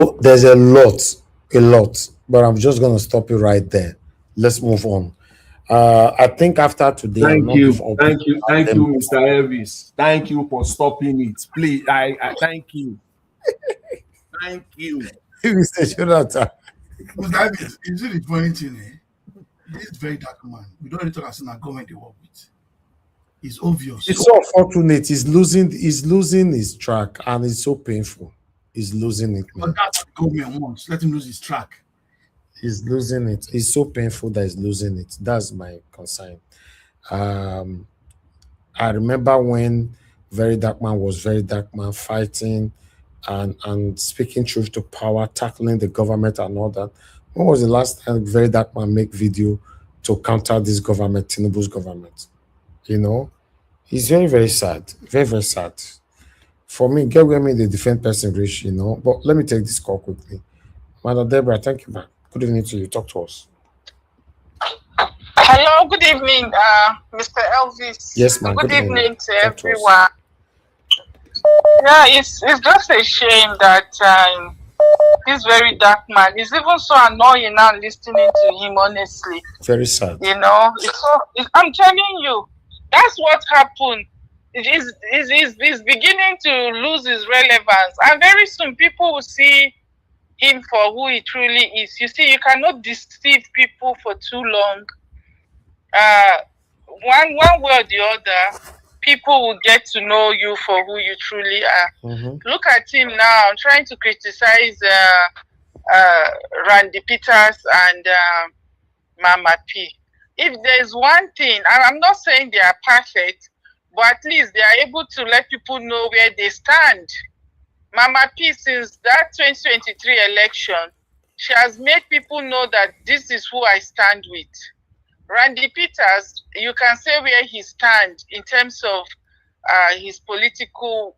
Oh, there's a lot, but I'm just gonna stop you right there. Let's move on. I think after today, I'll Thank not give you, updates thank you, and thank then you, Mr. Elvis. Thank you for stopping it. Please, I thank you, thank you. Mr. Jonathan. Because that is really the funny thing, eh? This very dark man, we don't really talk as in a government they work with. It's It's obvious. so unfortunate. He's losing his track, and it's so painful. He's losing it, But man. that's what the government wants. Let him lose his track. He's losing it. It's so painful that he's losing it. That's my concern. Um, I remember when Very Dark Man was Very Dark Man fighting and speaking truth to power, tackling the government and all that. When was the last time Very Dark Man make video to counter this government, Tinubu's government? You know, it's very, very sad. Very, very sad. For me, get where me the defend person reach, But let me take this call quickly. Madam Deborah, thank you, man. Good evening to you. Talk to us. Hello, good evening, Mr. Elvis. Yes, ma'am. Good Good evening, ma'am. evening to Talk to us. everyone. Yeah, it's just a shame that this very dark man is even so annoying now listening to him, honestly. Very sad. I'm telling you, that's what happened. It is beginning to lose his relevance. And very soon people will see him for who he truly is. You see, you cannot deceive people for too long. Uh, one way or the other, people will get to know you for who you truly are. Mm-hmm. Look at him now, trying to criticize Randy Peters and Mama P. If there's one thing, I'm not saying they are perfect, but at least they are able to let people know where they stand. Mama P, since that 2023 election, she has made people know that this is who I stand with. Randy Peters, you can say where he stands in terms of his political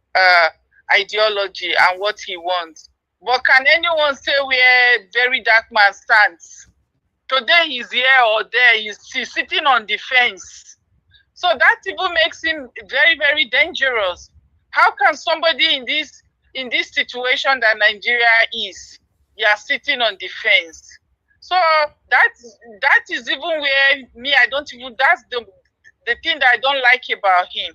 ideology and what he wants. But can anyone say where Very Dark Man stands? Today he's here or there, he's sitting on the fence. So that even makes him very, very dangerous. How can somebody in this situation that Nigeria is, you are sitting on the fence? So that is even where that's the thing that I don't like about him.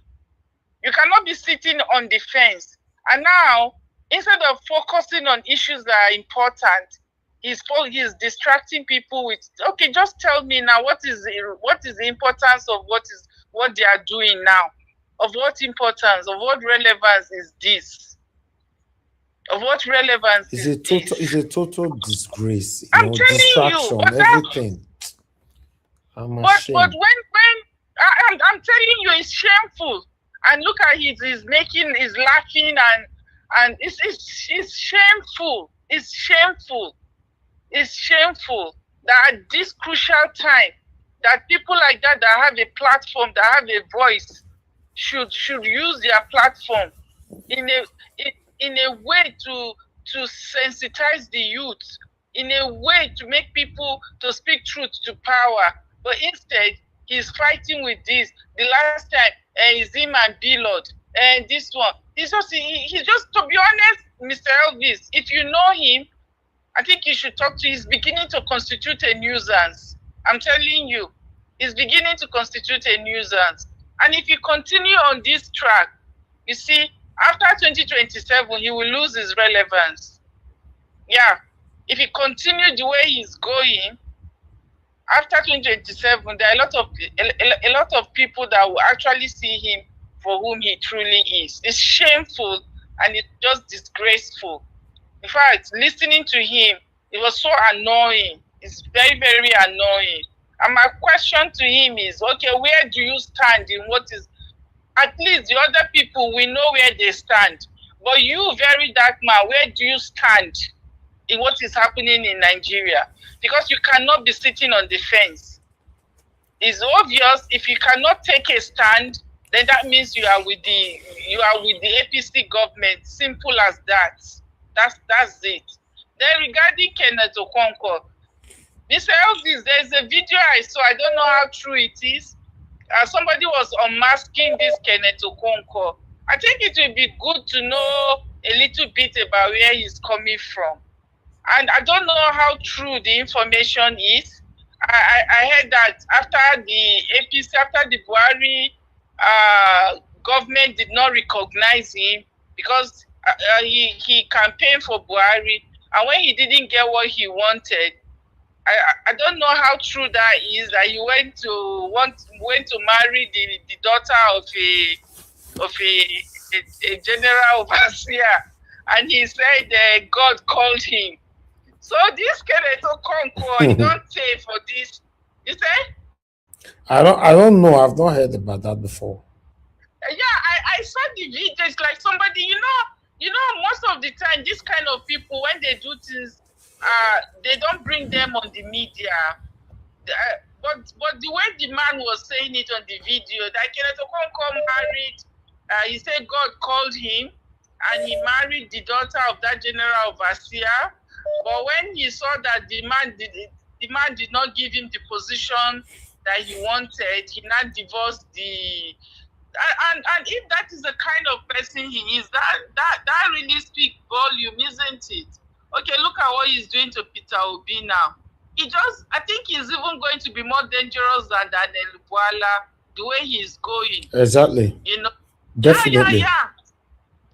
You cannot be sitting on the fence. And now, instead of focusing on issues that are important, he's distracting people with, okay, just tell me now what is the importance of what they are doing now? Of what importance, of what relevance is this? Of what relevance is this? It's a total disgrace. I'm telling distraction, you, everything. I'm ashamed. But when I'm telling you, it's shameful. And look at he's laughing and it's shameful. It's shameful. It's shameful that at this crucial time, that people like that have a platform, that have a voice, should use their platform in a way to sensitize the youth, in a way to make people to speak truth to power. But instead, he's fighting with this. The last time, is him and Billard, and this one. He's just, to be honest, Mr. Elvis, if you know him, I think you should talk to. He's beginning to constitute a nuisance. I'm telling you, he's beginning to constitute a nuisance. And if you continue on this track, you see, after 2027, he will lose his relevance. Yeah, if he continues the way he's going, after 2027, there are a lot of people that will actually see him for whom he truly is. It's shameful and it's just disgraceful. In fact, listening to him, it was so annoying. It's very, very annoying. And my question to him is, okay, where do you stand in what is... At least the other people, we know where they stand. But you, Very Dark Man, where do you stand in what is happening in Nigeria? Because you cannot be sitting on the fence. It's obvious if you cannot take a stand, then that means you are with the APC government. Simple as that. That's it. Then regarding Kenneth Okonkwo, Mr. Elvis, there's a video I saw. I don't know how true it is. Somebody was unmasking this Kenneth Okonkwo. I think it will be good to know a little bit about where he's coming from. And I don't know how true the information is. I heard that after the APC, after the Buhari government did not recognize him because he campaigned for Buhari, and when he didn't get what he wanted, I don't know how true that is. That he went to marry the daughter of a general overseer, and he said God called him. So this Kenneth Okonkwo, he don't say for this. You say? I don't know. I've not heard about that before. Yeah, I saw the video. It's like somebody, most of the time, this kind of people, when they do things, they don't bring them on the media. But the way the man was saying it on the video, that Kenneth Okonkwo married, he said God called him, and he married the daughter of that general overseer. But when he saw that the man did not give him the position that he wanted, he now divorced the. And if that is the kind of person he is, that really speaks volume, isn't it? Okay, look at what he's doing to Peter Obi now. I think he's even going to be more dangerous than Daniel Buala, the way he's going. Exactly. Definitely. Yeah.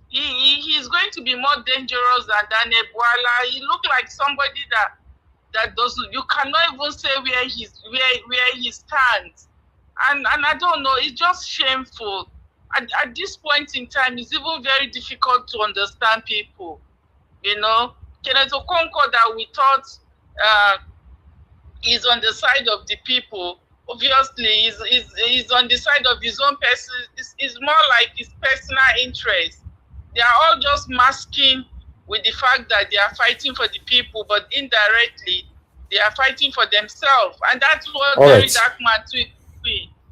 He's going to be more dangerous than Daniel Buala. He looked like somebody that doesn't. You cannot even say where he stands. And I don't know, it's just shameful. At this point in time, it's even very difficult to understand people. Kenneth Okonkwo that we thought is on the side of the people, obviously is on the side of his own person. It's more like his personal interest. They are all just masking with the fact that they are fighting for the people, but indirectly, they are fighting for themselves. And that's what Very Dark Man too.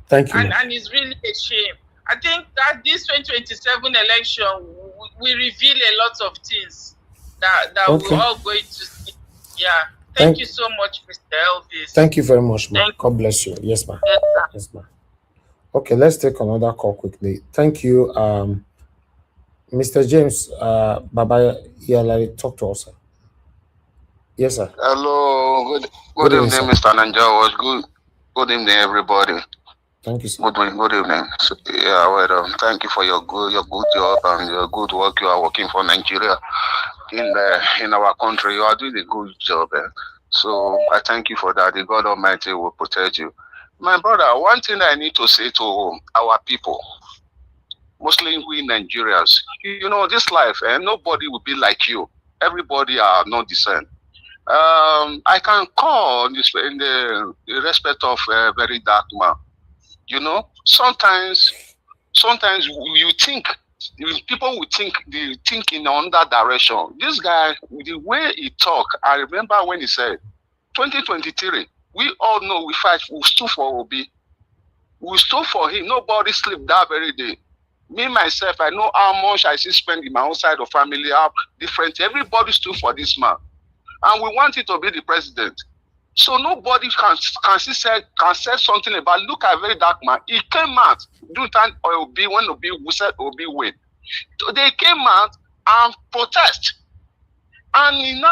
Thank you. And it's really a shame. I think that this 2027 election will reveal a lot of things that we're all going to see. Yeah. Thank you so much, Mr. Elvis. Thank you very much, ma'am. God bless you. Yes, ma'am. Yes, ma'am. Okay, let's take another call quickly. Thank you. Mr. James, Baba Yalari, talk to us, sir. Yes, sir. Hello. Good evening, sir. Mr. Nanja. Good evening, everybody. Thank you, sir. Good evening. So, well, thank you for your good job and your good work you are working for Nigeria in our country. You are doing a good job. So I thank you for that. The God Almighty will protect you. My brother, one thing I need to say to our people, mostly we Nigerians, this life, nobody will be like you. Everybody are not the same. I can call in the respect of a very dark man. Sometimes you think people will think in another direction. This guy, the way he talk, I remember when he said, 2023, we all know we fight, we stood for Obi. We stood for him. Nobody slept that very day. Me, myself, I know how much I still spend in my own side of family, how different. Everybody stood for this man. And we want him to be the president. So nobody can say something about, look at Very Dark Man. He came out during time Obi, when Obi said Obi win. They came out and protest. And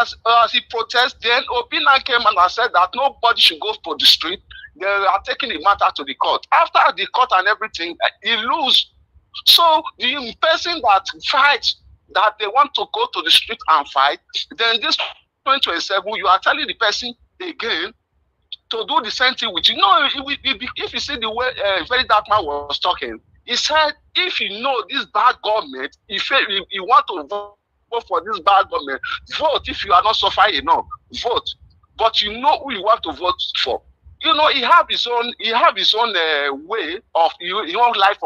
as he protest, then Obi now came out and said that nobody should go for the street. They are taking the matter to the court. After the court and everything, he lose. So the person that fights, that they want to go to the street and fight, then this 2027, you are telling the person again to do the same thing with you. If you see the way Very Dark Man was talking, he said, if you know this bad government, if you want to vote for this bad government, vote. If you are not suffering enough, vote. But you know who you want to vote for. He have his own way of his own life,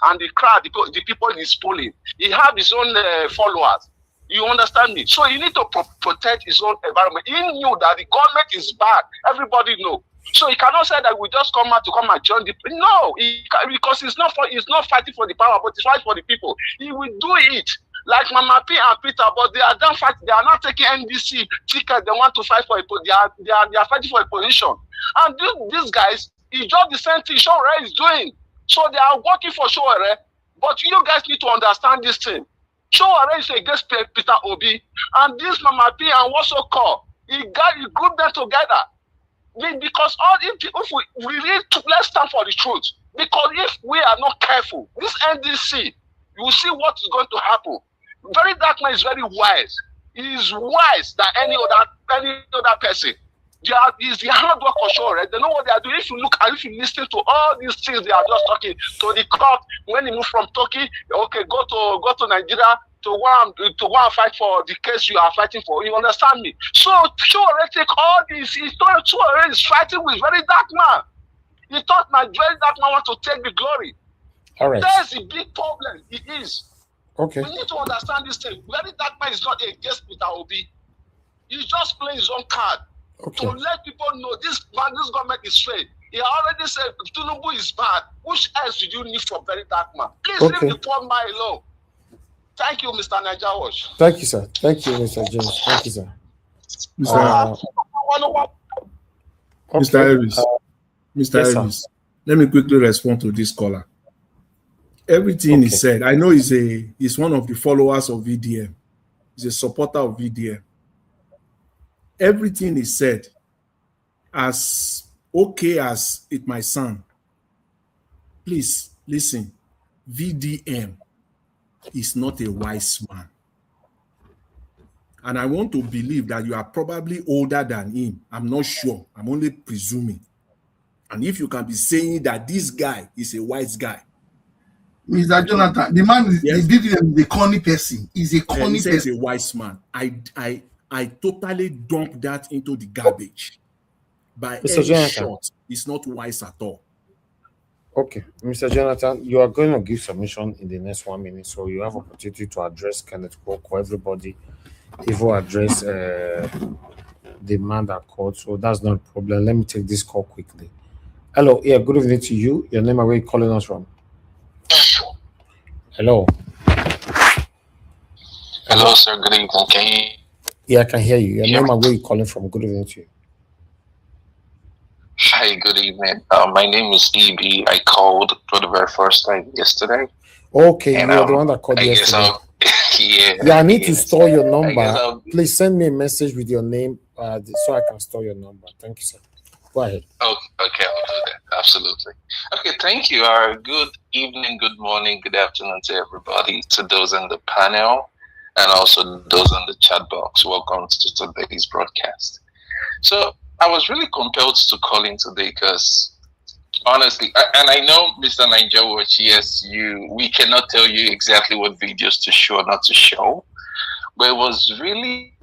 and the crowd, the people he's pulling. He have his own followers. You understand me? So you need to protect his own environment. He knew that the government is bad. Everybody know. So he cannot say that we just come out to come and join the. No, because he's not fighting for the power, but he's fighting for the people. He will do it like Mama P and Peter, but they are done fighting. They are not taking NDC ticket. They want to fight for they are fighting for a position. And these guys, it's just the same thing Shore is doing. So they are working for Shore, but you guys need to understand this thing. Show arranged against Peter Obi, and this Mama P and what's so called, he grouped them together. Because if we really let's stand for the truth. Because if we are not careful, this NDC, you will see what is going to happen. Very Dark Man is very wise. He is wise than any other person. Is the hard work for sure, right? They know what they are doing. If you listen to all these things they are just talking to the court when he moved from Turkey, okay, go to Nigeria to go and fight for the case you are fighting for. You understand me? So Sure take all this. He thought Sure is fighting with Very Dark Man. He thought my Very Dark Man want to take the glory. All right. That's the big problem. It is. Okay. We need to understand this thing. Very Dark Man is not against Peter Obi. He's just playing his own card. Okay. To let people know this government is straight. He already said Tinubu is bad. Which else did you need from Very Dark Man? Please leave the poor man alone. Thank you, Mr. Niger Watch. Thank you, sir. Thank you, Mr. James. Thank you, sir. Mr. Harris. Mr. Yes, Harris, let me quickly respond to this caller. Everything he said, I know he's one of the followers of VDM. He's a supporter of VDM. Everything he said, as okay as it might sound, please listen. VDM is not a wise man. And I want to believe that you are probably older than him. I'm not sure. I'm only presuming. And if you can be saying that this guy is a wise guy. Mr. Jonathan, the man is the corny person. He's a corny person. He's a wise man. I totally dump that into the garbage. By Mr. Jonathan, short, it's not wise at all. Okay, Mr. Jonathan, you are going to give submission in the next 1 minute, so you have opportunity to address Kenneth Okonkwo, everybody. If you address the man that called, so that's not a problem. Let me take this call quickly. Hello, yeah, good evening to you. Your name and where you calling us from? Hello. Hello, sir. Good evening. Can you? Yeah, I can hear you. Your name and where you calling from? Good evening to you. Hi, good evening. My name is EB. I called for the very first time yesterday. Okay, you're the one that called yesterday. Yeah, I need to store your number. Please send me a message with your name so I can store your number. Thank you, sir. Go ahead. Okay, I'll do that. Absolutely. Okay, thank you. Good evening, good morning, good afternoon to everybody, to those in the panel, and also those in the chat box. Welcome to today's broadcast. So I was really compelled to call in today because, honestly, and I know, Mr. Niger Watch, yes, we cannot tell you exactly what videos to show or not to show, but it was really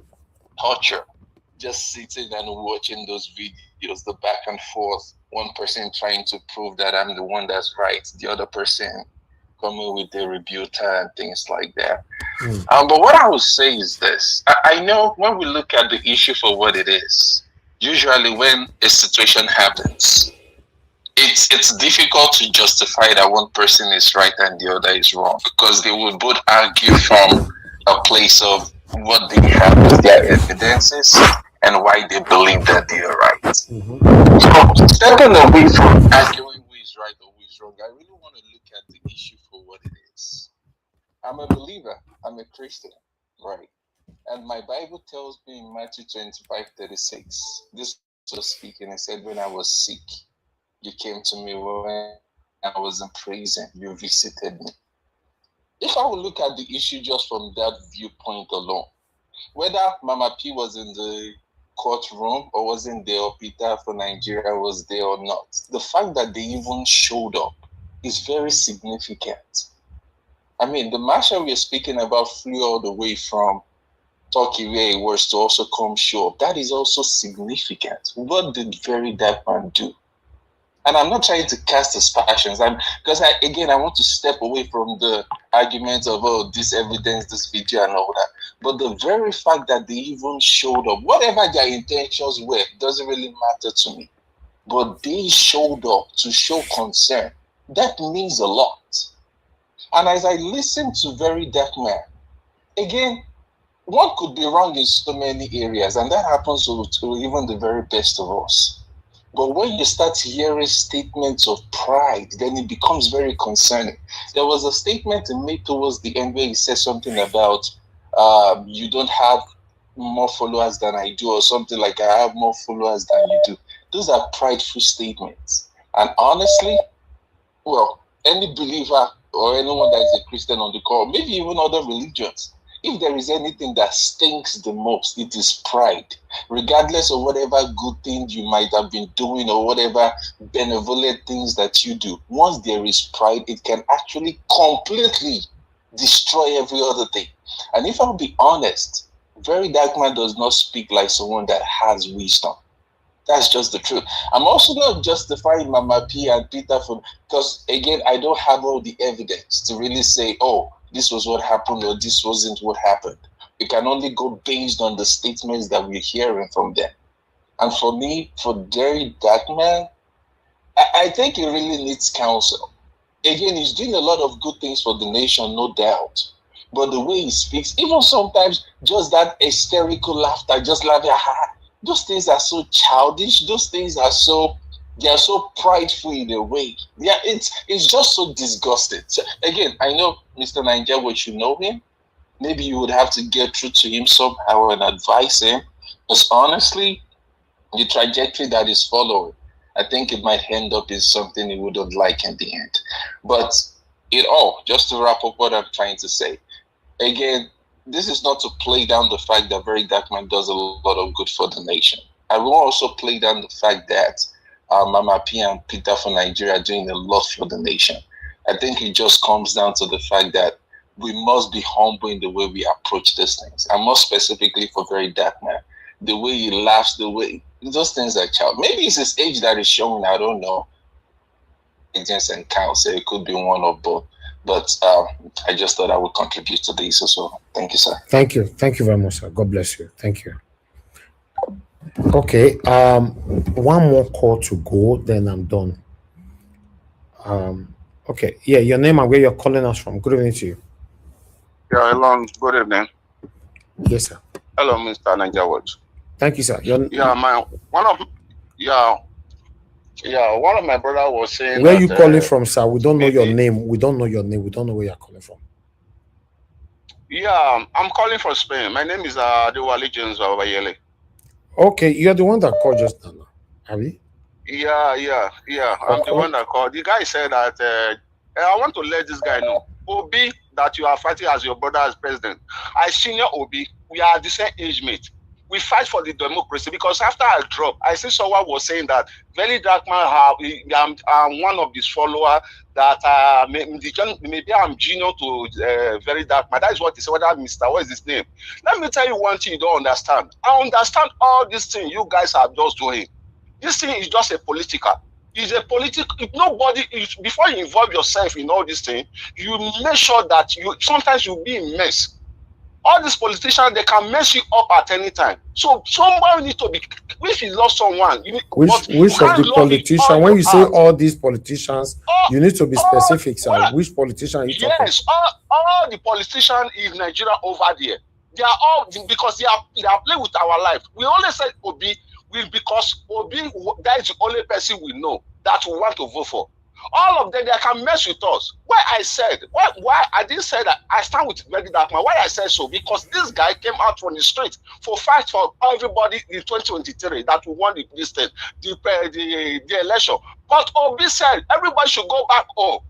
torture just sitting and watching those videos, the back and forth, one person trying to prove that I'm the one that's right, the other person coming with the rebuter and things like that. But what I would say is this. I know when we look at the issue for what it is, usually when a situation happens, it's difficult to justify that one person is right and the other is wrong, because they will both argue from a place of what they have as their evidences and why they believe that they are right. So stepping away from arguing who is right or who is wrong, I really want to look at the issue for what it is. I'm a believer. I'm a Christian, right? And my Bible tells me in Matthew 25:36, this was speaking, it said, when I was sick, you came to me. When I was in prison, you visited me. If I would look at the issue just from that viewpoint alone, whether Mama P was in the courtroom or wasn't there, or Peter for Nigeria was there or not, the fact that they even showed up is very significant. I mean, the marshal we're speaking about flew all the way from Turkey where he was to also come show up. That is also significant. What did Very Dark Man do? And I'm not trying to cast aspersions, because I want to step away from the argument of, oh, this evidence, this video and all that. But the very fact that they even showed up, whatever their intentions were, doesn't really matter to me. But they showed up to show concern. That means a lot. And as I listen to Very Dark Man, again, one could be wrong in so many areas, and that happens to even the very best of us. But when you start hearing statements of pride, then it becomes very concerning. There was a statement he made towards the end where he said something about you don't have more followers than I do, or something like I have more followers than you do. Those are prideful statements. And honestly, well, any believer or anyone that is a Christian on the call, maybe even other religions, if there is anything that stinks the most, it is pride. Regardless of whatever good thing you might have been doing or whatever benevolent things that you do, once there is pride, it can actually completely destroy every other thing. And if I'll be honest, Very Dark Man does not speak like someone that has wisdom. That's just the truth. I'm also not justifying Mama P and Peter for, because again, I don't have all the evidence to really say, oh, this was what happened or this wasn't what happened. We can only go based on the statements that we're hearing from them. And for me, for Very Dark Man, I think he really needs counsel. Again, he's doing a lot of good things for the nation, no doubt. But the way he speaks, even sometimes just that hysterical laughter, just laughing, those things are so childish. Those things are so, they are so prideful in a way. Yeah, it's just so disgusting. So again, I know Mr. Nigeria, what you know him, maybe you would have to get through to him somehow and advise him. Because honestly, the trajectory that is following, I think it might end up in something he wouldn't like in the end. But it all, just to wrap up what I'm trying to say, again, this is not to play down the fact that Very Dark Man does a lot of good for the nation. I will also play down the fact that Mama P and Peter for Nigeria are doing a lot for the nation. I think it just comes down to the fact that we must be humble in the way we approach these things. And more specifically for Very Dark Man, the way he laughs, the way, those things are child. Maybe it's his age that is showing, I don't know. Agents and counsel, it could be one or both. But I just thought I would contribute to this. So thank you, sir. Thank you. Thank you very much, sir. God bless you. Thank you. Okay. One more call to go, then I'm done. Okay. Yeah, your name and where you're calling us from. Good evening to you. Yeah, hello. Good evening. Yes, sir. Hello, Mr. Niger Watch. Thank you, sir. One of my brother was saying. Where you calling from, sir? We don't know your name. We don't know your name. We don't know where you're calling from. Yeah, I'm calling from Spain. My name is Adewale James Babayele. Okay, you're the one that called just now, Abi? Yeah. I'm the one that called. The guy said that I want to let this guy know, Obi, that you are fighting as your brother as president. I senior Obi, we are the same age mate. We fight for the democracy, because after I dropped, I see someone was saying that Very Dark Man I'm one of his followers, that maybe I'm junior to Very Dark Man. That is what he said. What is his name? Let me tell you one thing you don't understand. I understand all these things you guys are just doing. This thing is just a political. It's a political. If nobody, before you involve yourself in all these things, you make sure that sometimes you'll be in mess. All these politicians, they can mess you up at any time. So somebody needs to be. If you lost someone, which of the politicians? When you say all these politicians, you need to be specific, sir. Well, which politician are you talking? Yes, all the politicians in Nigeria over there, they are all, because they are playing with our life. We only said Obi, because Obi, that is the only person we know that we want to vote for. All of them, they can mess with us. Why I didn't say that I stand with Very Dark Man. Why I said so? Because this guy came out from the street for fight for everybody in 2023 that we won this thing, the election. But Obi said everybody should go back home.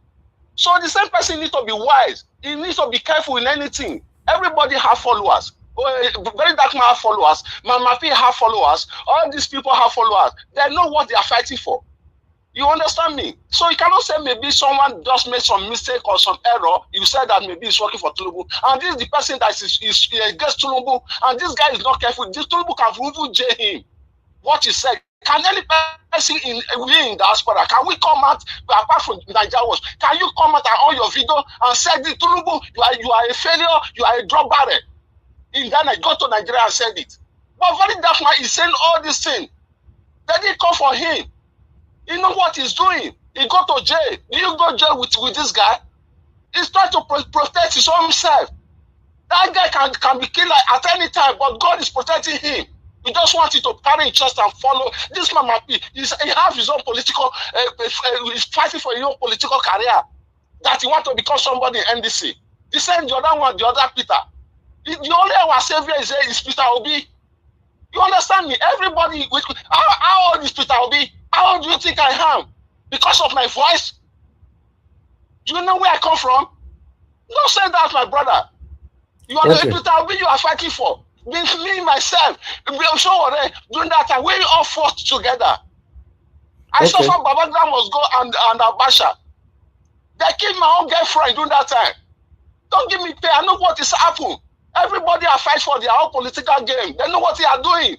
So the same person needs to be wise. He needs to be careful in anything. Everybody have followers. Very Dark Man have followers. Mama P have followers. All these people have followers. They know what they are fighting for. You understand me? So you cannot say maybe someone just made some mistake or some error. You said that maybe he's working for Tinubu, and this is the person that is against Tinubu, and this guy is not careful. This Tinubu can even jail him. What he said. Can any person in diaspora, can we come out, apart from Nigerians, can you come out on your video and say, Tinubu, you are a failure, you are a drug barrel? In Ghana, go to Nigeria and said it. But Very Dark Man is saying all these things. They didn't come for him. You know what he's doing? He go to jail. Do you go to jail with this guy? He's trying to protect his own self. That guy can be killed at any time, but God is protecting him. You just want it to carry his chest and follow. This man might be, he has his own political, he's fighting for his own political career. That he wants to become somebody in NDC. The same, the other one, the other Peter. The only our savior is Peter Obi. You understand me? Everybody, how old is Peter Obi? How old do you think I am? Because of my voice? Do you know where I come from? Don't say that, my brother. You are the Peter Obi you are fighting for. Me, myself, doing that time, we all fought together. I saw some Babangida must go and Abacha. They killed my own girlfriend during that time. Don't give me pay. I know what is happening. Everybody are fighting for their own political game. They know what they are doing.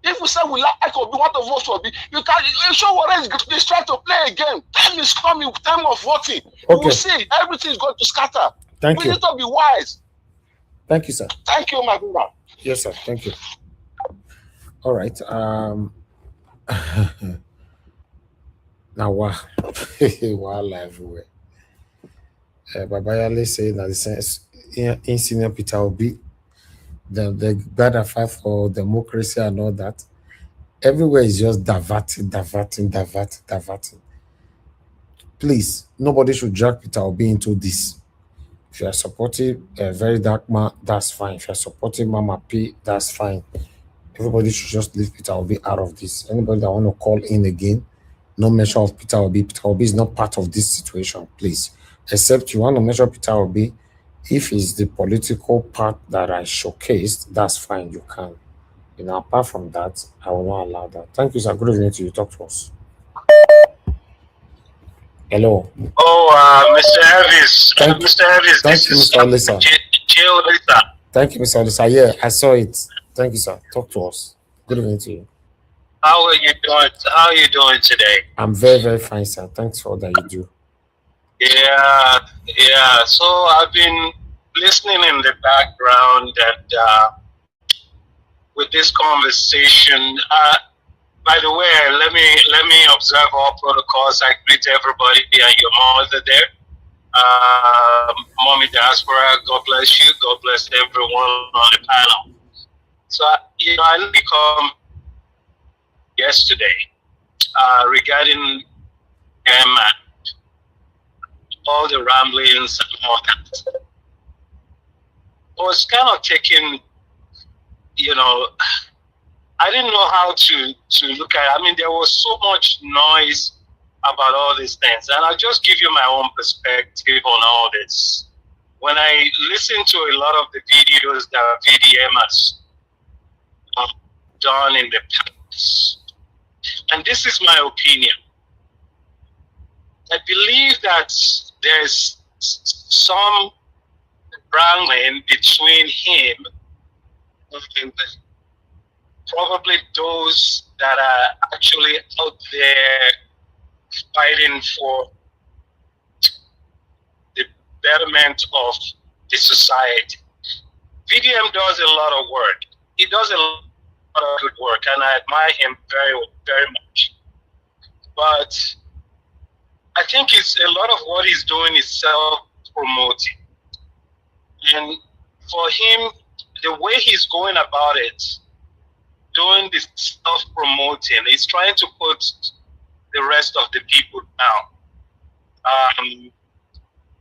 If we say we like Obi, want to vote for Obi, you can show what is trying to play a game. Time is coming, time of voting. We will see everything is going to scatter. Thank you. We need to be wise. Thank you, sir. Thank you, my brother. Yes, sir. Thank you. All right. Now, wow, everywhere. Babayale saying that the sense in senior Peter Obi, the guy that fight for democracy and all that, everywhere is just diverting. Please, nobody should drag Peter Obi into this. If you are supporting a very dark man, that's fine. If you are supporting Mama P, that's fine. Everybody should just leave Peter Obi out of this. Anybody that want to call in again, no mention of Peter Obi. Peter Obi is not part of this situation, please. Except you want to measure Peter Obi, if it's the political part that I showcased, that's fine, you can. You know, apart from that, I will not allow that. Thank you, sir. Good evening to you. Talk to us. Hello. Oh, Mr. Harris. Mr. Harris, thank you, Mr. Olisa. Thank you, Mr. Olisa. Yeah, I saw it. Thank you, sir. Talk to us. Good evening to you. How are you doing? How are you doing today? I'm very, very fine, sir. Thanks for all that you do. Yeah. So I've been listening in the background and with this conversation. By the way, let me observe all protocols. I greet everybody and your mother there. Mommy Diaspora, God bless you. God bless everyone on the panel. So, I become yesterday regarding all the ramblings and all that. I was kind of taking, I didn't know how to look at it. I mean, there was so much noise about all these things. And I'll just give you my own perspective on all this. When I listen to a lot of the videos that VDM has done in the past, and this is my opinion, I believe that there's some wrangling between him and probably those that are actually out there fighting for the betterment of the society. VDM does a lot of work. He does a lot of good work, and I admire him very, very much. But I think it's a lot of what he's doing is self-promoting. And for him, the way he's going about it, doing this self-promoting, he's trying to put the rest of the people down.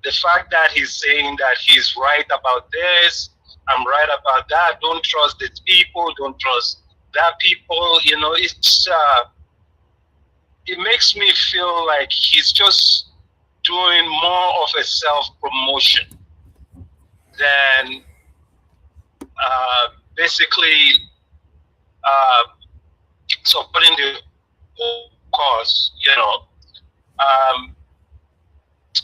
The fact that he's saying that he's right about this, I'm right about that, don't trust these people, don't trust that people, it makes me feel like he's just doing more of a self-promotion than basically supporting the whole cause,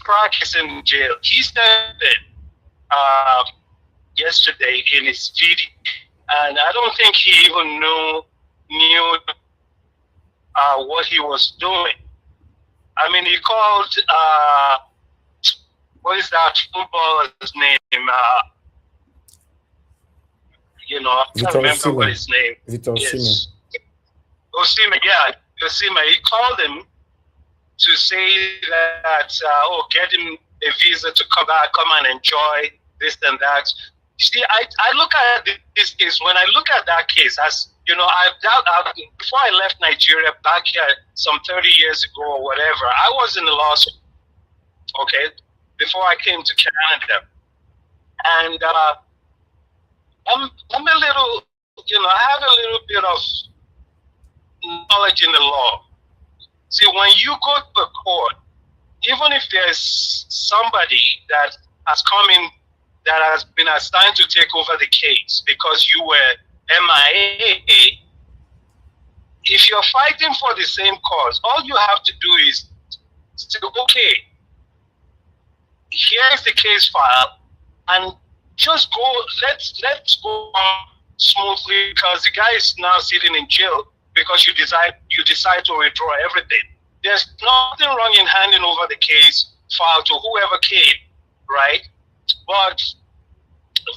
Crack is in jail. He said it yesterday in his video, and I don't think he even knew what he was doing. I mean, he called what is that footballer's name? I can't remember what his name is. Osimhen, yeah, Osimhen. He called him to say that, get him a visa to come back, come and enjoy this and that. See, I look at this case, when I look at that case, as You know, before I left Nigeria back here some 30 years ago or whatever, I was in the law school, okay, before I came to Canada. And I'm a little, you know, I have a little bit of knowledge in the law. See, when you go to a court, even if there's somebody that has come in that has been assigned to take over the case because you were MIA, if you're fighting for the same cause, all you have to do is say, okay, here's the case file, and just go, let's go on smoothly, because the guy is now sitting in jail because you decide to withdraw everything. There's nothing wrong in handing over the case file to whoever came, right? But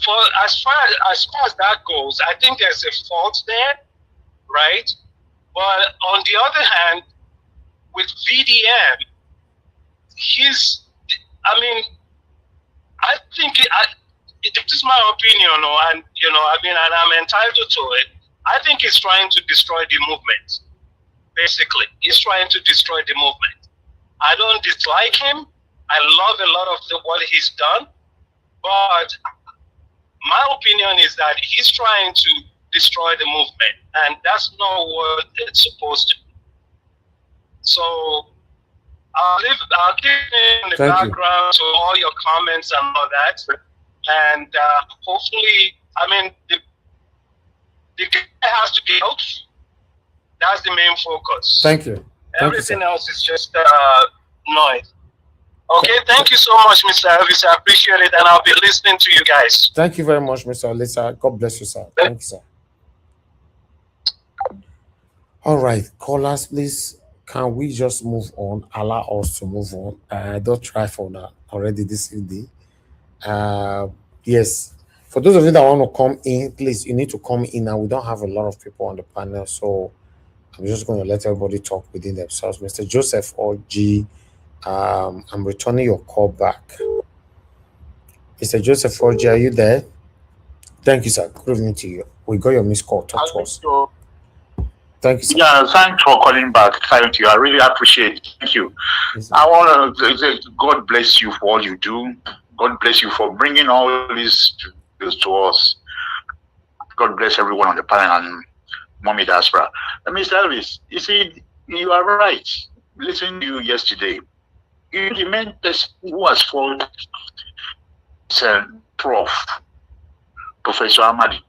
for as far as that goes, I think there's a fault there, right? But on the other hand, with VDM, I think this is my opinion, and you know, and I'm entitled to it. I think he's trying to destroy the movement. Basically, he's trying to destroy the movement. I don't dislike him. I love a lot of what he's done, but my opinion is that he's trying to destroy the movement, and that's not what it's supposed to be. So I'll keep in the background to all your comments and all that, and hopefully, the guy has to be out. That's the main focus. Thank you. Everything else is just noise. Okay, thank you so much, Mr. Elvis. I appreciate it, and I'll be listening to you guys. Thank you very much, Mr. Alisa. God bless you, sir. Thank you, sir. All right, callers, please, can we just move on? Allow us to move on. Don't try for that already this evening. Yes, for those of you that want to come in, please, you need to come in. Now, we don't have a lot of people on the panel, so I'm just going to let everybody talk within themselves. Mr. Joseph or G, I'm returning your call back. Mr. Joseph or G, are you there? Thank you, sir. Good evening to you. We got your missed call. Talk to us. Thank you, sir. Yeah, thanks for calling back. Thank you. I really appreciate it. Thank you. Yes, I want to say God bless you for all you do. God bless you for bringing all this to us. God bless everyone on the panel and Mommy Diaspora. Mr. Elvis, you see, you are right. Listening to you yesterday, you the main person who has fault Professor Amadi.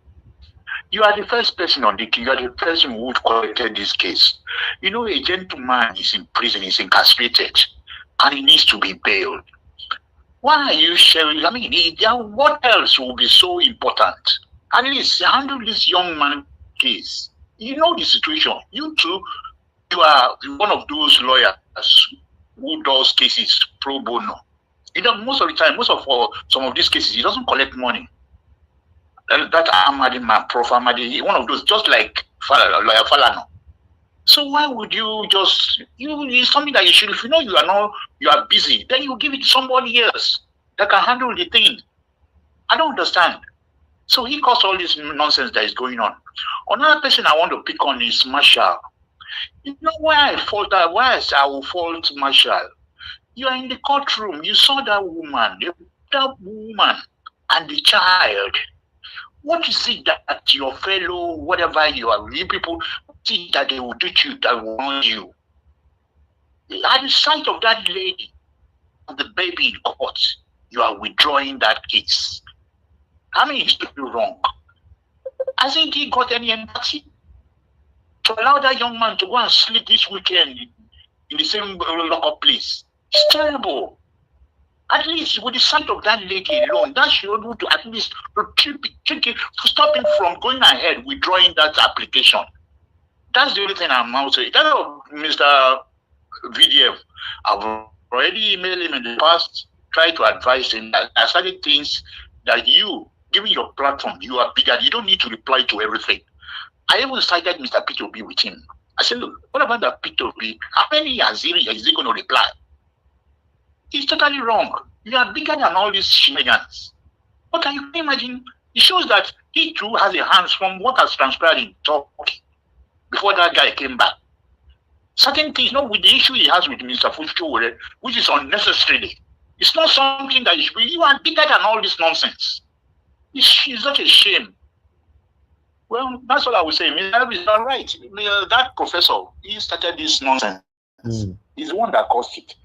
You are the first person on the case. You are the person who collected this case. You know, a gentleman is in prison, is incarcerated, and he needs to be bailed. Why are you sharing? I mean, what else will be so important? At least handle this young man case. You know the situation. You too, you are one of those lawyers who does cases pro bono. You know, most of the time, some of these cases, he doesn't collect money. That Amadi man, Prof. Amadi, one of those, just like lawyer Falano. So why would you just, it's something that you should, if you know you are busy, then you give it to somebody else that can handle the thing. I don't understand. So he caused all this nonsense that is going on. Another person I want to pick on is Marshall. You know why I will fault Marshall? You are in the courtroom, you saw that woman and the child. What is it that your fellow, whatever you are, you people, see that they will do to you, that will harm you? At the sight of that lady and the baby in court, you are withdrawing that case. I mean, it's wrong. Hasn't he got any empathy to allow that young man to go and sleep this weekend in the same lock-up place? It's terrible. At least with the sight of that lady alone, that should be able to at least stop him from going ahead withdrawing that application. That's the only thing I'm out to. Mr. VDF, I've already emailed him in the past, tried to advise him that I started things that you, given your platform, you are bigger. You don't need to reply to everything. I even cited Mr. P2B with him. I said, look, what about that P2B? How many is he going to reply? It's totally wrong. You are bigger than all these shenanigans. But can you imagine It shows that he too has a hands from what has transpired in Turkey before that guy came back. Certain things, with the issue he has with Mr. Fuchowore, which is unnecessary. It's not something that you are bigger than all this nonsense. It's such a shame. Well, that's all I would say. Mr. Elvis is all right. That professor, he started this nonsense. He's the one that caused it.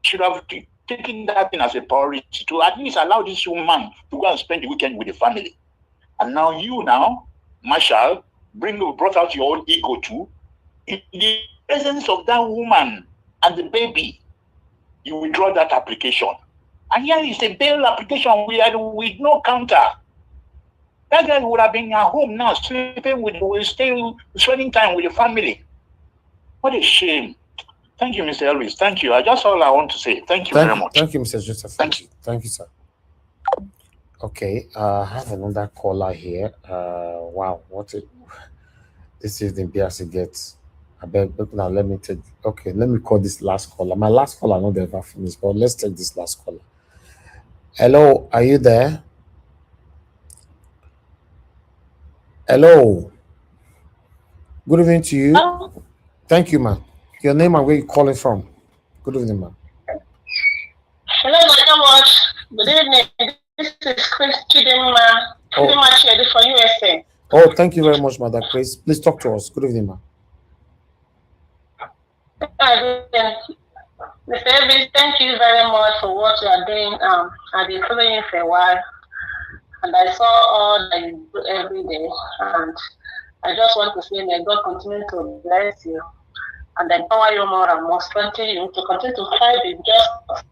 Should have taken that thing as a priority to at least allow this woman to go and spend the weekend with the family. And now Marshall, brought out your own ego too. In the presence of that woman and the baby, you withdraw that application. And here is a bail application with no counter. That guy would have been at home now, spending time with the family. What a shame. Thank you, Mr. Elvis. Thank you. That's all I want to say. Thank you very much. Thank you, Mr. Joseph. Thank you. Thank you, sir. Okay, I have another caller here. Wow, this evening BRC gets. I beg now. Let me call this last caller. My last caller not ever finished, but let's take this last caller. Hello, are you there? Hello. Good evening to you. Hello. Thank you, ma'am. Your name and where you calling from? Good evening, ma'am. Hello, Madam Watch. Good evening. This is Chris Chidema. Pretty much ready for USA. Oh, thank you very much, Mother Chris. Please talk to us. Good evening, ma'am. Mr. Elvis, thank you very much for what you are doing. I've been following you for a while, and I saw all that you do every day. And I just want to say, may God continue to bless you and empower you more and more, strengthen you to continue to fight the justice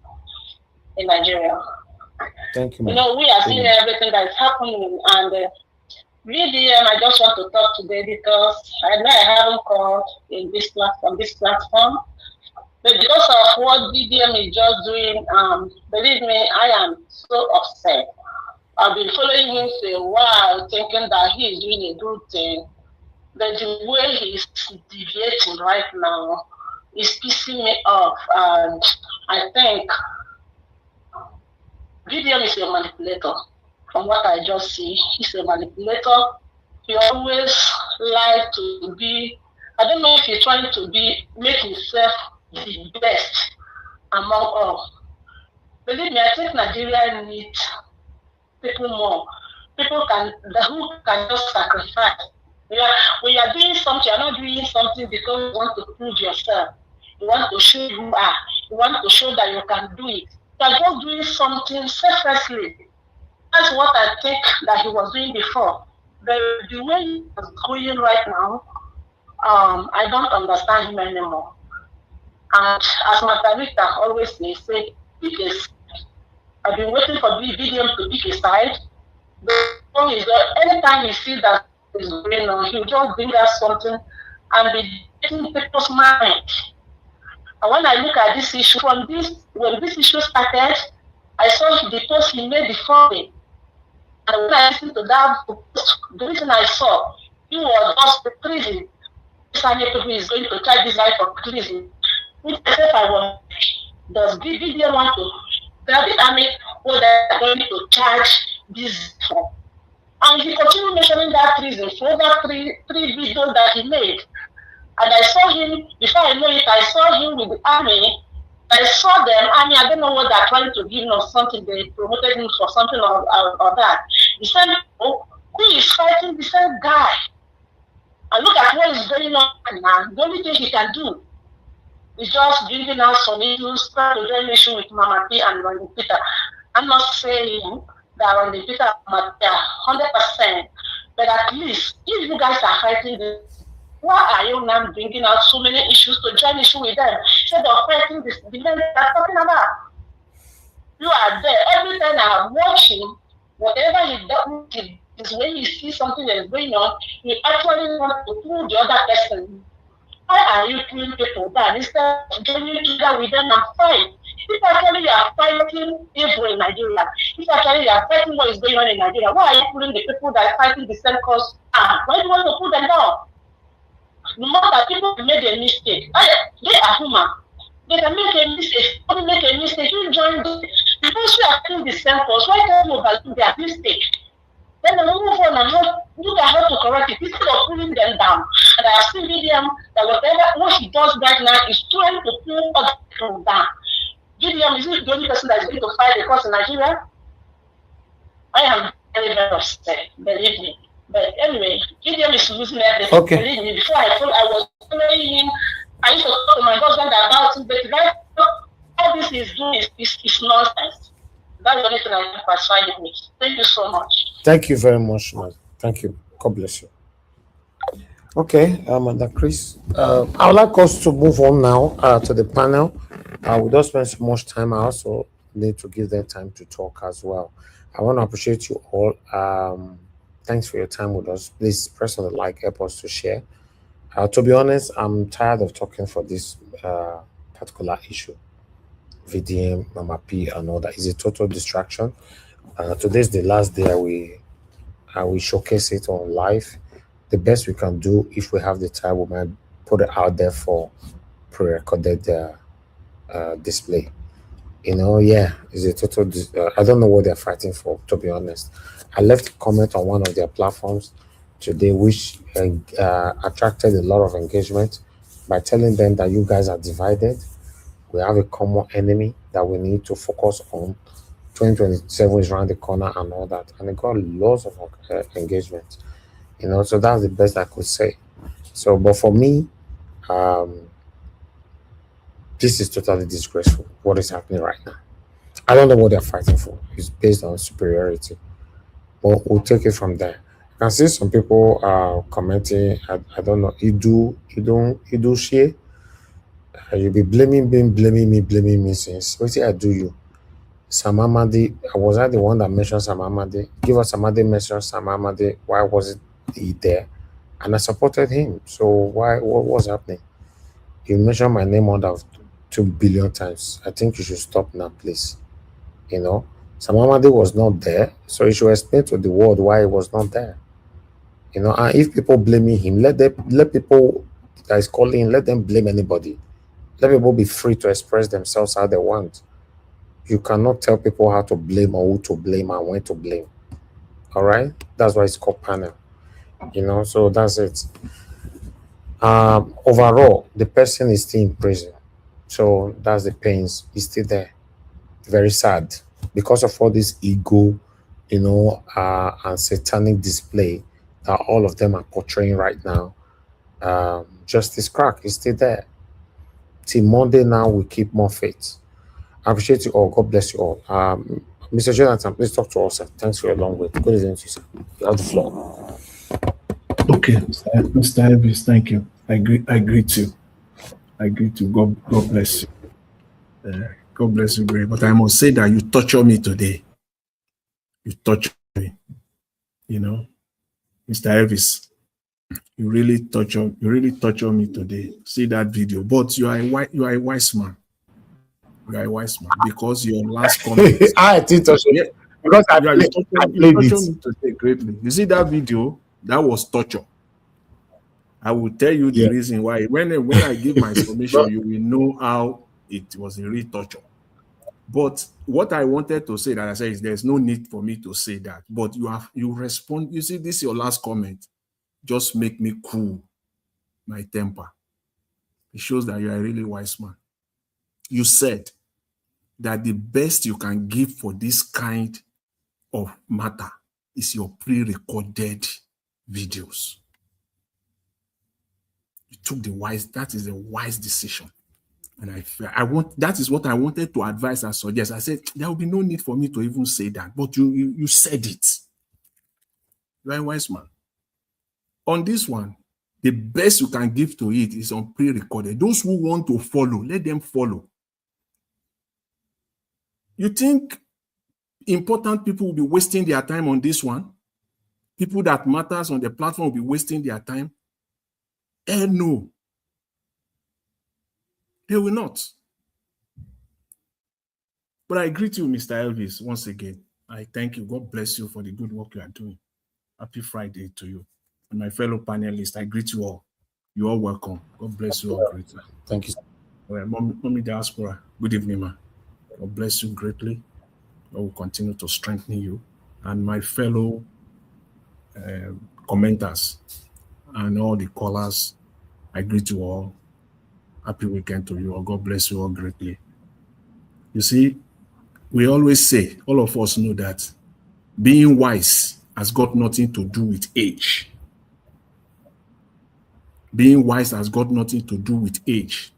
in Nigeria. Thank you, ma'am. We are seeing everything that is happening, and VDM, I just want to talk today because I know I haven't called in this platform, but because of what VDM is just doing, believe me, I am so upset. I've been following him for a while, thinking that he is doing a good thing, but the way he's deviating right now is pissing me off, and I think VDM is a manipulator. From what I just see, he's a manipulator. He always likes to be, I don't know if he's trying to make himself the best among all. Believe me, I think Nigeria needs people more. People who can just sacrifice. When you're doing something, you're not doing something because you want to prove yourself. You want to show who you are. You want to show that you can do it. You're just doing something selflessly. That's what I think that he was doing before. But the way he was going right now, I don't understand him anymore. And as Margarita always says, pick a side. I've been waiting for the video to pick a side. But anytime he sees that is going on, he'll just bring us something and be getting people's mind. And when I look at this issue, when this issue started, I saw the post he made before me. And when I listened to that post, the reason I saw, he was just prison. This army people is going to try this guy for prison. Which I was, does BBD want to tell the army what they're going to charge this for? And he continued mentioning that prison for over three videos that he made. And I saw him, before I know it, I saw him with the army. I saw them, I don't know what they're trying to give him or something. They promoted him for something or that. The same people who is fighting the same guy. And look at what is going on now. The only thing he can do is just bringing out some issues, trying to join issue with Mama P and Randy Peter. I'm not saying that Randy Peter and Mama P are 100%, but at least if you guys are fighting this, why are you now bringing out so many issues to join issue with them? Instead of fighting this, the men they're talking about. You are there. Every time I watch him, whatever he does is when you see something that is going on, you actually want to pull the other person. Why are you killing people down instead of joining together with them and fight? If actually you are fighting evil in Nigeria, if actually you are fighting what is going on in Nigeria, why are you pulling the people that are fighting the same cause down? Why do you want to pull them down? No matter people made a mistake, they are human. They can make a mistake. If you make a mistake, you join them. Because you are doing the same cause, why can't you overlook their mistake? Then they move on and look at how to correct it instead of pulling them down. And I have seen Vivian that what she does right now is trying to pull other people down. Gideon, is it the only person that is going to fight the cause in Nigeria? I am very, very upset, believe me. But anyway, Gideon is losing everything. Okay. Believe me, before I was following him, I used to talk to my husband about it, but right now, all this is doing is nonsense. That's the only thing I can persuade him with. Thank you so much. Thank you very much, man. Thank you. God bless you. Okay, Madam Chris. I would like us to move on now to the panel. We don't spend so much time. I also need to give them time to talk as well. I want to appreciate you all. Thanks for your time with us. Please press on the like, help us to share. To be honest, I'm tired of talking for this particular issue. VDM, Mama P, and all that is a total distraction. Today's the last day I will showcase it on live. The best we can do, if we have the time, we might put it out there for pre-recorded display. It's a total. I don't know what they're fighting for, to be honest. I left a comment on one of their platforms today, which attracted a lot of engagement by telling them that you guys are divided. We have a common enemy that we need to focus on. 2027 is around the corner and all that, and it got lots of engagement. So that's the best I could say. So, but for me, this is totally disgraceful. What is happening right now? I don't know what they're fighting for. It's based on superiority. But we'll take it from there. I can see some people commenting. I don't know. You do share. You'll be blaming me since. What did I do you? Sam Amadi, was I the one that mentioned Sam Amadi? Give us Sam Amadi mentioned Sam Amadi. Why was he there? And I supported him. So what was happening? You mentioned my name more than 2 billion times. I think you should stop now, please. Sam Amadi was not there, so you should explain to the world why he was not there. And if people blaming him, let people that is calling, let them blame anybody. Let people be free to express themselves how they want. You cannot tell people how to blame or who to blame and when to blame. All right? That's why it's called panel. So that's it. Overall, the person is still in prison. So that's the pains. He's still there. Very sad. Because of all this ego, and satanic display that all of them are portraying right now, Justice Crack is still there. Till Monday now, we keep more faith. I appreciate you all. God bless you all. Mr. Jonathan, please talk to us, sir. Thanks for your long wait. Good evening to you, sir. You have the floor. Okay, Mr. Elvis, thank you. I greet you. I greet you. God bless you. God bless you, great. But I must say that you torture me today. You torture me. Mr. Elvis, you really torture me today. See that video. But you are a wise man. You are a wise man because your last comment. I did touch it. Because I played it. Me today greatly. You see that video? That was torture. I will tell you the reason why. When I give my explanation, you will know how it was a real torture. But what I wanted to say that I said is there's no need for me to say that. But you respond. You see, this is your last comment. Just make me cool my temper. It shows that you are a really wise man. You said that the best you can give for this kind of matter is your pre-recorded videos. You took that is a wise decision. And that is what I wanted to advise and suggest. I said, there will be no need for me to even say that, but you said it. You are a wise man. On this one, the best you can give to it is on pre-recorded. Those who want to follow, let them follow. You think important people will be wasting their time on this one? People that matters on the platform will be wasting their time? No. They will not. But I greet you, Mr. Elvis, once again. I thank you. God bless you for the good work you are doing. Happy Friday to you. And my fellow panelists, I greet you all. You're all welcome. God bless you all greatly. Thank you. All right, Mommy Diaspora, good evening, ma. God bless you greatly. I will continue to strengthen you. And my fellow commenters and all the callers. I greet you all. Happy weekend to you all. God bless you all greatly. You see, we always say, all of us know that being wise has got nothing to do with age. Being wise has got nothing to do with age.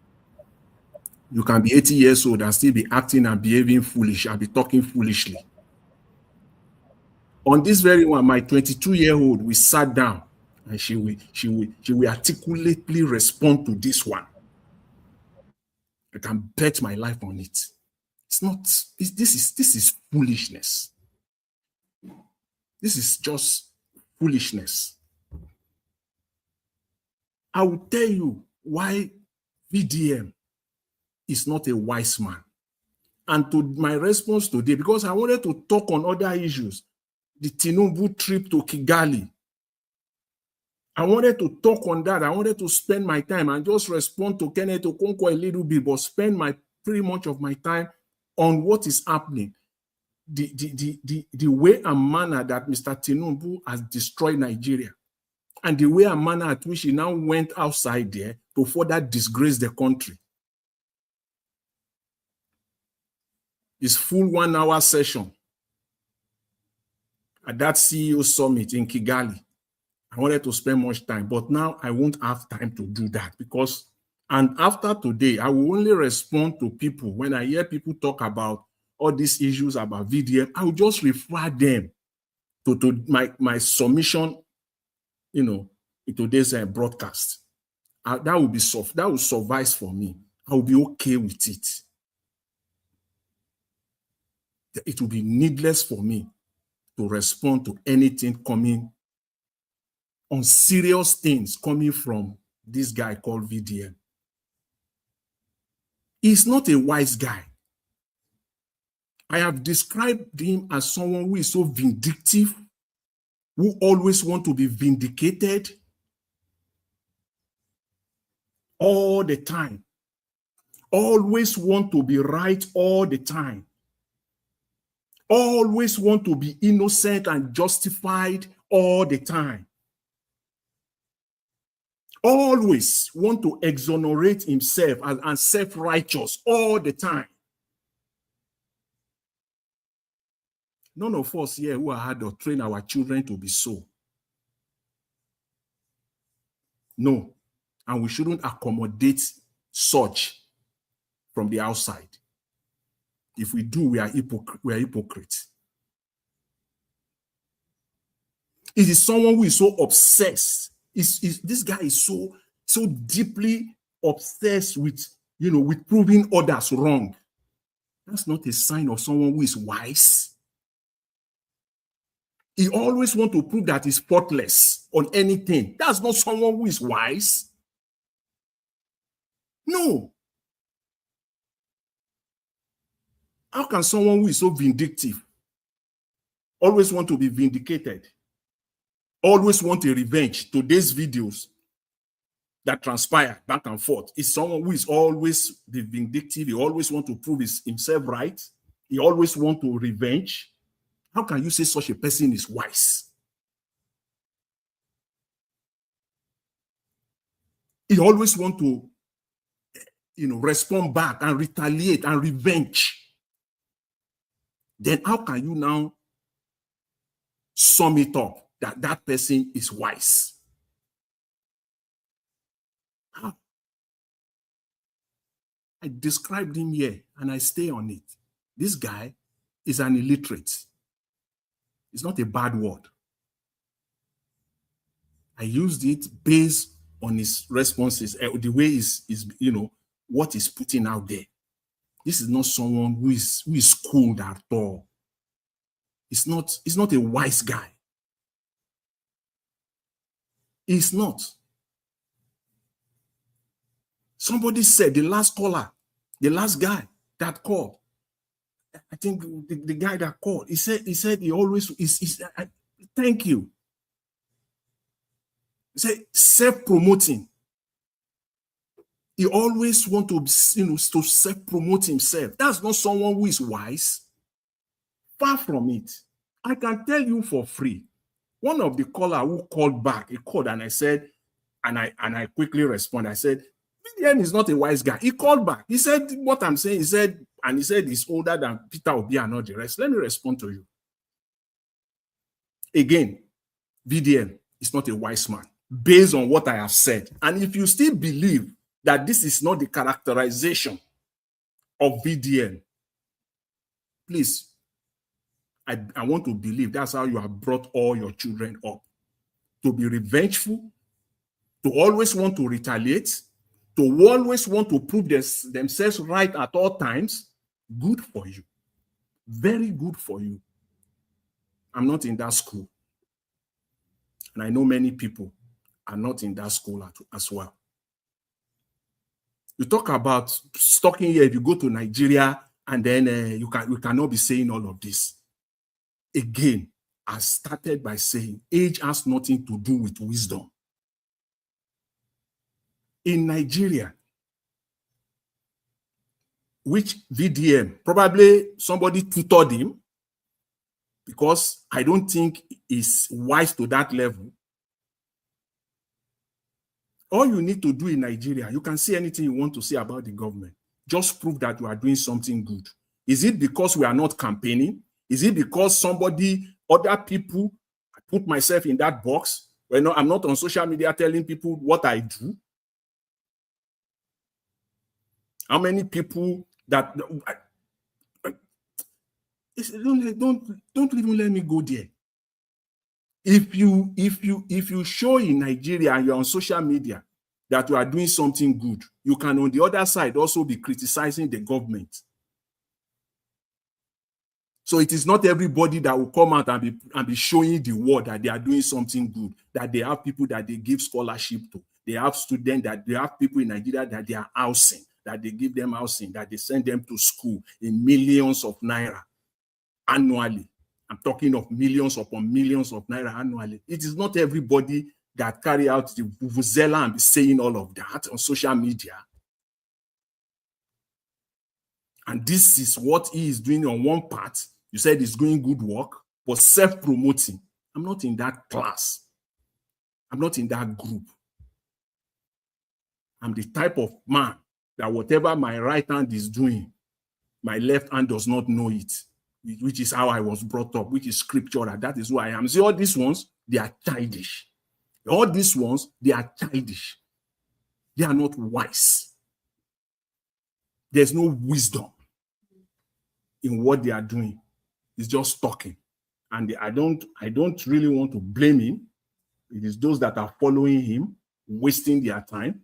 You can be 80 years old and still be acting and behaving foolish and be talking foolishly. On this very one, my 22-year-old, we sat down and she will articulately respond to this one. I can bet my life on it. It's not, this is foolishness. This is just foolishness. I will tell you why VDM is not a wise man. And to my response today, because I wanted to talk on other issues, the Tinubu trip to Kigali. I wanted to talk on that. I wanted to spend my time and just respond to Kenneth Okonkwo a little bit, but spend pretty much of my time on what is happening. The way and manner that Mr. Tinubu has destroyed Nigeria, and the way and manner at which he now went outside there to further disgrace the country. His full 1 hour session at that CEO summit in Kigali. I wanted to spend much time, but now I won't have time to do that because, and after today, I will only respond to people when I hear people talk about all these issues about VDM. I will just refer them to my submission, in today's broadcast. That will be soft. That will suffice for me. I will be okay with it. It will be needless for me to respond to anything coming on serious things coming from this guy called VDM. He's not a wise guy. I have described him as someone who is so vindictive, who always want to be vindicated all the time, always want to be right all the time, always want to be innocent and justified all the time, always want to exonerate himself and self-righteous all the time. None of us here who are hard to train our children to be so. No. And we shouldn't accommodate such from the outside. If we do, we are hypocrites. It is someone who is so obsessed. This guy is so deeply obsessed with, with proving others wrong. That's not a sign of someone who is wise. He always wants to prove that he's faultless on anything. That's not someone who is wise. No. How can someone who is so vindictive always want to be vindicated, always want a revenge? Today's videos that transpire back and forth is someone who is always the vindictive. He always want to prove himself right. He always want to revenge. How can you say such a person is wise? He always want to, respond back and retaliate and revenge. Then how can you now sum it up that that person is wise? How? I described him here and I stay on it. This guy is an illiterate. It's not a bad word. I used it based on his responses, the way is what he's putting out there. This is not someone who is schooled at all. He's not a wise guy. He's not. Somebody said, the last caller, the last guy that called, I think the guy that called, he said he always is thank you. He said self-promoting. He always want to, to self-promote himself. That's not someone who is wise. Far from it. I can tell you for free One of the caller who called back, he called and I said, and I quickly responded. I said, VDM is not a wise guy. He called back. He said what I'm saying. He said he's older than Peter Obi and all the rest. Let me respond to you. Again, VDM is not a wise man based on what I have said. And if you still believe that this is not the characterization of VDM, please, I want to believe that's how you have brought all your children up. To be revengeful, to always want to retaliate, to always want to prove themselves right at all times. Good for you. Very good for you. I'm not in that school. And I know many people are not in that school as well. You talk about stalking here. If you go to Nigeria, and then you cannot be saying all of this. Again, I started by saying age has nothing to do with wisdom. In Nigeria, which VDM, probably somebody tutored him, because I don't think he's wise to that level. All you need to do in Nigeria, you can say anything you want to say about the government. Just prove that you are doing something good. Is it because we are not campaigning? Is it because other people, I put myself in that box? Well, I'm not on social media telling people what I do. How many people that don't even let me go there. If you show in Nigeria and you're on social media that you are doing something good, you can on the other side also be criticizing the government. So it is not everybody that will come out and be showing the world that they are doing something good, that they have people that they give scholarship to. They have students, that they have people in Nigeria that they are housing, that they give them housing, that they send them to school in millions of naira annually. I'm talking of millions upon millions of naira annually. It is not everybody that carry out the vuvuzela and be saying all of that on social media. And this is what he is doing on one part. You said he's doing good work, but self-promoting. I'm not in that class. I'm not in that group. I'm the type of man that whatever my right hand is doing, my left hand does not know it, which is how I was brought up, which is scriptural. That is who I am. See, all these ones, they are childish. All these ones, they are childish. They are not wise. There's no wisdom in what they are doing. It's just talking. And I don't really want to blame him. It is those that are following him, wasting their time.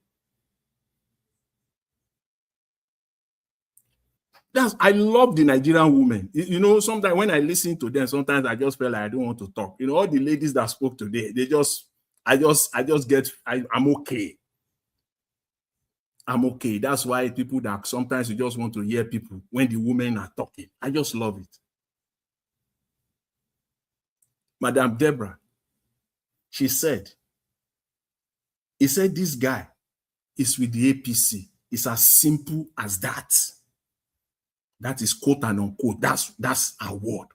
I love the Nigerian women. You know, sometimes when I listen to them, sometimes I just feel like I don't want to talk. You know, all the ladies that spoke today, I'm okay. I'm okay. That's why people that sometimes you just want to hear people when the women are talking. I just love it. Madam Deborah, he said, this guy is with the APC. It's as simple as that. That is quote and unquote. That's our word.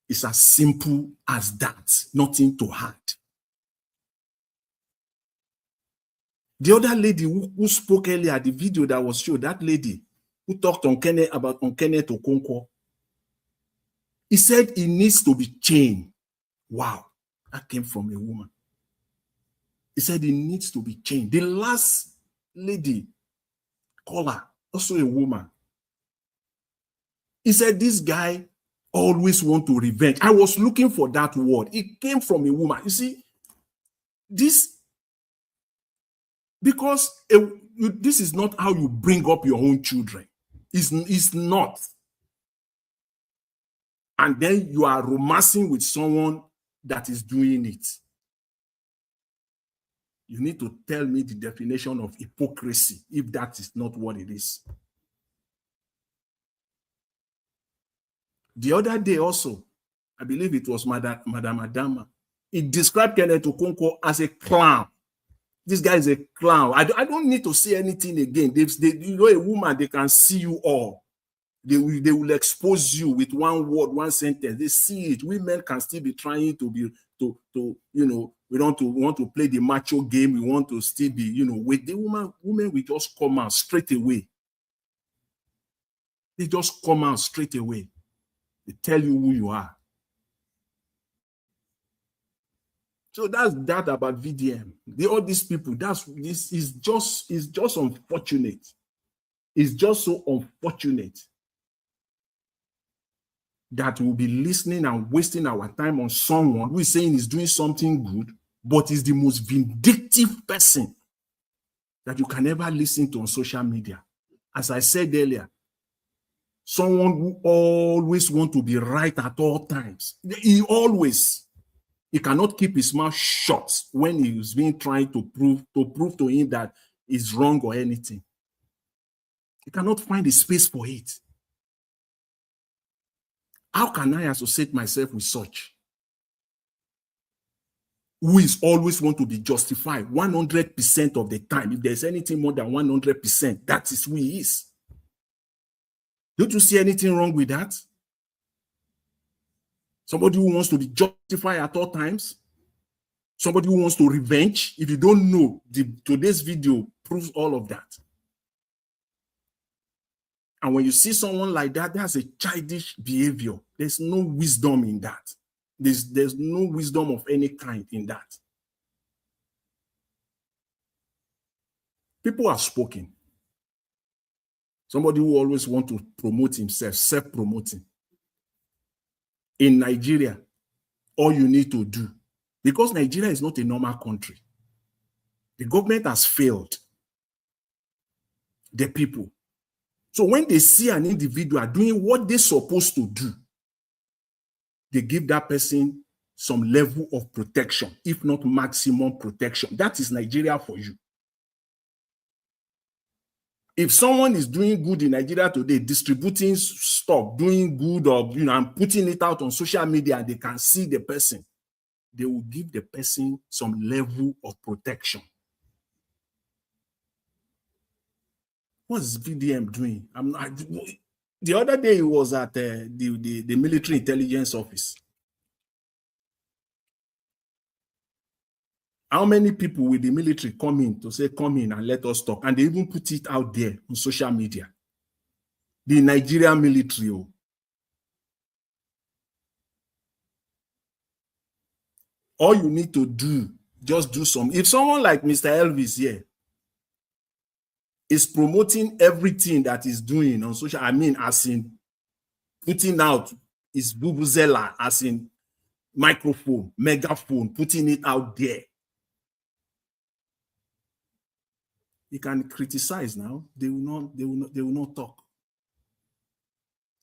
It's as simple as that. Nothing to hide. The other lady who spoke earlier, the video that was shown, that lady who talked on Kenneth Okonkwo, he said he needs to be changed. Wow, that came from a woman. He said he needs to be changed. The last lady caller, also a woman. He said this guy always want to revenge. I was looking for that word. It came from a woman. You see, because this is not how you bring up your own children. It's not. And then you are romancing with someone that is doing it. You need to tell me the definition of hypocrisy if that is not what it is. The other day also, I believe it was Madam Adama, he described Kenneth Okonkwo as a clown. This guy is a clown. I don't need to say anything again. You know, a woman, they can see you all. They will expose you with one word, one sentence. They see it. Women can still be trying to be to we want to play the macho game. We want to still be, with the women will just come out straight away. They just come out straight away. They tell you who you are. So that's that about VDM. All these people, this is just unfortunate. It's just so unfortunate that we'll be listening and wasting our time on someone who is saying he's doing something good, but is the most vindictive person that you can ever listen to on social media. As I said earlier, someone who always wants to be right at all times. He cannot keep his mouth shut when he's being trying to prove to him that he's wrong or anything. He cannot find a space for it. How can I associate myself with such? Who is always want to be justified 100% of the time. If there's anything more than 100%, that is who he is. Don't you see anything wrong with that? Somebody who wants to be justified at all times. Somebody who wants to revenge. If you don't know, today's video proves all of that. And when you see someone like that, that's a childish behavior. There's no wisdom in that. There's no wisdom of any kind in that. People have spoken. Somebody who always wants to promote himself, self-promoting. In Nigeria, all you need to do, because Nigeria is not a normal country, the government has failed the people. So when they see an individual doing what they're supposed to do, they give that person some level of protection, if not maximum protection. That is Nigeria for you. If someone is doing good in Nigeria today, distributing stuff, doing good, or and putting it out on social media, and they can see the person, they will give the person some level of protection. What's VDM doing? The other day he was at the military intelligence office. How many people will the military come in to say, come in and let us talk? And they even put it out there on social media. The Nigerian military. Oh. All you need to do, just do some. If someone like Mr. Elvis here is promoting everything that he's doing on social, as in putting out his vuvuzela, as in microphone, megaphone, putting it out there. You can criticize now. They will not talk.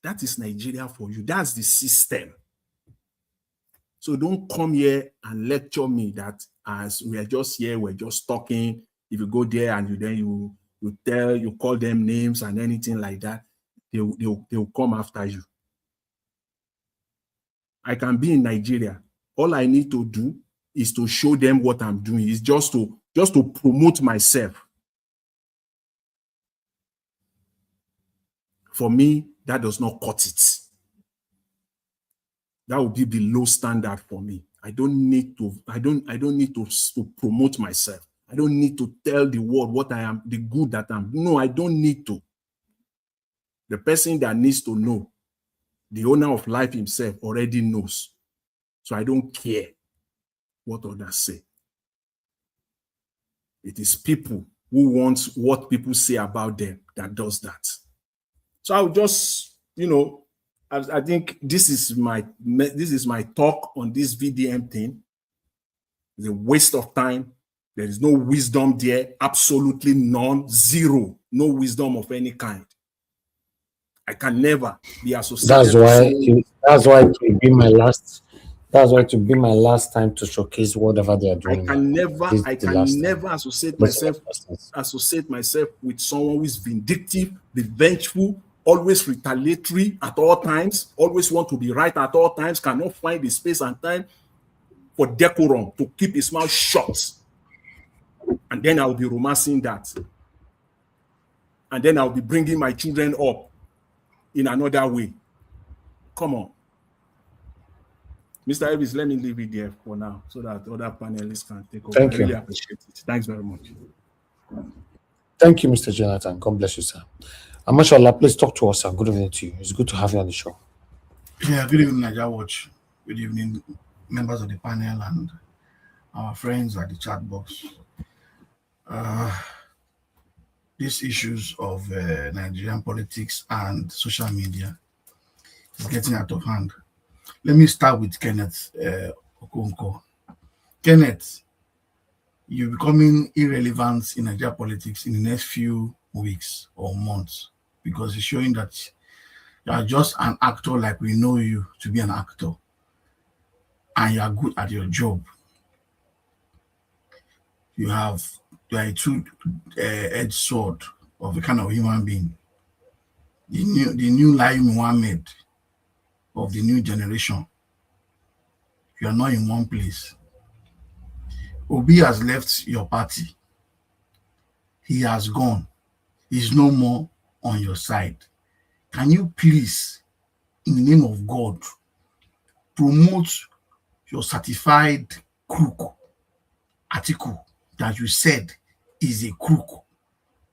That is Nigeria for you. That's the system. So don't come here and lecture me that as we are just here, we're just talking. If you go there and you call them names and anything like that, they'll come after you. I can be in Nigeria. All I need to do is to show them what I'm doing. It's just to promote myself. For me, that does not cut it. That would be the low standard for me. I don't need to promote myself. I don't need to tell the world what I am, the good that I'm. No, I don't need to. The person that needs to know, the owner of life himself, already knows. So I don't care what others say. It is people who want what people say about them that does that. So I'll just, I think this is my talk on this VDM thing. It's a waste of time. There is no wisdom there. Absolutely none. Zero. No wisdom of any kind. I can never be associated. That's why it will be my last. That's why it will be my last time to showcase whatever they are doing. I can never associate myself with someone who is vindictive, revengeful, always retaliatory at all times, always want to be right at all times, cannot find the space and time for decorum to keep his mouth shut. And then I'll be romancing that. And then I'll be bringing my children up in another way. Come on. Mr. Elvis, let me leave it there for now so that other panelists can take over. Thank I you. really appreciate it. Thanks very much. Thank you, Mr. Jonathan. God bless you, sir. And mashallah, please talk to us, sir. Good evening to you. It's good to have you on the show. Yeah, good evening, Nigeria Watch. Good evening, members of the panel and our friends at the chat box. These issues of Nigerian politics and social media is getting out of hand. Let me start with Kenneth Okonkwo. Kenneth, you're becoming irrelevant in Nigerian politics in the next few weeks or months because it's showing that you are just an actor like we know you to be an actor, and you are good at your job. You are a two-edged sword of a kind of human being. The new Lai Muhammad of the new generation. You are not in one place. Obi has left your party. He has gone. He's no more on your side. Can you please, in the name of God, promote your certified crook, Atiku, that you said is a crook?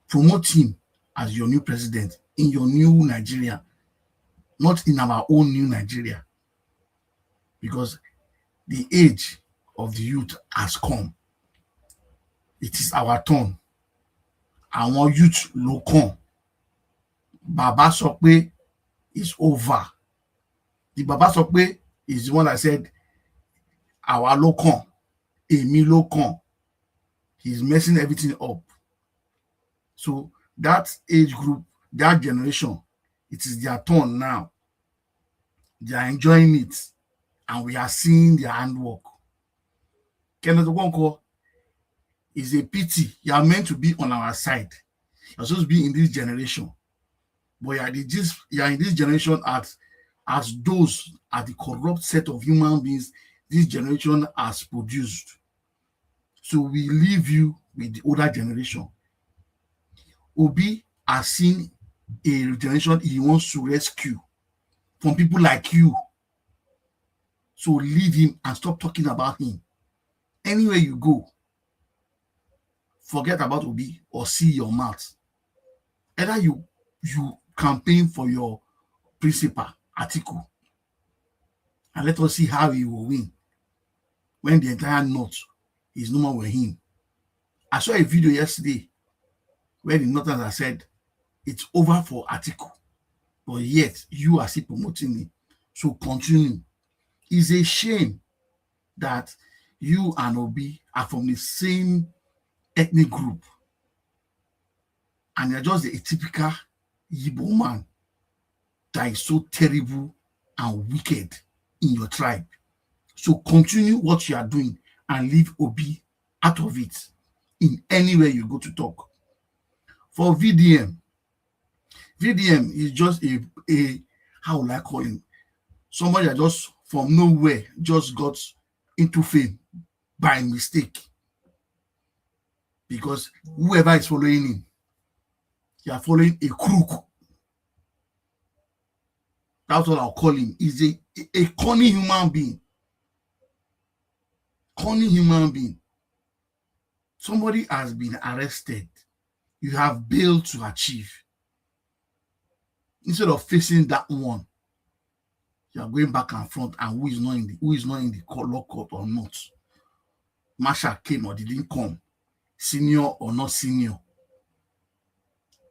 Promote him as your new president in your new Nigeria, not in our own new Nigeria, because the age of the youth has come. It is our turn. Our youth ló kàn. Baba sọ pé is over. The Baba sọ pé is the one that said, àwa ló kàn, èmi ló kàn. He's messing everything up. So that age group, that generation, it is their turn now. They are enjoying it, and we are seeing their handwork. Kenneth Okonkwo, is a pity. You are meant to be on our side. You're supposed to be in this generation. But you are in this generation as those are the corrupt set of human beings this generation has produced. So we leave you with the older generation. Obi has seen a generation he wants to rescue from people like you. So leave him and stop talking about him. Anywhere you go, forget about Obi or see your mouth. Either you campaign for your principal, Atiku, and let us see how he will win when the entire North is no more with him. I saw a video yesterday where the Northerners said it's over for Atiku, but yet you are still promoting him. So continue. It's a shame that you and Obi are from the same ethnic group, and you're just a typical Igbo man that is so terrible and wicked in your tribe. So continue what you are doing and leave Obi out of it in anywhere you go to talk. For VDM is just a how will I call him? Somebody that just from nowhere just got into fame by mistake. Because whoever is following him, you are following a crook. That's what I'll call him. He's a cunning human being. Cunning human being. Somebody has been arrested. You have bail to achieve. Instead of facing that one, you are going back and front, and who is not in the lockup or not. Marshall came or didn't come. Senior or not senior.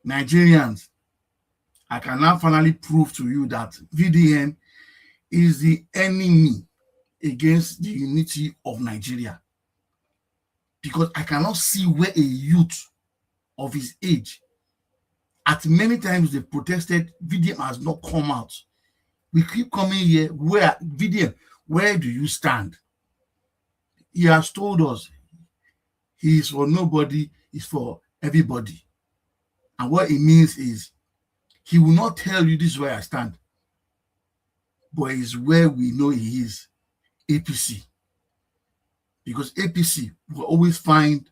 Nigerians, I can now finally prove to you that VDN is the enemy against the unity of Nigeria. Because I cannot see where a youth of his age, at many times they protested, VDM has not come out. We keep coming here, where VDM, where do you stand? He has told us he is for nobody, is for everybody. And what it means is he will not tell you this is where I stand, but it's where we know he is, APC. Because APC will always find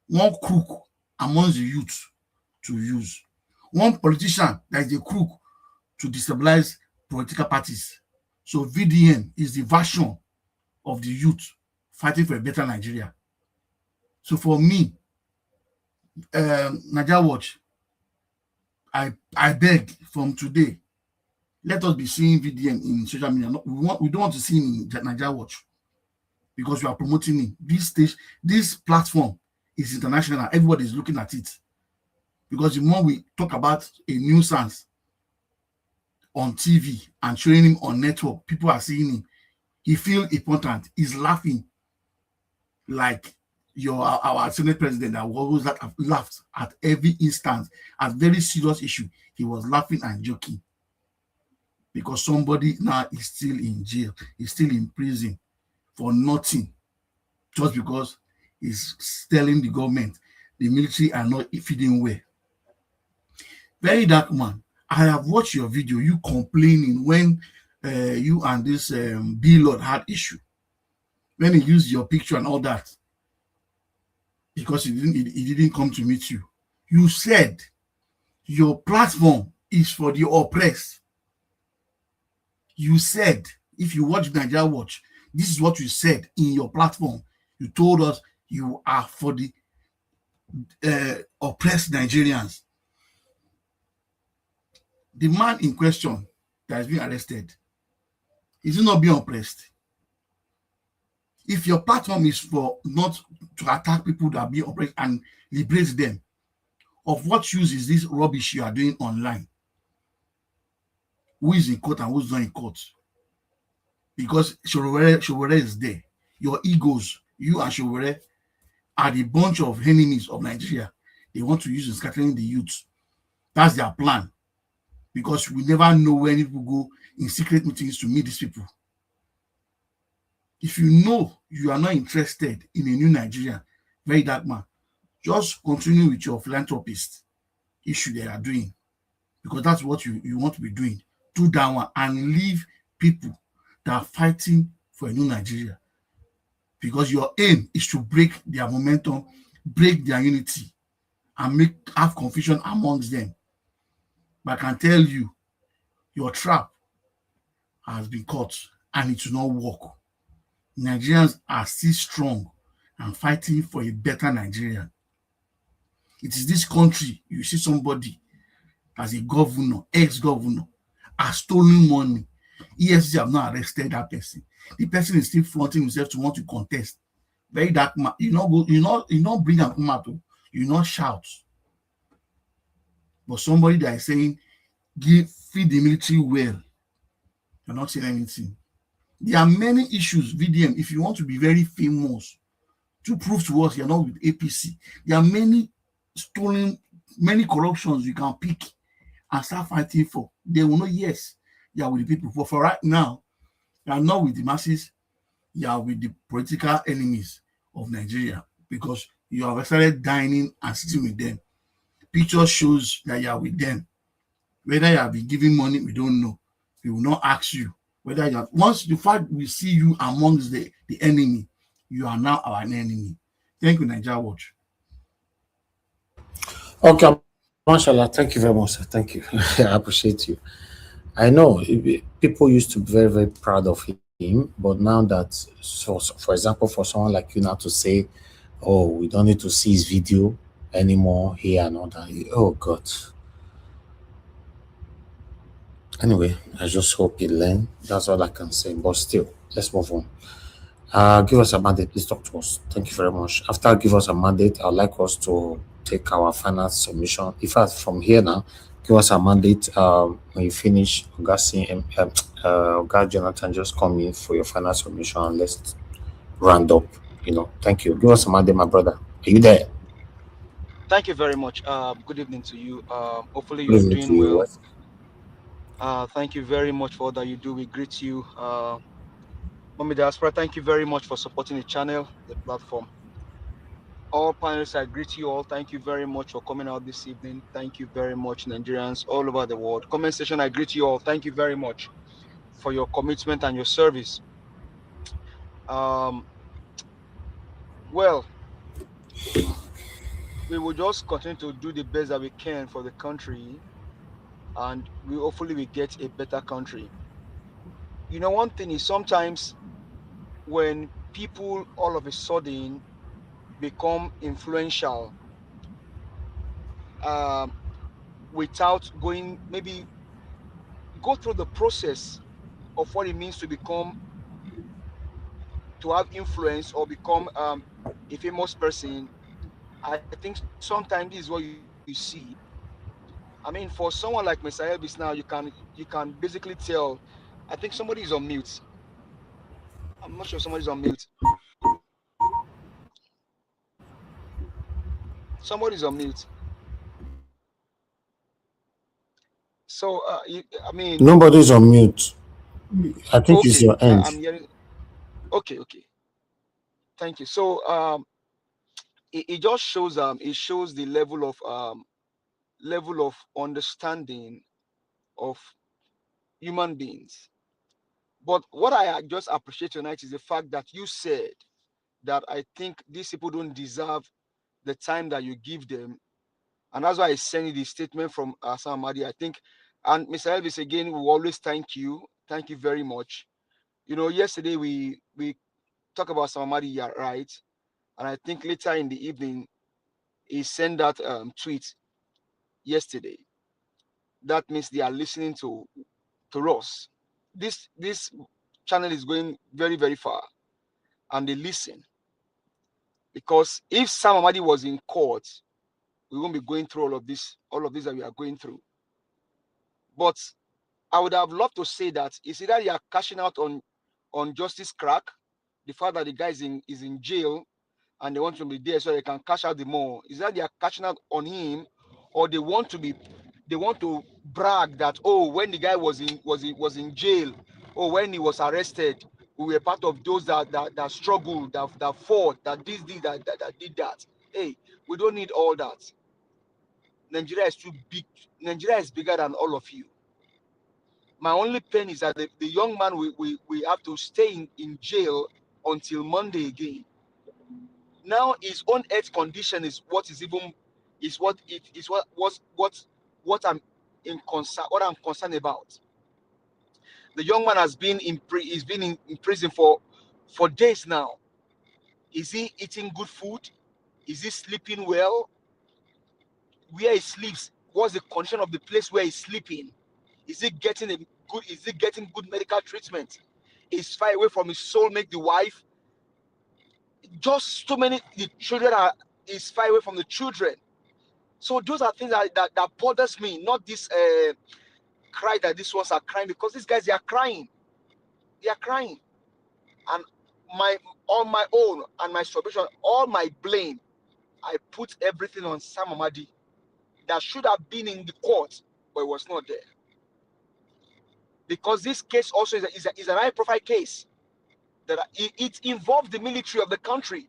one crook amongst the youth to use. One politician that is a crook to destabilize political parties. So VDN is the version of the youth fighting for a better Nigeria. So for me, Nigeria Watch, I beg from today, let us be seeing VDN in social media. We don't want to see him in Nigeria Watch because we are promoting it. This platform is international. Everybody is looking at it. Because the more we talk about a nuisance on TV and showing him on network, people are seeing him. He feels important. He's laughing like our Senate president that always laughed at every instance, at very serious issue. He was laughing and joking because somebody now is still in jail, is still in prison for nothing, just because he's telling the government the military are not feeding well. Very dark man. I have watched your video, you complaining when you and this B-Lord had issue. When he used your picture and all that. Because he didn't come to meet you. You said your platform is for the oppressed. You said, if you watch Nigeria Watch, this is what you said in your platform. You told us you are for the oppressed Nigerians. The man in question that has been arrested, is he not being oppressed? If your platform is for not to attack people that are being oppressed and liberate them, of what use is this rubbish you are doing online? Who is in court and who's not in court? Because Showore is there. Your egos, you and Showore, are the bunch of enemies of Nigeria. They want to use in scattering the youth. That's their plan. Because we never know when people go in secret meetings to meet these people. If you know you are not interested in a new Nigeria, very dark man, just continue with your philanthropist issue they are doing. Because that's what you want to be doing. Do that one and leave people that are fighting for a new Nigeria. Because your aim is to break their momentum, break their unity, and have confusion amongst them. But I can tell you, your trap has been caught and it will not work. Nigerians are still strong and fighting for a better Nigeria. It is this country, you see somebody as a governor, ex-governor, has stolen money. EFCC have not arrested that person. The person is still flaunting himself to want to contest. Very dark man. You not bring and come out. You not shout. But somebody that is saying, feed the military well, you're not saying anything. There are many issues, VDM, if you want to be very famous, to prove to us you're not with APC. There are many many corruptions you can pick and start fighting for. They will know, yes, you are with the people. But for right now, you are not with the masses, you are with the political enemies of Nigeria because you have started dining and sitting with them. Picture shows that you are with them. Whether you have been giving money, we don't know. We will not ask you whether you have. Once the fact we see you amongst the enemy, you are now our enemy. Thank you, Nigeria Watch. Okay, mashallah. Thank you very much, sir. Thank you. I appreciate you. I know people used to be very, very proud of him, but now that, so for example, for someone like you now to say, oh, we don't need to see his video anymore here and all that. Oh, God. Anyway, I just hope he learn. That's all I can say. But still, let's move on. Give us a mandate. Please talk to us. Thank you very much. After give us a mandate, I'd like us to take our final submission. In fact, from here now, give us a mandate. When you finish, God Jonathan, just come in for your final submission and let's round up. Thank you. Give us a mandate, my brother. Are you there? Thank you very much. Good evening to you. Hopefully you're doing well. Thank you very much for all that you do. We greet you. Mommy Diaspora, thank you very much for supporting the channel, the platform. All panelists, I greet you all. Thank you very much for coming out this evening. Thank you very much, Nigerians all over the world. Comment section, I greet you all. Thank you very much for your commitment and your service. Well, we will just continue to do the best that we can for the country. and we hopefully we get a better country. You know, one thing is sometimes when people all of a sudden become influential um, without going, maybe go through the process of what it means to become, to have influence or become a famous person. I think sometimes this is what you see. I mean, for someone like Mr. Elvis now, you can basically tell. I think somebody is on mute. I'm not sure somebody's on mute. Somebody's on mute. So I mean, Nobody's on mute. I think it's okay, your end. I'm hearing. Okay, okay, thank you. So it just shows it shows the level of understanding of human beings. But what I just appreciate tonight is the fact that you said that I think these people don't deserve the time that you give them. And that's why I sent you the statement from Samadi. I think, and Mr. Elvis, again, we always thank you. Thank you very much. You know, yesterday we talked about Samadi, yeah, right? And I think later in the evening, he sent that tweet yesterday. That means they are listening to us. This channel is going very, very far, and they listen. Because if Sam Amadi was in court, we won't be going through all of this that we are going through. But I would have loved to say that it's either you are cashing out on Justice Crack, the fact that the guy is in jail and they want to be there so they can cash out the more. Is that they are cashing out on him, or they want to brag that, oh, when the guy was in jail, or when he was arrested, we were part of those that struggled, that fought, that did that. Hey, we don't need all that. Nigeria is too big. Nigeria is bigger than all of you. My only pain is that the young man we have to stay in jail until Monday again. Now his own health condition is what is even is what it is what I'm what I'm concerned about. The young man has been he's been in prison for days now. Is he eating good food? Is he sleeping well? Where he sleeps? What's the condition of the place where he's sleeping? Is he getting good medical treatment? Is far away from his soulmate, the wife? Just too many. The children is far away from the children. So those are things that bothers me. Not this cry that these ones are crying, because these guys, they are crying. They are crying. And on my own and my submission, all my blame, I put everything on Sam Amadi, that should have been in the court, but it was not there. Because this case also is an high-profile case. That it involves the military of the country.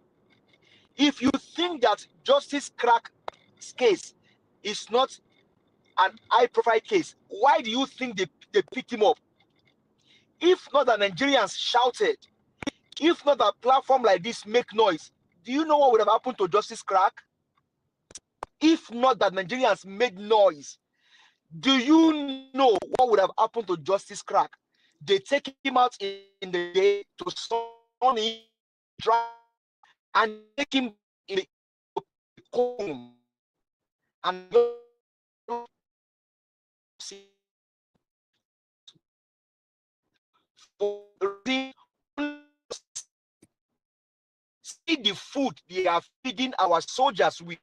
If you think that Justice Crack's case is not an high-profile case, why do you think they picked him up? If not that Nigerians shouted, if not that platform like this make noise, do you know what would have happened to Justice Crack? If not that Nigerians made noise, do you know what would have happened to Justice Crack? They take him out in the day to sun him, dry, and take him back in the courtroom. And see the food they are feeding our soldiers with.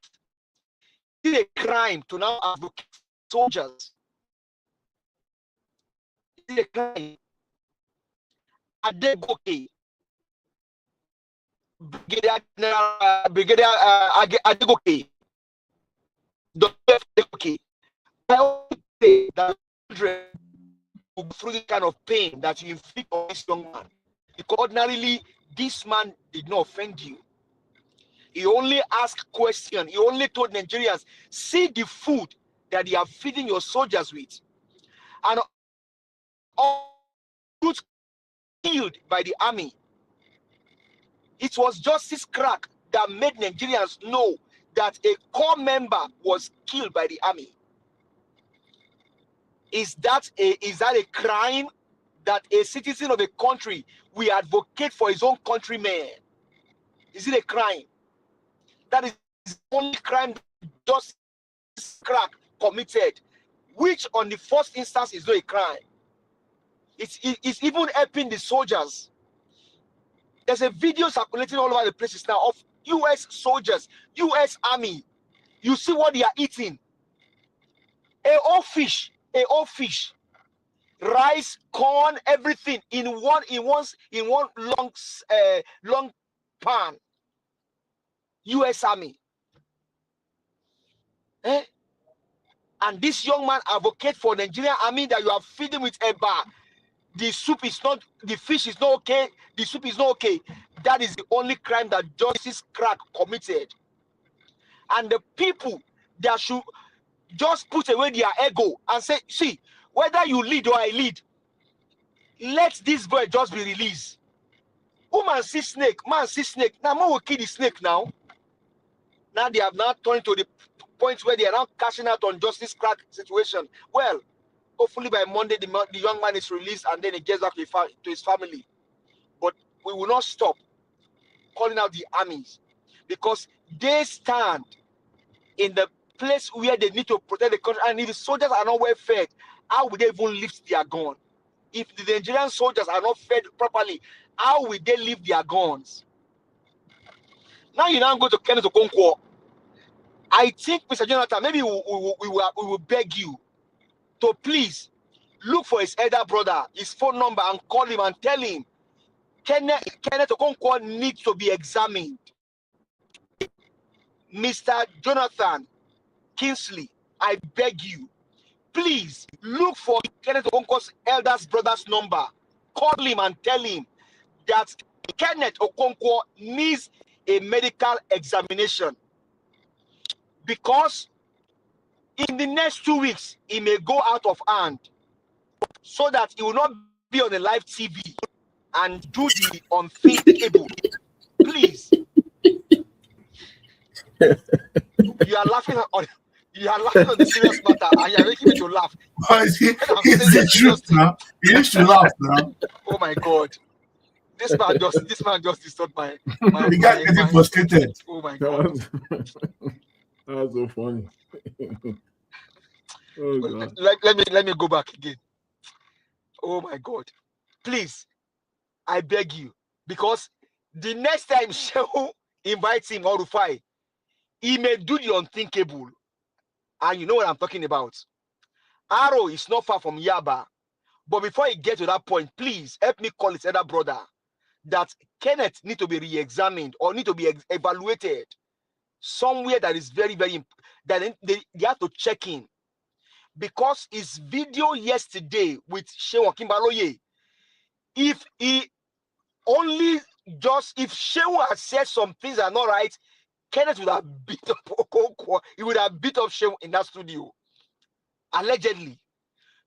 Is it a crime to now advocate soldiers? Is it a crime? Adegoke, Brigadier Adegoke, Dr. Adegoke, I always say that children will go through the kind of pain that you inflict on this young man. Because ordinarily, this man did not offend you. He only asked questions. He only told Nigerians, see the food that they are feeding your soldiers with. And all youth killed by the army. It was Justice Crack that made Nigerians know that a core member was killed by the army. Is that a crime that a citizen of a country will advocate for his own countrymen? Is it a crime? That is the only crime that Justice Crack committed, which on the first instance is not a crime. It's even helping the soldiers. There's a video circulating all over the places now of U.S. soldiers, U.S. Army. You see what they are eating. A whole fish, rice, corn, everything in one long pan. U.S. Army. And this young man advocate for Nigerian Army that you are feeding with a bar. The soup is not, the fish is not okay, the soup is not okay. That is the only crime that Justice Crack committed. And the people that should just put away their ego and say, see, whether you lead or I lead, let this boy just be released. Woman see snake, man see snake. Now man will kill the snake now. Now they have now turned to the point where they are now cashing out on Justice Crack situation. Well, hopefully by Monday the young man is released and then he gets back to his family. But we will not stop calling out the armies because they stand in the place where they need to protect the country. And if the soldiers are not well fed, how will they even lift their gun? If the Nigerian soldiers are not fed properly, how will they lift their guns? Now you now go to Kenneth Okonkwo. I think, Mr. Jonathan, maybe we will beg you to please look for his elder brother, his phone number, and call him and tell him Kenneth Okonkwo needs to be examined. Mr. Jonathan Kingsley, I beg you, please look for Kenneth Okonkwo's elder brother's number. Call him and tell him that Kenneth Okonkwo needs a medical examination. Because in the next 2 weeks, he may go out of hand so that he will not be on a live TV and do the unthinkable. Please. You are laughing on the serious matter and you are making me to laugh. It's the truth now. You used to laugh now. Oh my God. This man just disturbed my the guy getting frustrated. Oh my God. That was so funny. Oh God. Let me go back again. Oh my God. Please, I beg you, because the next time Seun invites him or Rufai, he may do the unthinkable. And you know what I'm talking about. Arrow is not far from Yaba. But before he gets to that point, please help me call his elder brother that Kenneth need to be re-examined or need to be evaluated somewhere that is very, very important. They have to check in. Because his video yesterday with Seun Okinbaloye, if Seun had said some things that are not right, Kenneth would have beat up Okonkwo. He would have beat up Seun in that studio. Allegedly.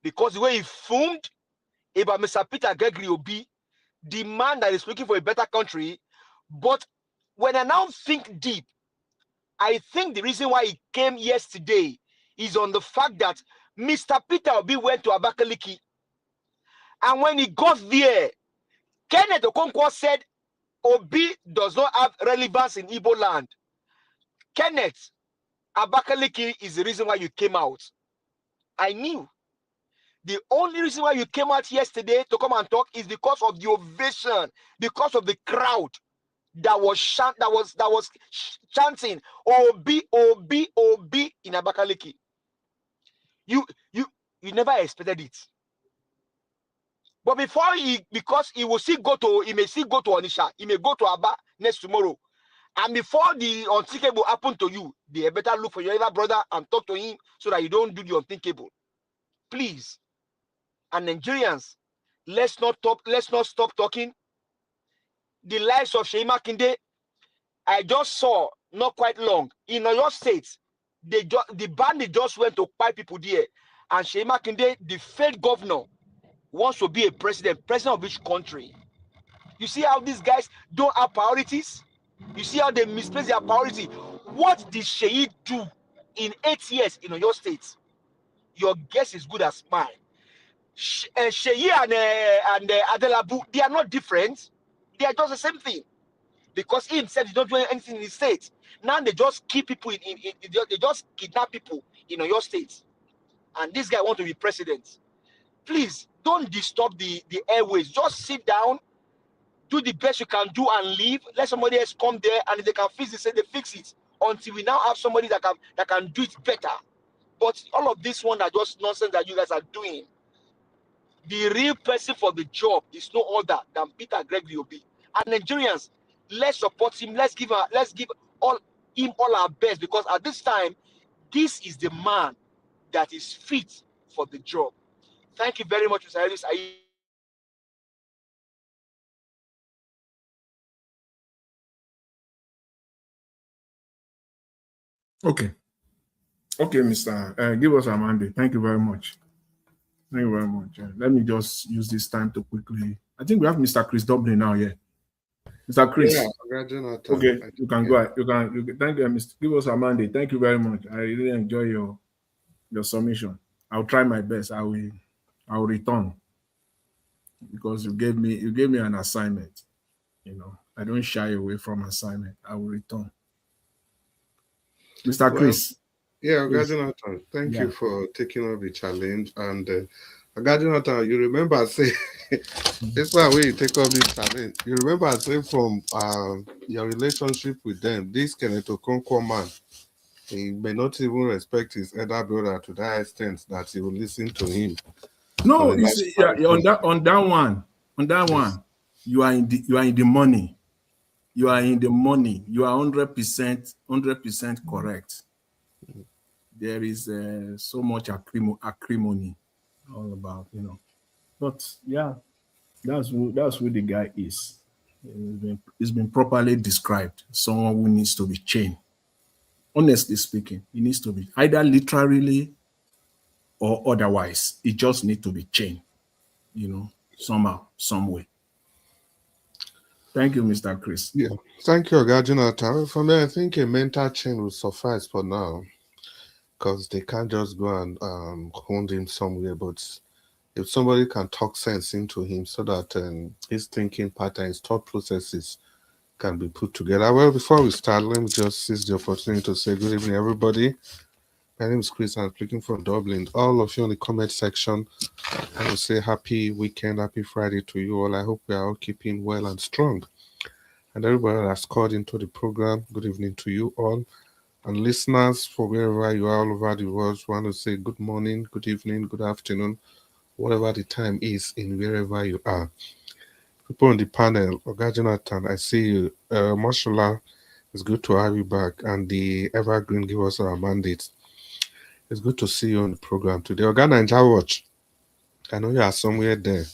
Because the way he filmed about Mr. Peter Gregory Obi, the man that is looking for a better country. But when I now think deep, I think the reason why he came yesterday is on the fact that Mr. Peter Obi went to Abakaliki. And when he got there, Kenneth Okonkwo said Obi does not have relevance in Igbo land. Kenneth, Abakaliki is the reason why you came out. I knew. The only reason why you came out yesterday to come and talk is because of the ovation, because of the crowd that was chanting Obi, Obi, Obi in Abakaliki. You never expected it. But before because he may still go to Onisha, he may go to Aba next tomorrow. And before the unthinkable happen to you, they better look for your elder brother and talk to him so that you don't do the unthinkable. Please. And Nigerians, let's not stop talking. The lives of Seun Makinde, I just saw not quite long in Oyo State. The bandit just went to fight people there, and Seun Makinde, the failed governor, wants to be a president of which country? You see how these guys don't have priorities? You see how they misplace their priority? What did Seun do in 8 years in Oyo State? Your guess is good as mine. Sheyi and Adelabu, they are not different. They are just the same thing. Because he himself did not do anything in his state. Now they just keep people they just kidnap people in your state. And this guy want to be president. Please don't disturb the airways. Just sit down, do the best you can do and leave. Let somebody else come there, and if they can fix it, say they fix it. Until we now have somebody that can do it better. But all of this one are just nonsense that you guys are doing. The real person for the job is no other than Peter Gregory Obi. And Nigerians, let's support him. Let's give him all our best, because at this time, this is the man that is fit for the job. Thank you very much, Mr. Ellis. Okay, Mr. Give us a mandate. Thank you very much. Thank you very much. Let me just use this time to quickly. I think we have Mr. Chris Dublin now. Yeah, Mr. Chris. Yeah, Jonathan. Okay, you can go ahead. You can. Thank you, Mr. Give us a mandate. Thank you very much. I really enjoy your submission. I'll try my best. I will return, because you gave me an assignment. I don't shy away from assignment. I will return. Mr. Chris. Yeah, Jonathan, thank you for taking up the challenge. And Jonathan, you remember I say this one where you take up this challenge. You remember I say from your relationship with them, this Kenneth Okonkwo man, he may not even respect his elder brother to that extent that he will listen to him. No, you see, on that one, you are in the money. You are in the money. You are 100% correct. There is so much acrimony all about, But yeah, that's who the guy is. It's been properly described. Someone who needs to be chained. Honestly speaking, he needs to be either literally or otherwise. He just needs to be chained, somehow, some way. Thank you, Mr. Chris. Yeah, thank you, Jonathan. For me, I think a mental chain will suffice for now, because they can't just go and hold him somewhere. But if somebody can talk sense into him so that his thinking patterns, thought processes can be put together. Well, before we start, let me just seize the opportunity to say good evening, everybody. My name is Chris. I'm speaking from Dublin. All of you in the comment section, I will say happy weekend, happy Friday to you all. I hope we are all keeping well and strong. And everybody that's called into the program, good evening to you all. And listeners, for wherever you are all over the world, want to say good morning, good evening, good afternoon, whatever the time is in wherever you are. People on the panel, Oga Jonathan, I see you. Mashallah, it's good to have you back. And the Evergreen give us our mandate. It's good to see you on the program today. Oga Ninja Watch, I know you are somewhere there.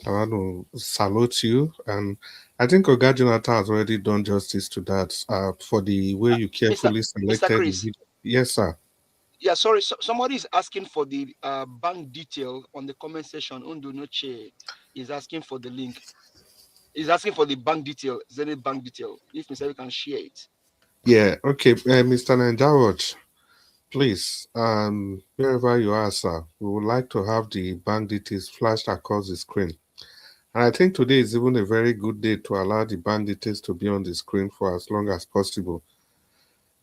I want to salute you. And I think Oga Jonathan has already done justice to that for the way you carefully selected the video. Yes, sir. Yeah, sorry. Somebody is asking for the bank detail on the comment section. Undo Noche is asking for the link. He's asking for the bank detail, Zenith bank detail. If Mr. can share it. Yeah, okay. Mr. Nanjawat, please, wherever you are, sir, we would like to have the bank details flashed across the screen. And I think today is even a very good day to allow the bank details to be on the screen for as long as possible.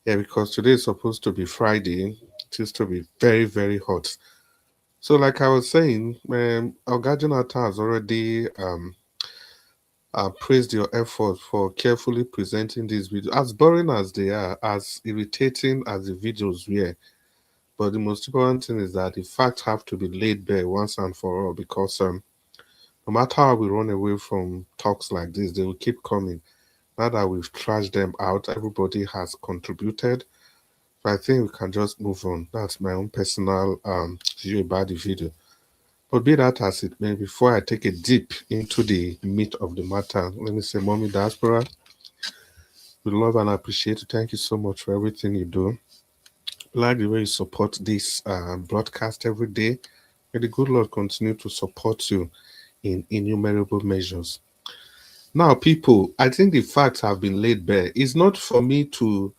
Yeah, because today is supposed to be Friday. It is to be very, very hot. So like I was saying, Oga Jonathan has already praised your efforts for carefully presenting these videos, as boring as they are, as irritating as the videos were. But the most important thing is that the facts have to be laid bare once and for all, because no matter how we run away from talks like this, they will keep coming. Now that we've trashed them out, everybody has contributed. So I think we can just move on. That's my own personal view about the video. But be that as it may, before I take a dip into the meat of the matter, let me say, Mommy Diaspora, we love and appreciate you. Thank you so much for everything you do. Like the way you support this broadcast every day. May the good Lord continue to support you in innumerable measures. Now, people, I think the facts have been laid bare. It's not for me to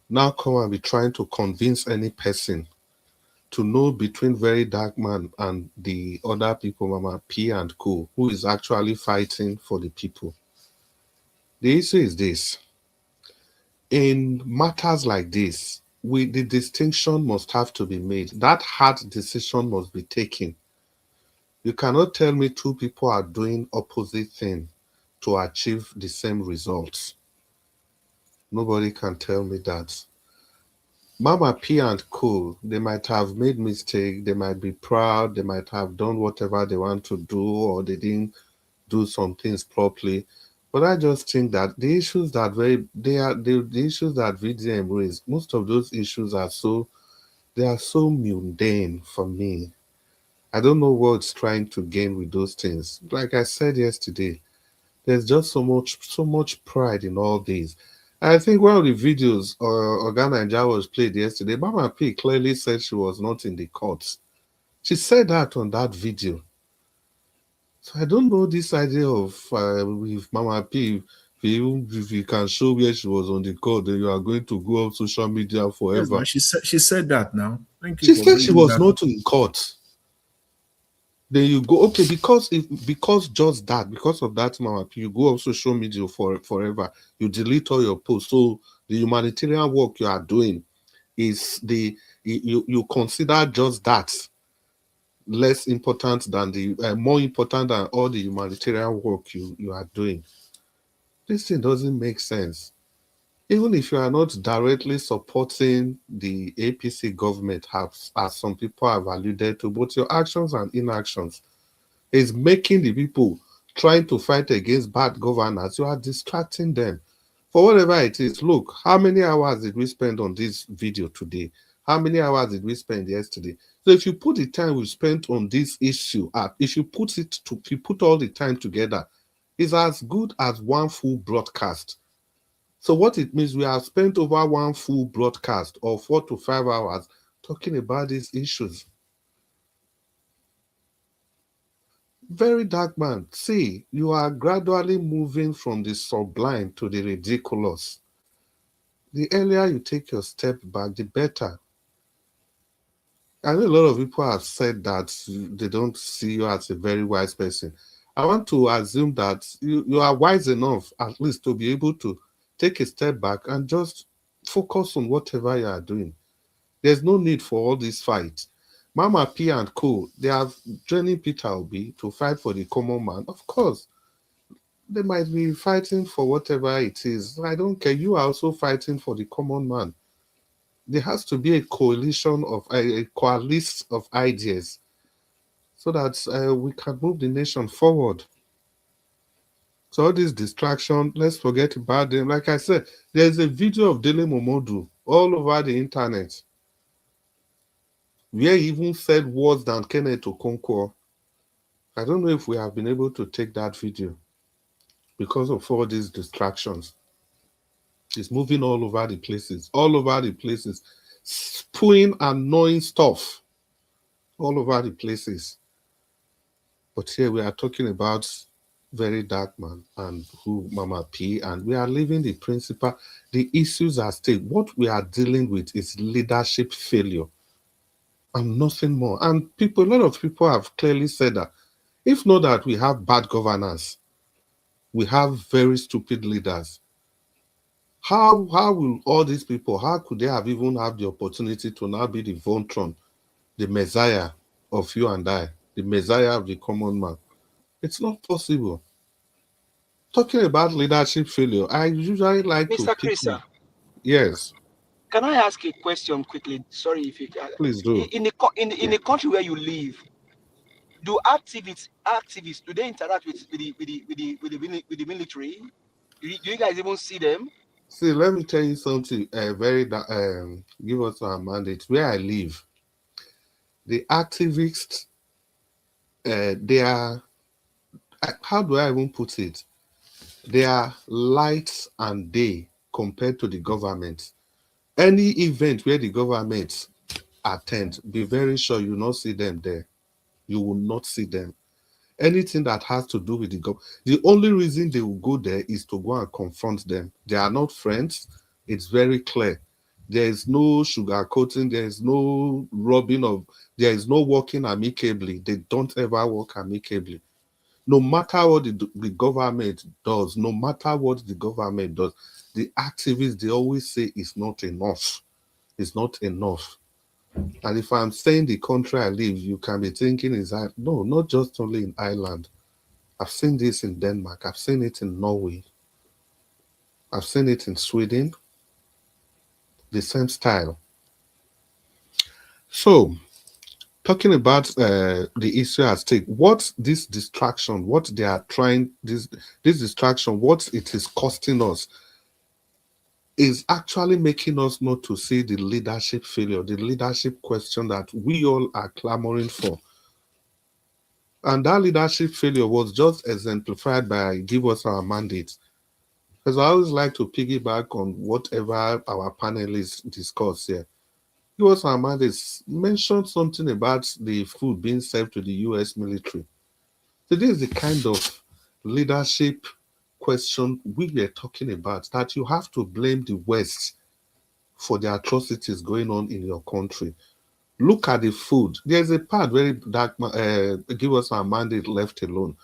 now come and be trying to convince any person to know between Very Dark Man and the other people, Mama P and Co, who is actually fighting for the people. The issue is this. In matters like this, the distinction must have to be made. That hard decision must be taken. You cannot tell me two people are doing opposite thing to achieve the same results. Nobody can tell me that. Mama P and Co, they might have made mistake, they might be proud, they might have done whatever they want to do, or they didn't do some things properly. But I just think that the issues that the issues that VDM raised, most of those issues are so mundane for me. I don't know what it's trying to gain with those things. Like I said yesterday, there's just so much pride in all these. I think one of the videos Organa Ninja was played yesterday, Mama P clearly said she was not in the courts. She said that on that video. So I don't know this idea of with Mama P, if you can show where she was on the court, then you are going to go on social media forever. Yes, she said that now. Thank you. She said she was not in court. Then you go, okay, because just that, because of that, Mama P, you go on social media forever. You delete all your posts. So the humanitarian work you are doing is you consider just that less important than more important than all the humanitarian work you are doing. This thing doesn't make sense. Even if you are not directly supporting the APC government, as some people have alluded to, but your actions and inactions is making the people trying to fight against bad governance. You are distracting them. For whatever it is, look, how many hours did we spend on this video today? How many hours did we spend yesterday? So if you put the time we spent on this issue, if you put all the time together, it's as good as one full broadcast. So what it means, we have spent over one full broadcast or 4 to 5 hours talking about these issues. Very Dark Man, see, you are gradually moving from the sublime to the ridiculous. The earlier you take your step back, the better. I know a lot of people have said that they don't see you as a very wise person. I want to assume that you are wise enough, at least, to be able to take a step back and just focus on whatever you are doing. There's no need for all these fights. Mama P and Co, they are joining Peter Obi to fight for the common man. Of course, they might be fighting for whatever it is. I don't care. You are also fighting for the common man. There has to be a coalition of a coalesce of ideas so that we can move the nation forward. So all this distraction, let's forget about them. Like I said, there's a video of Dele Momodu all over the internet where he even said words than Kenneth Okonkwo. I don't know if we have been able to take that video because of all these distractions. It's moving all over the places, spewing annoying stuff all over the places. But here we are talking about Very Dark Man and who Mama P, and we are leaving the principle. The issues at stake. What we are dealing with is leadership failure and nothing more. And a lot of people have clearly said that if not that we have bad governance, we have very stupid leaders. How will all these people, how could they have even have the opportunity to now be the Voltron, the Messiah of you and I, the Messiah of the common man? It's not possible. Talking about leadership failure, I usually like Mr. to pick. Krisa, Yes. can I ask a question quickly? Sorry if you can. Please do. In the country where you live, do activists do they interact with the military? Do you guys even see them? See, let me tell you something. Give us our mandate. Where I live, the activists, they are. How do I even put it? They are light and day compared to the government. Any event where the government attend, be very sure you will not see them there. You will not see them. Anything that has to do with the government, the only reason they will go there is to go and confront them. They are not friends. It's very clear. There is no sugarcoating. There is no rubbing of. There is no working amicably. They don't ever work amicably. No matter what the government does, no matter what the government does, the activists, they always say it's not enough. It's not enough. And if I'm saying the country I live, you can be thinking, is that no, not just only in Ireland. I've seen this in Denmark. I've seen it in Norway. I've seen it in Sweden. The same style. So, talking about the issue at stake, what this distraction, what they are trying, this distraction, what it is costing us, is actually making us not to see the leadership failure, the leadership question that we all are clamoring for. And that leadership failure was just exemplified by give us our mandate. Because I always like to piggyback on whatever our panelists discuss here. Give us our mandates mentioned something about the food being served to the US military. So this is the kind of leadership question we were talking about, that you have to blame the West for the atrocities going on in your country. Look at the food. There's a part very dark, give us our mandate left alone.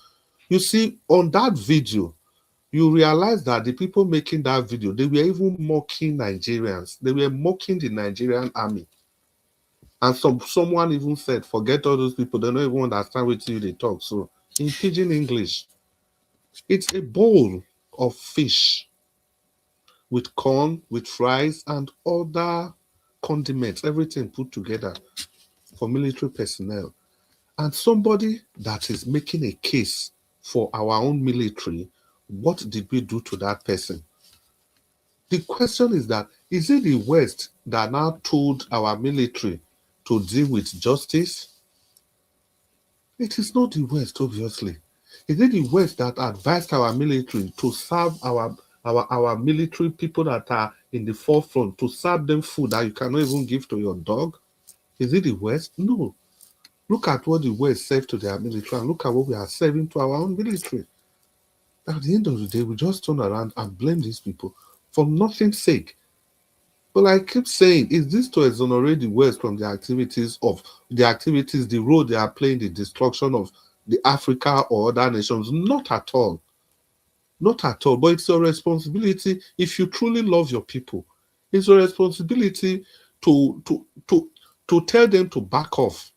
You see, on that video, you realize that the people making that video, they were even mocking Nigerians. They were mocking the Nigerian army. And someone even said, forget all those people, they don't even understand what you they talk. So in pidgin English, it's a bowl of fish with corn, with fries, and other condiments, everything put together for military personnel. And somebody that is making a case for our own military, what did we do to that person? The question is that, is it the West that now told our military to deal with justice? It is not the West, obviously. Is it the West that advised our military to serve our military people that are in the forefront, to serve them food that you cannot even give to your dog? Is it the West? No. Look at what the West served to their military and look at what we are serving to our own military. At the end of the day, we just turn around and blame these people for nothing's sake. But I keep saying, is this to exonerate the West from the activities, the role they are playing, the destruction of the Africa or other nations? Not at all. Not at all. But it's your responsibility, if you truly love your people, it's your responsibility to tell them to back off.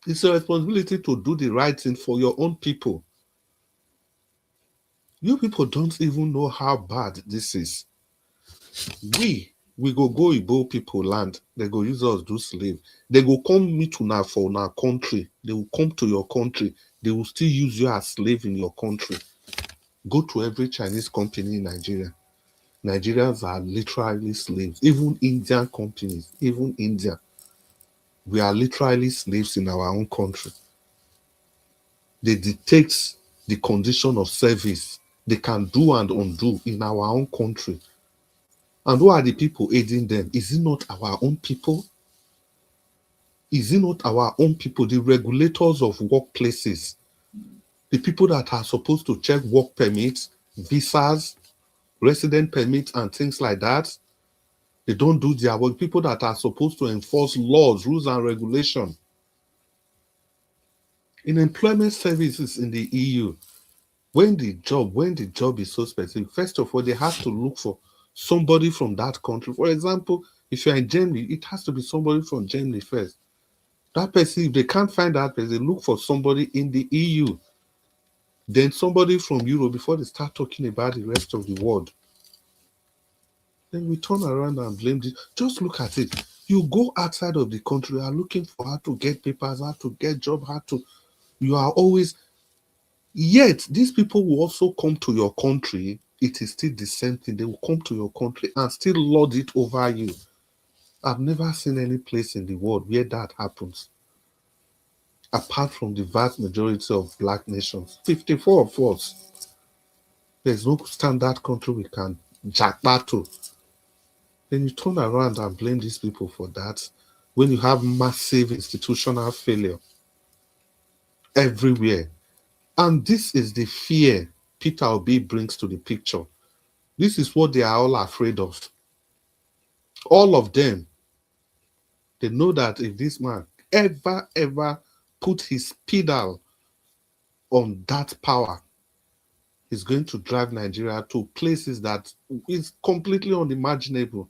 It's your responsibility to do the right thing for your own people. You people don't even know how bad this is. We go Igbo people land. They go use us do slave. They go come meet una for our country. They will come to your country. They will still use you as slave in your country. Go to every Chinese company in Nigeria. Nigerians are literally slaves. Even Indian companies, even India, we are literally slaves in our own country. They dictate the condition of service. They can do and undo in our own country. And who are the people aiding them? Is it not our own people? Is it not our own people, the regulators of workplaces, the people that are supposed to check work permits, visas, resident permits, and things like that? They don't do their work. People that are supposed to enforce laws, rules, and regulations. In employment services in the EU, when the job is so specific, first of all, they have to look for somebody from that country. For example, if you're in Germany, it has to be somebody from Germany first. That person, if they can't find that person, they look for somebody in the EU. Then somebody from Europe before they start talking about the rest of the world. Then we turn around and blame this. Just look at it. You go outside of the country, you are looking for how to get papers, how to get job, you are always. Yet, these people will also come to your country. It is still the same thing. They will come to your country and still lord it over you. I've never seen any place in the world where that happens. Apart from the vast majority of black nations. 54 of us. There's no standard country we can jack back to. Then you turn around and blame these people for that when you have massive institutional failure everywhere. And this is the fear Peter Obi brings to the picture. This is what they are all afraid of. All of them, they know that if this man ever put his pedal on that power, he's going to drive Nigeria to places that is completely unimaginable.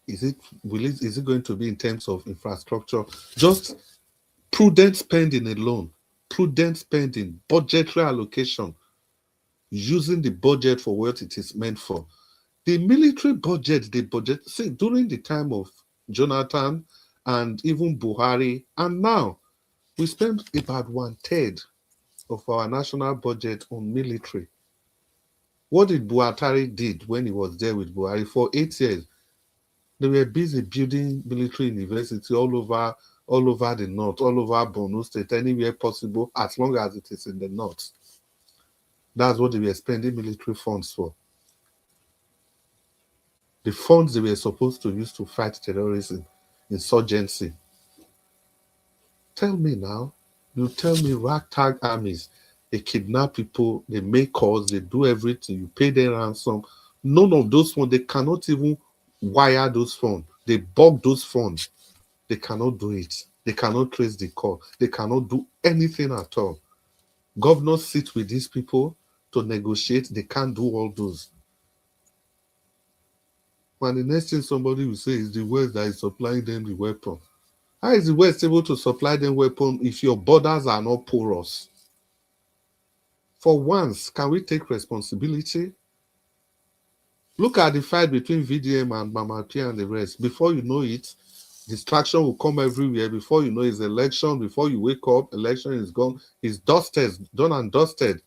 Is it going to be in terms of infrastructure? Just prudent spending alone, prudent spending, budgetary allocation, using the budget for what it is meant for. The military budget, see, during the time of Jonathan and even Buhari, and now we spend about 1/3 of our national budget on military. What did Buhari did when he was there with Buhari for 8 years? They were busy building military university all over the north, all over Borno State, anywhere possible, as long as it is in the north. That's what they were spending military funds for. The funds they were supposed to use to fight terrorism, insurgency. Tell me now, you tell me ragtag armies, they kidnap people, they make calls, they do everything, you pay their ransom. None of those funds, they cannot even wire those funds. They bug those funds. They cannot do it. They cannot trace the call. They cannot do anything at all. Governors sit with these people to negotiate. They can't do all those. And the next thing somebody will say is the West that is supplying them the weapon. How is the West able to supply them weapon if your borders are not porous? For once, can we take responsibility? Look at the fight between VDM and Mama P and the rest. Before you know it, distraction will come everywhere. Before you know it's election, before you wake up, election is gone. It's dusted, done and dusted.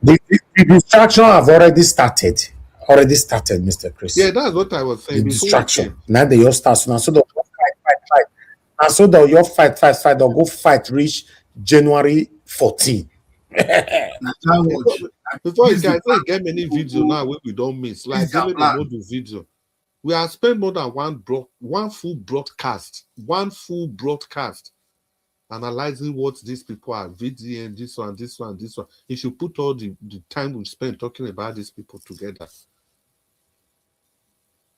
The distraction have already started. Mr. Chris. Yeah, that's what I was saying. The distraction. Now they all start. Now so they'll fight. And so they'll fight. They'll go fight reach January 14. Before you guys get many video now we don't miss. Like they don't do video. We have spent more than one full broadcast analyzing what these people are, VDN, this one. If you put all the time we spend talking about these people together.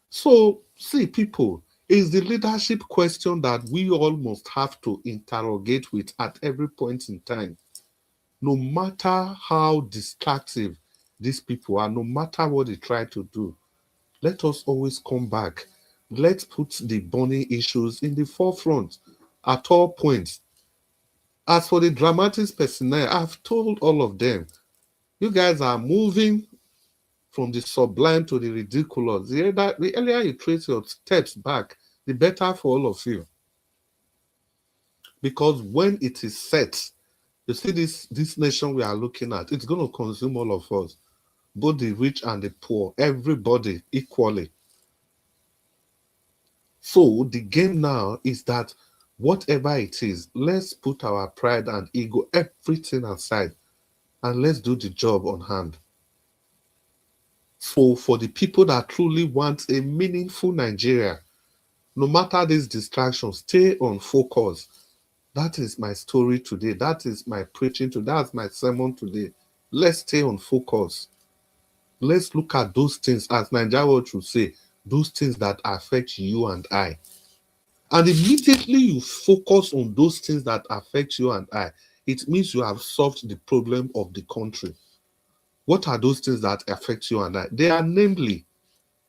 So, see, people, it's the leadership question that we all must have to interrogate with at every point in time. No matter how distractive these people are, no matter what they try to do, let us always come back. Let's put the burning issues in the forefront at all points. As for the dramatics personnel, I've told all of them, you guys are moving from the sublime to the ridiculous. The earlier you trace your steps back, the better for all of you. Because when it is set, you see this nation we are looking at, it's going to consume all of us, both the rich and the poor, everybody equally. So the game now is that whatever it is, let's put our pride and ego, everything aside, and let's do the job on hand. So for the people that truly want a meaningful Nigeria, no matter these distractions, stay on focus. That is my story today. That is my preaching today. That's my sermon today. Let's stay on focus. Let's look at those things, as Nigerians would say, those things that affect you and I. And immediately you focus on those things that affect you and I, it means you have solved the problem of the country. What are those things that affect you and I? They are namely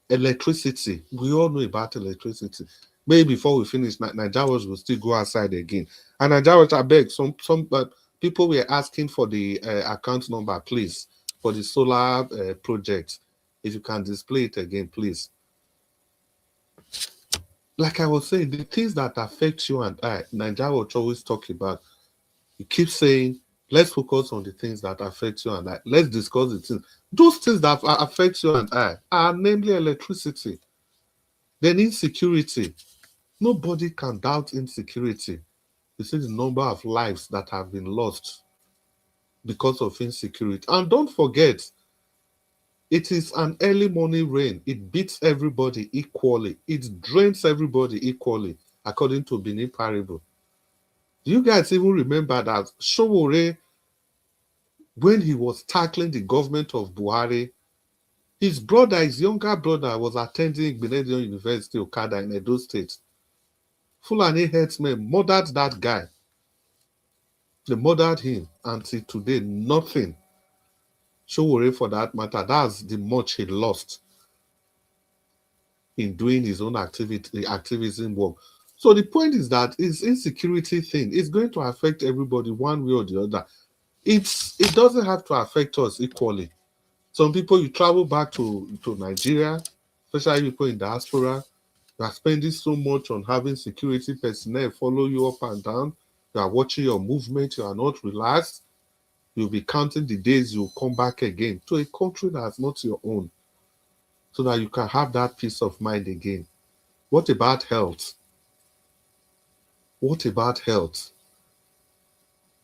electricity. We all know about electricity. Maybe before we finish, Nigerians will still go outside again. And Nigerians, I beg, some people were asking for the account number, please, for the solar project. If you can display it again, please. Like I was saying, the things that affect you and I, Nigerians always talk about. You keep saying, let's focus on the things that affect you and I. Let's discuss the things. Those things that affect you and I are namely electricity. Then insecurity. Nobody can doubt insecurity. You see the number of lives that have been lost because of insecurity. And don't forget, it is an early morning rain. It beats everybody equally. It drains everybody equally, according to Benin Parable. Do you guys even remember that Showore, when he was tackling the government of Buhari, His brother, his younger brother, was attending Benedict University, Okada, in Edo State. Fulani headsmen murdered that guy. They murdered him until today, nothing. Showore, for that matter, that's the much he lost in doing his own activism work. So the point is that his insecurity thing is going to affect everybody one way or the other. It doesn't have to affect us equally. Some people, you travel back to Nigeria, especially people in diaspora, you are spending so much on having security personnel follow you up and down. You are watching your movement. You are not relaxed. You'll be counting the days you'll come back again to a country that's not your own, so that you can have that peace of mind again. What about health? What about health?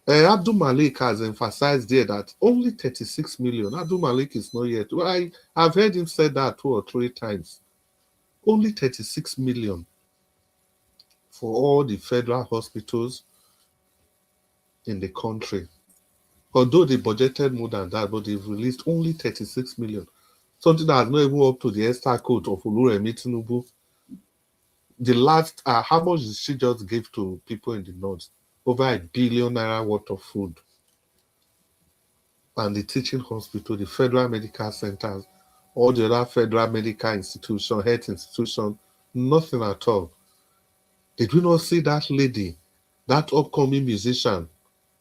Abdul Malik has emphasized there that only 36 million. Abdul Malik is not yet. Well, I've heard him say that 2 or 3 times. Only 36 million for all the federal hospitals in the country. Although they budgeted more than that, but they've released only 36 million. Something that has not even up to the extra code of Oluremi Tinubu. The last, how much did she just give to people in the north? Over £1 billion worth of food. And the teaching hospital, the federal medical centers, all the other federal medical institutions, health institutions, nothing at all. Did we not see that lady, that upcoming musician,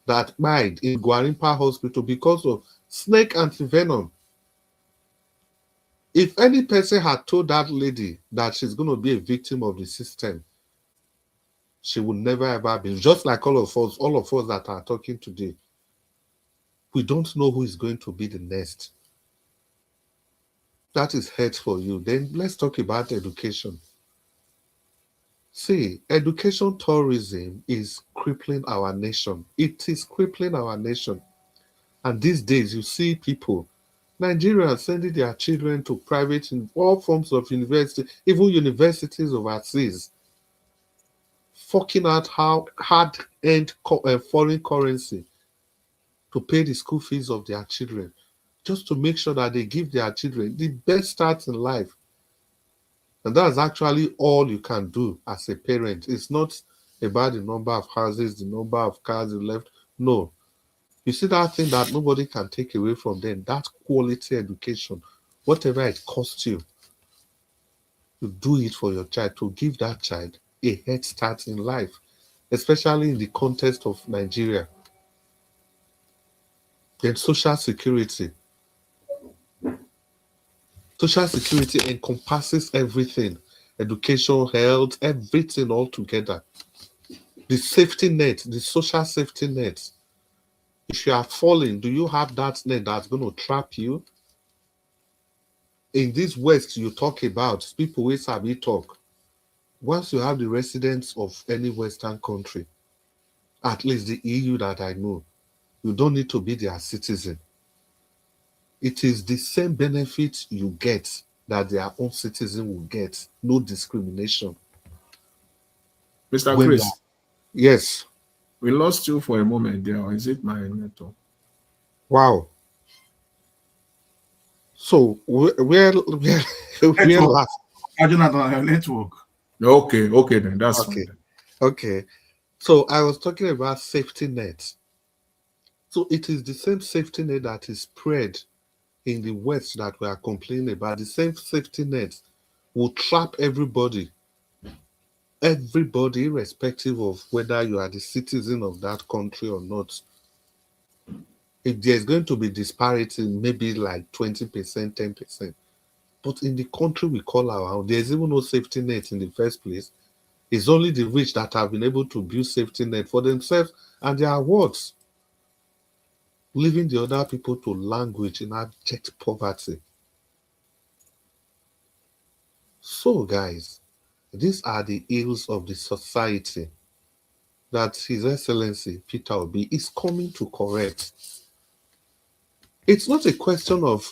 that died in Gwarimpa Hospital because of snake antivenom? If any person had told that lady that she's going to be a victim of the system, she would never ever be. Just like all of us that are talking today, we don't know who is going to be the next. That is hate for you. Then let's talk about education. See, education tourism is crippling our nation. It is crippling our nation. And these days, you see people, Nigerians sending their children to private, in all forms of university, even universities overseas, forking out how hard-earned foreign currency to pay the school fees of their children, just to make sure that they give their children the best start in life. And that's actually all you can do as a parent. It's not about the number of houses, the number of cars you left. No. You see that thing that nobody can take away from them, that quality education, whatever it costs you, to do it for your child, to give that child a head start in life, especially in the context of Nigeria. Then social security. Social security encompasses everything. Education, health, everything all together. The safety net, the social safety net. If you are falling, do you have that net that's going to trap you? In this West you talk about, people will sabi talk. Once you have the residents of any Western country, at least the EU that I know, you don't need to be their citizen. It is the same benefit you get that their own citizen will get. No discrimination. Mr. Chris. Yes. We lost you for a moment there, or is it my network? Wow. So we're last. Jonathan, network. Okay, then that's okay. fine. Okay. So I was talking about safety net. So it is the same safety net that is spread in the West that we are complaining about. The same safety net will trap everybody. Everybody, irrespective of whether you are the citizen of that country or not. If there's going to be disparity, maybe like 20%, 10%. But in the country we call our own, there's even no safety net in the first place. It's only the rich that have been able to build safety net for themselves and their wards, leaving the other people to languish in abject poverty. So, guys, these are the ills of the society that His Excellency Peter Obi is coming to correct. It's not a question of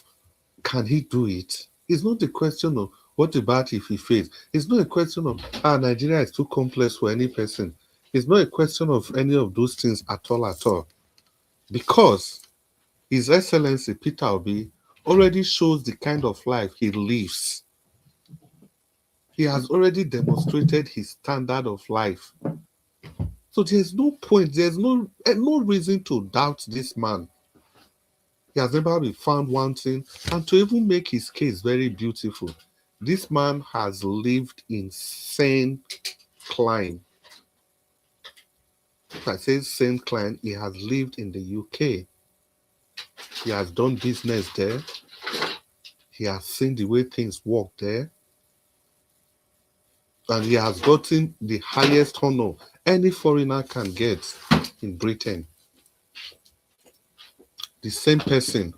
can he do it? It's not a question of what about if he fails. It's not a question of Nigeria is too complex for any person. It's not a question of any of those things at all. Because His Excellency Peter Obi already shows the kind of life he lives. He has already demonstrated his standard of life. So there's no point, there's no reason to doubt this man. He has never been found wanting, and to even make his case very beautiful, this man has lived in Seun. If I say Seun, he has lived in the UK. He has done business there. He has seen the way things work there. And he has gotten the highest honor any foreigner can get in Britain. The same person,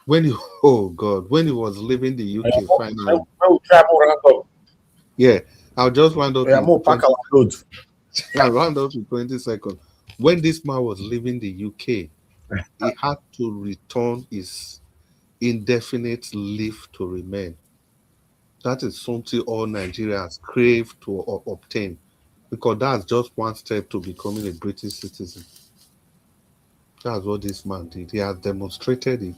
when he, oh God, when he was leaving the UK finally. Yeah, I'll just round up in 20 I'll round up in 20 seconds. When this man was leaving the UK, he had to return his indefinite leave to remain. That is something all Nigerians crave to obtain, because that's just one step to becoming a British citizen. That's what this man did. He has demonstrated it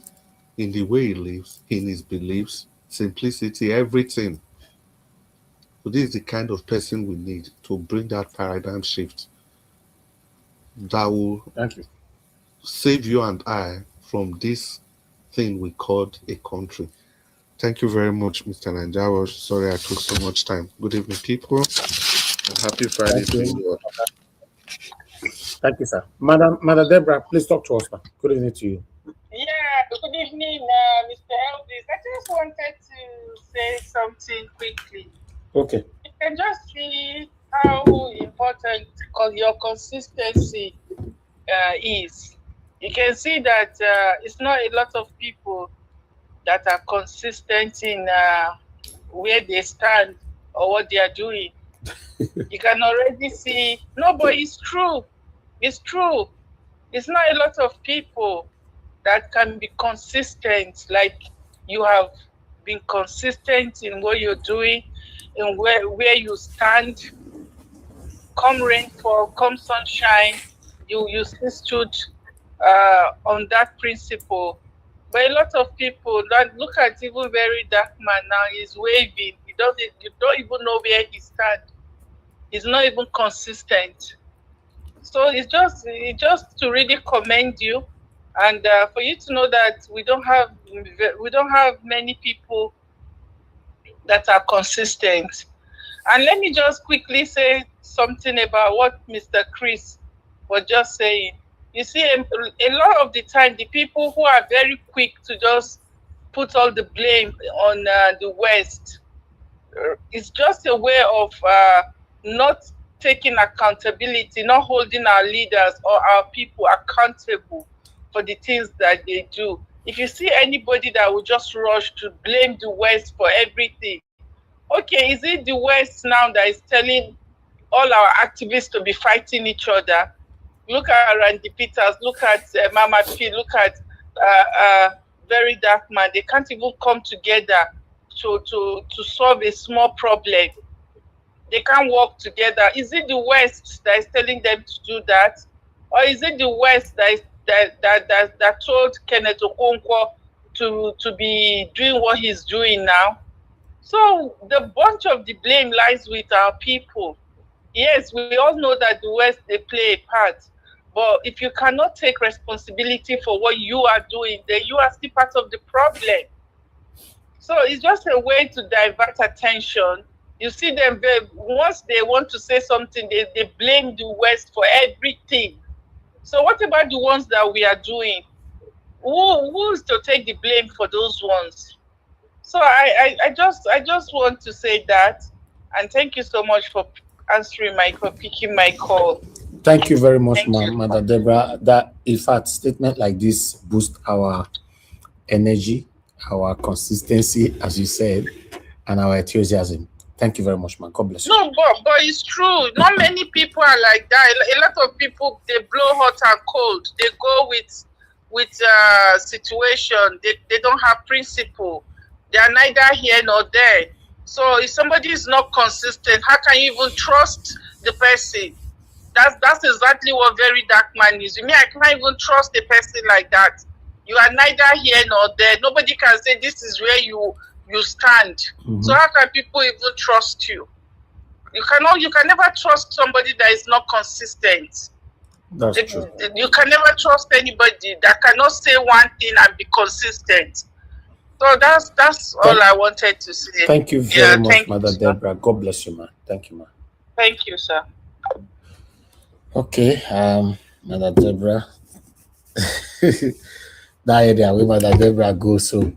in the way he lives, in his beliefs, simplicity, everything. So this is the kind of person we need to bring that paradigm shift that will save you and I from this thing we called a country. Thank you very much, Mr. Nanjawa. Sorry I took so much time. Good evening, people. And happy Friday to you. Thank you, sir. Madam Deborah, please talk to us, man. Good evening to you. Yeah, good evening, Mr. Elvis. I just wanted to say something quickly. Okay. You can just see how important your consistency is. You can see that it's not a lot of people that are consistent in where they stand or what they are doing. You can already see, no, but it's true. It's true. It's not a lot of people that can be consistent like you have been consistent in what you're doing and where you stand. Come rainfall, come sunshine, you still stood on that principle. But a lot of people, look at even very dark man now, he's waving. You don't even know where he stands. He's not even consistent. So it's just to really commend you, and for you to know that we don't have many people that are consistent. And let me just quickly say something about what Mr. Chris was just saying. You see, a lot of the time, the people who are very quick to just put all the blame on the West, it's just a way of not taking accountability, not holding our leaders or our people accountable for the things that they do. If you see anybody that will just rush to blame the West for everything, okay, is it the West now that is telling all our activists to be fighting each other? Look at Randy Peters, look at Mama P, look at Very Dark Man. They can't even come together to solve a small problem. They can't work together. Is it the West that is telling them to do that? Or is it the West that told Kenneth Okonkwo to be doing what he's doing now? So the bunch of the blame lies with our people. Yes, we all know that the West, they play a part. But if you cannot take responsibility for what you are doing, then you are still part of the problem. So it's just a way to divert attention. You see them, once they want to say something, they blame the West for everything. So what about the ones that we are doing? Who's to take the blame for those ones? So I just want to say that, and thank you so much for picking my call. Thank you very much, Madam Deborah. That, in fact, statement like this boost our energy, our consistency, as you said, and our enthusiasm. Thank you very much, man. God bless you. No, but it's true. Not many people are like that. A lot of people, they blow hot and cold. They go with situation. They don't have principle. They are neither here nor there. So if somebody is not consistent, how can you even trust the person? That's exactly what Very Dark Man is. I mean, I can't even trust a person like that. You are neither here nor there. Nobody can say this is where you stand. So how can people even trust you? You can never trust somebody that is not consistent. That's true. You can never trust anybody that cannot say one thing and be consistent. So that's all I wanted to say. Thank you very much, Mother Deborah. God bless you, man. Thank you, man. Thank you, sir. Okay, Mother Deborah. That area where Mother Deborah goes, so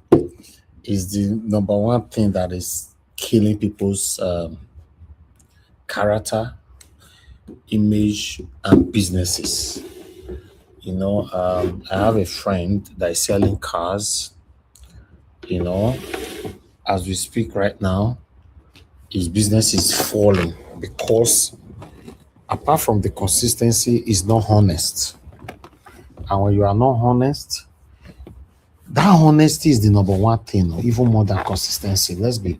is the number one thing that is killing people's character, image, and businesses. You know, I have a friend that is selling cars. You know, as we speak right now, his business is falling because apart from the consistency, is not honest. And when you are not honest, that honesty is the number one thing, even more than consistency. Let's be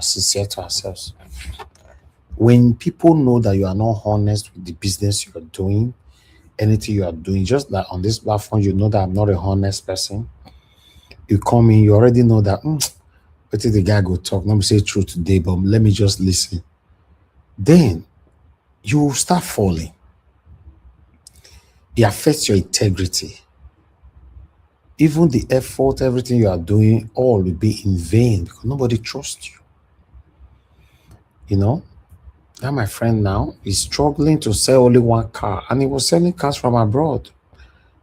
sincere to ourselves. When people know that you are not honest with the business you are doing, anything you are doing, just like on this platform, you know that I'm not a honest person. You come in, you already know that, but the guy go talk, let me say truth today, but let me just listen. Then you will start falling. It affects your integrity. Even the effort, everything you are doing, all will be in vain because nobody trusts you. You know, that my friend now is struggling to sell only one car, and he was selling cars from abroad.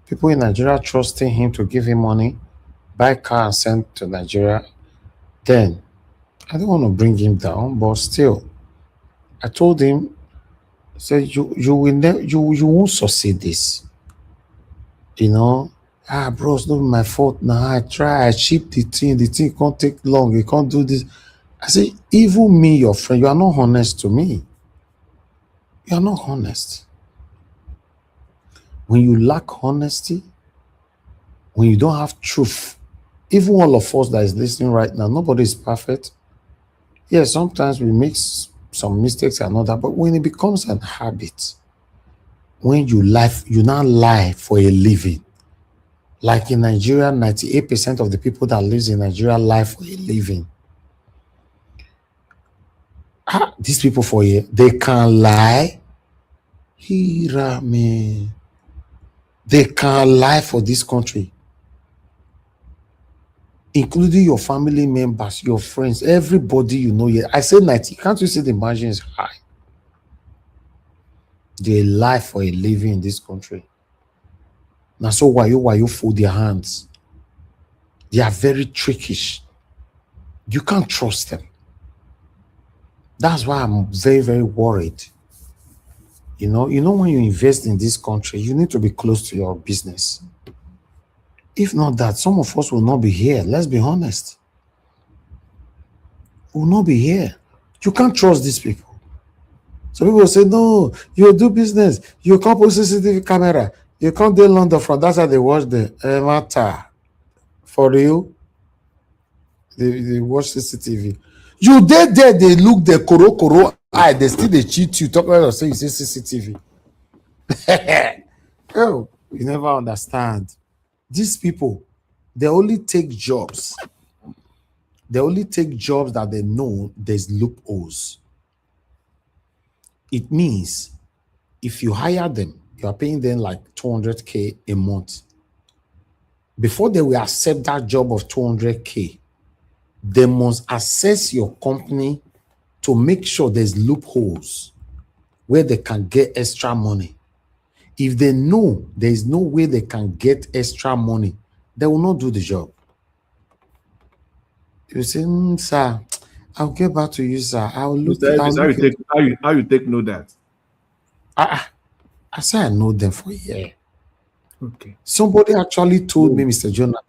People in Nigeria trusting him to give him money, buy a car and send to Nigeria. Then, I don't want to bring him down, but still, I told him, say you will never, you won't succeed this. You know, bro, it's not my fault. Now I try, I ship the thing can't take long, you can't do this. I say, even me, your friend, you are not honest to me. You are not honest. When you lack honesty, when you don't have truth, even all of us that is listening right now, nobody is perfect. Yes, sometimes we make some mistakes and all that, but when it becomes an habit, when you now lie for a living. Like in Nigeria, 98% of the people that lives in Nigeria lie for a living. These people for here, they can lie. Hira me. They can lie for this country. Including your family members, your friends, everybody you know here. I say 90. Can't you see the margin is high? They lie for a living in this country. Now, so why you fold their hands? They are very trickish. You can't trust them. That's why I'm very, very worried. You know, when you invest in this country, you need to be close to your business. If not that, some of us will not be here. Let's be honest. Will not be here. You can't trust these people. Some people say, no, you do business. You can't put CCTV camera. You can't do London from that's how they watch the matter. For real? They watch CCTV. You there, they look the koro eye, they still they cheat you. Talk about say you say CCTV. Oh, you never understand. These people, they only take jobs. They only take jobs that they know there's loopholes. It means if you hire them, you are paying them like 200K a month. Before they will accept that job of 200K, they must assess your company to make sure there's loopholes where they can get extra money. If they know there is no way they can get extra money, they will not do the job. You say, sir, I'll get back to you, sir. I'll look. How you take know that? I say I know them for a year. Okay. Somebody actually told me, Mr. Jonathan.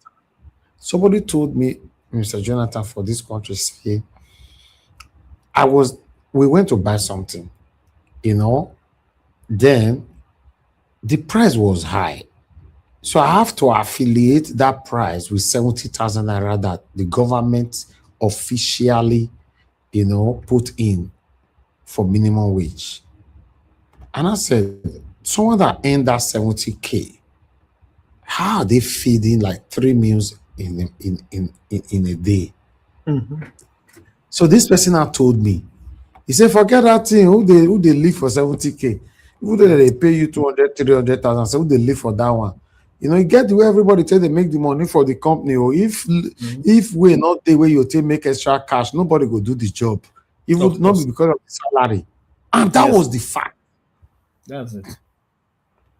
Somebody told me, Mr. Jonathan, for this country, say, we went to buy something, then the price was high. So I have to affiliate that price with 70,000 naira that the government officially, put in for minimum wage. And I said, someone that earned that 70K, How are they feeding like 3 meals in a day? So this person now told me, he said, forget that thing. Who they live for 70K? Who they pay you 200, 300,000? So who they live for that one? You know, you get the way everybody tell they make the money for the company. Or if we're not the way you take make extra cash, nobody go do the job. It would not be because of the salary. And that was the fact. That's it.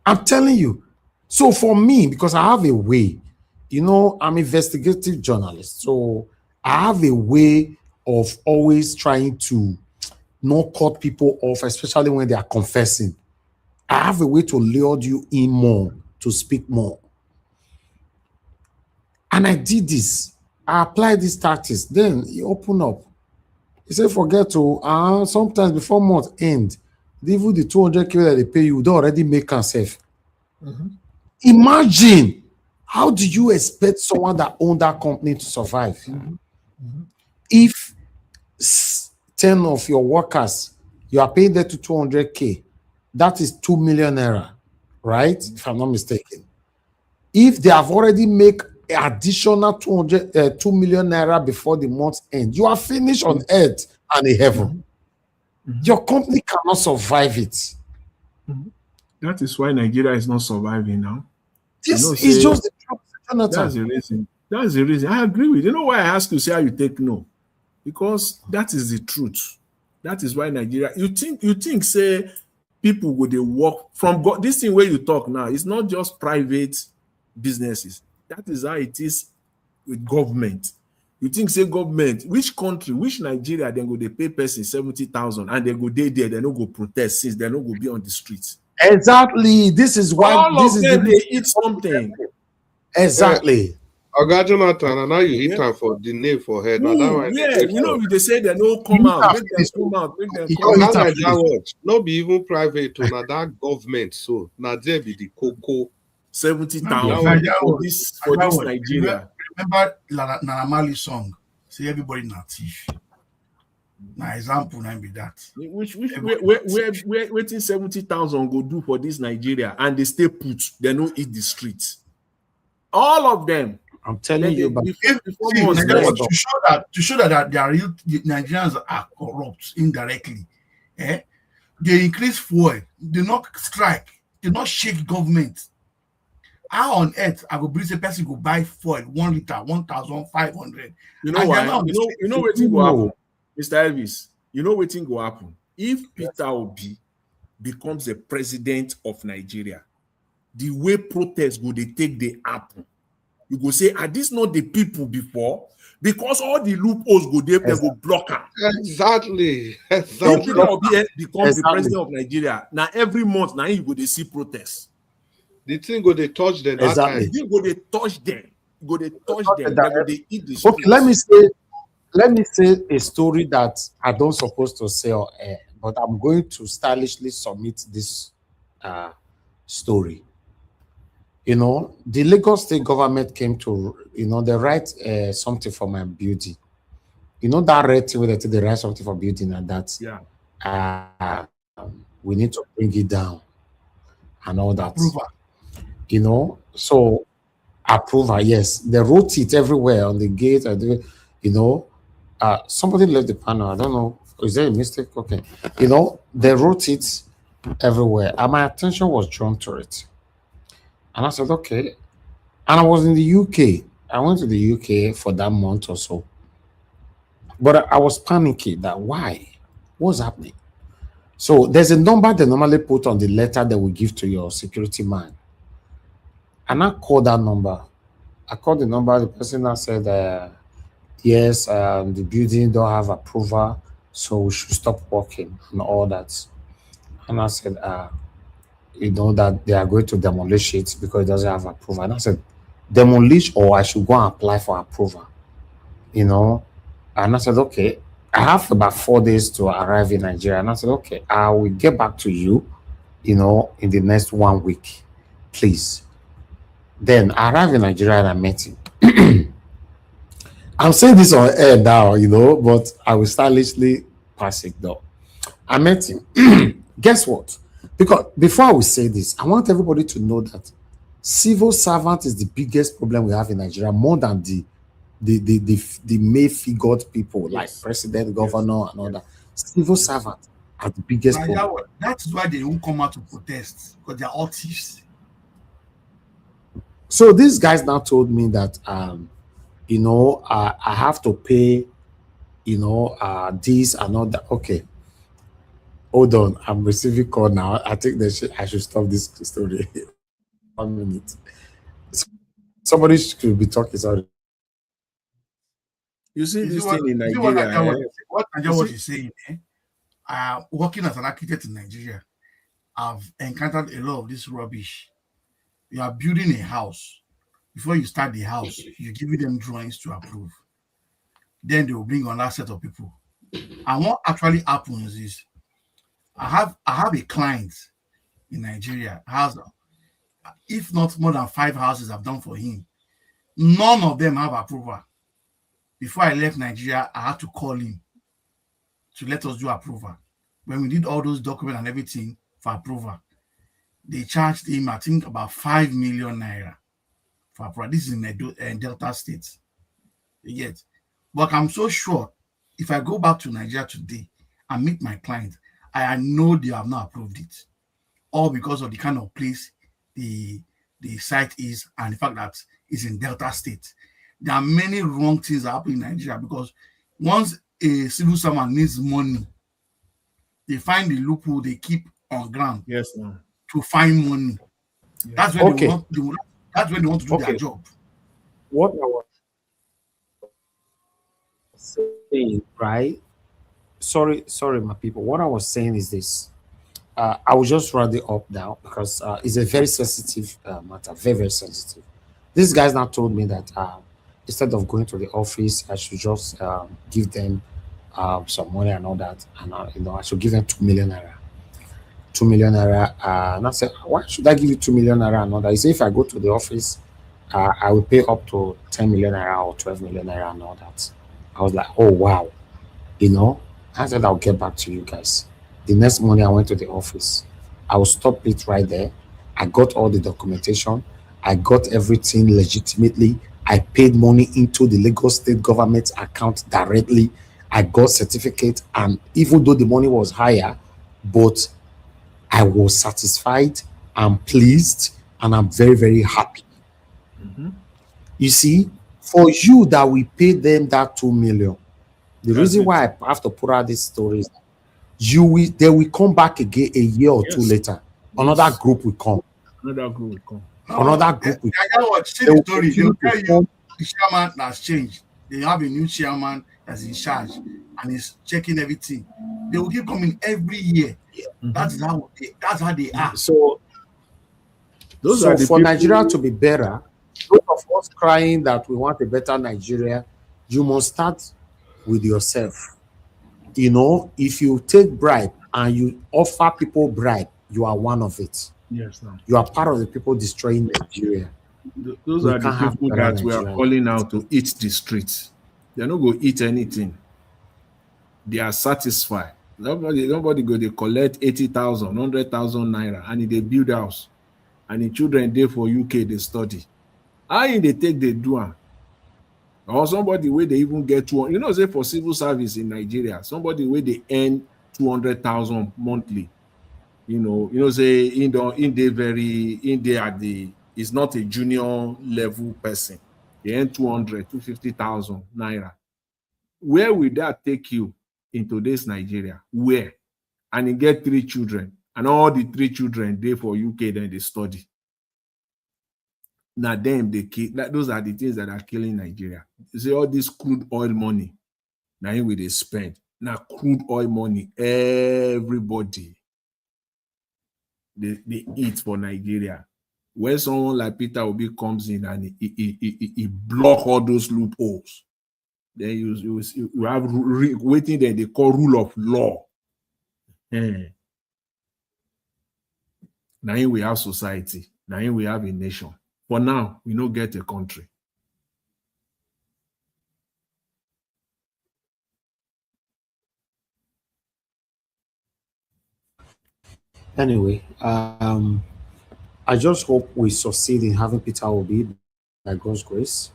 I'm telling you. So for me, because I have a way, you know, I'm investigative journalist. So I have a way of always trying to not cut people off, especially when they are confessing. I have a way to lure you in more, to speak more. And I did this. I applied these tactics. Then he opened up. He said, forget to, sometimes before month end, even the 200K that they pay you, they already make yourself. Imagine, how do you expect someone that owned that company to survive? If 10 of your workers, you are paying them to 200K, that is 2 million naira, right? If I'm not mistaken. If they have already make additional 2 million naira before the month end, you are finished on earth and in heaven. Your company cannot survive it. That is why Nigeria is not surviving now. This is just the truth, Jonathan. That's the reason. That's the reason. I agree with you. You know why I ask you, say how you take no? Because that is the truth. That is why Nigeria. You think say people would they work from God? This thing where you talk now, it's not just private businesses. That is how it is with government. You think say government, which country, which Nigeria, then go they pay person 70,000 and they go there, they don't go protest since they don't go be on the streets. Exactly. This is why all this of is them the they eat something. Exactly. Oga Jonathan, and now you hit her for the name for her. Now that one, Yeah, you know, they say they don't come out, make them come out, make them come out. Like that watch, not be even private to now that government. So now there be the cocoa 70,000 for this Nigeria. Remember Nana Mali song? Say everybody not thief. Now example now be that. Which where waiting 70,000 go do for this Nigeria and they stay put, they don't eat the streets. All of them. I'm telling you, but to show that their real Nigerians are corrupt indirectly. They increase fuel, they not strike, they not shake government. How on earth I go bring a person go buy fuel 1 liter 1,500? You know why? You know what will happen, Mr. Elvis. You know what will happen if Peter Obi becomes the president of Nigeria. The way protests go they take the happen. You go say, are these not the people before? Because all the loopholes go there, they go block them. Exactly. So Peter Obi becomes the president of Nigeria. Now every month, now you go they see protests. The thing go they touch them. Exactly. The thing go they touch them. Go they touch them. They go they eat the streets. Okay, let me say a story that I don't supposed to say on air, but I'm going to stylishly submit this story. You know, the Lagos state government came to, you know, they write something for my beauty. You know, that red thing where they write something for beauty and that. Yeah. We need to bring it down and all that. Approval. You know, so approval, yes. They wrote it everywhere on the gate. You know, somebody left the panel. I don't know. Is there a mistake? Okay. You know, they wrote it everywhere. And my attention was drawn to it. And I said, okay. And I was in the UK. I went to the UK for that month or so. But I was panicking that why? What's happening? So there's a number they normally put on the letter that we give to your security man. And I called that number. I called the number. The person that said, yes, the building don't have approval, so we should stop working and all that. And I said, you know, that they are going to demolish it because it doesn't have approval. And I said, demolish or I should go and apply for approval, you know? And I said, okay, I have about 4 days to arrive in Nigeria. And I said, okay, I will get back to you, you know, in the next 1 week, please. Then I arrived in Nigeria and I met him. I'm saying this on air now, you know, but I will stylishly pass it though. I met him. Guess what? Because before I will say this, I want everybody to know that Civil servant is the biggest problem we have in Nigeria, more than the may figured people like Yes. president, Yes. governor, and all Yes. that. Civil Yes. servant are the biggest Now, problem. that is why they won't come out to protest, because they're all thieves. So these guys now told me that I have to pay, this and all that. Okay, hold on, I'm receiving call now. I think I should stop this story. 1 minute. Somebody should be talking. Sorry. You see You see this what thing in you see what Nigeria, Nigeria eh? what You Nigeria what see, is saying, eh? Working as an architect in Nigeria, I've encountered a lot of this rubbish. You are building a house. Before you start the house, you give them drawings to approve. Then they will bring another set of people. And what actually happens is I have a client in Nigeria, has, if not more than 5 houses I've done for him. None of them have approval. Before I left Nigeria, I had to call him to let us do approval. When we did all those documents and everything for approval, they charged him, I think, about 5 million naira for approval. This is in Delta State. You get? But I'm so sure if I go back to Nigeria today and meet my client, I know they have not approved it. All because of the kind of place the site is and the fact that it's in Delta State. There are many wrong things that happen in Nigeria because once a civil servant needs money, they find the loophole they keep on ground yes, now. to find money. That's when Okay. that's when they want to do their Okay. job. What I was saying, right? Sorry, my people. What I was saying is this. I will just round it up now because it's a very sensitive matter, very, very sensitive. These guys now told me that instead of going to the office, I should just give them some money and all that, and I should give them 2 million naira. 2 million naira. And I said, why should I give you 2 million naira and all that? He said, if I go to the office, I will pay up to 10 million naira or 12 million naira and all that. I was like, oh wow, you know. I said, I'll get back to you guys. The next morning, I went to the office. I will stop it right there. I got all the documentation. I got everything legitimately. I paid money into the Lagos state government account directly. I got certificate, and even though the money was higher, but I was satisfied, I'm pleased, and I'm very, very happy. You see, for you that we paid them that 2 million, the That's reason it. why I have to put out these stories, they will come back again a year or two Yes. later. Another Yes. group will come. Another group will come. Another group will See They the will story. They continue will to tell you come. the chairman has changed. They have a new chairman that's in charge and is checking everything. They will keep coming every year. That's how they are. So, Those are the for people. Nigeria to be better, those of us crying that we want a better Nigeria, you must start with yourself. If you take bribe and you offer people bribe, you are one of it. Yes, now. You are part of the people destroying Nigeria. Those We are the can't have people better that we are Nigeria. calling out to eat the streets. They're not going to eat anything. They are satisfied. Nobody go, they collect 80,000, 100,000 naira, and they build house. And the children there for UK, they study. How they take, they do am? Or somebody where they even get say for civil service in Nigeria, somebody where they earn 200,000 monthly. Say in there at is not a junior level person. They earn 200, 250,000 naira. Where will that take you in today's Nigeria? Where? And he get 3 children, and all the 3 children they for UK, then they study. Now them they kill. Those are the things that are killing Nigeria. You see all this crude oil money. Now we they spend. Now crude oil money, everybody they eat for Nigeria. When someone like Peter Obi comes in and he block all those loopholes, then you have waiting there they call rule of law. Now we have society. Now we have a nation. For now, we don't get a country. Anyway, I just hope we succeed in having Peter Obi by God's grace.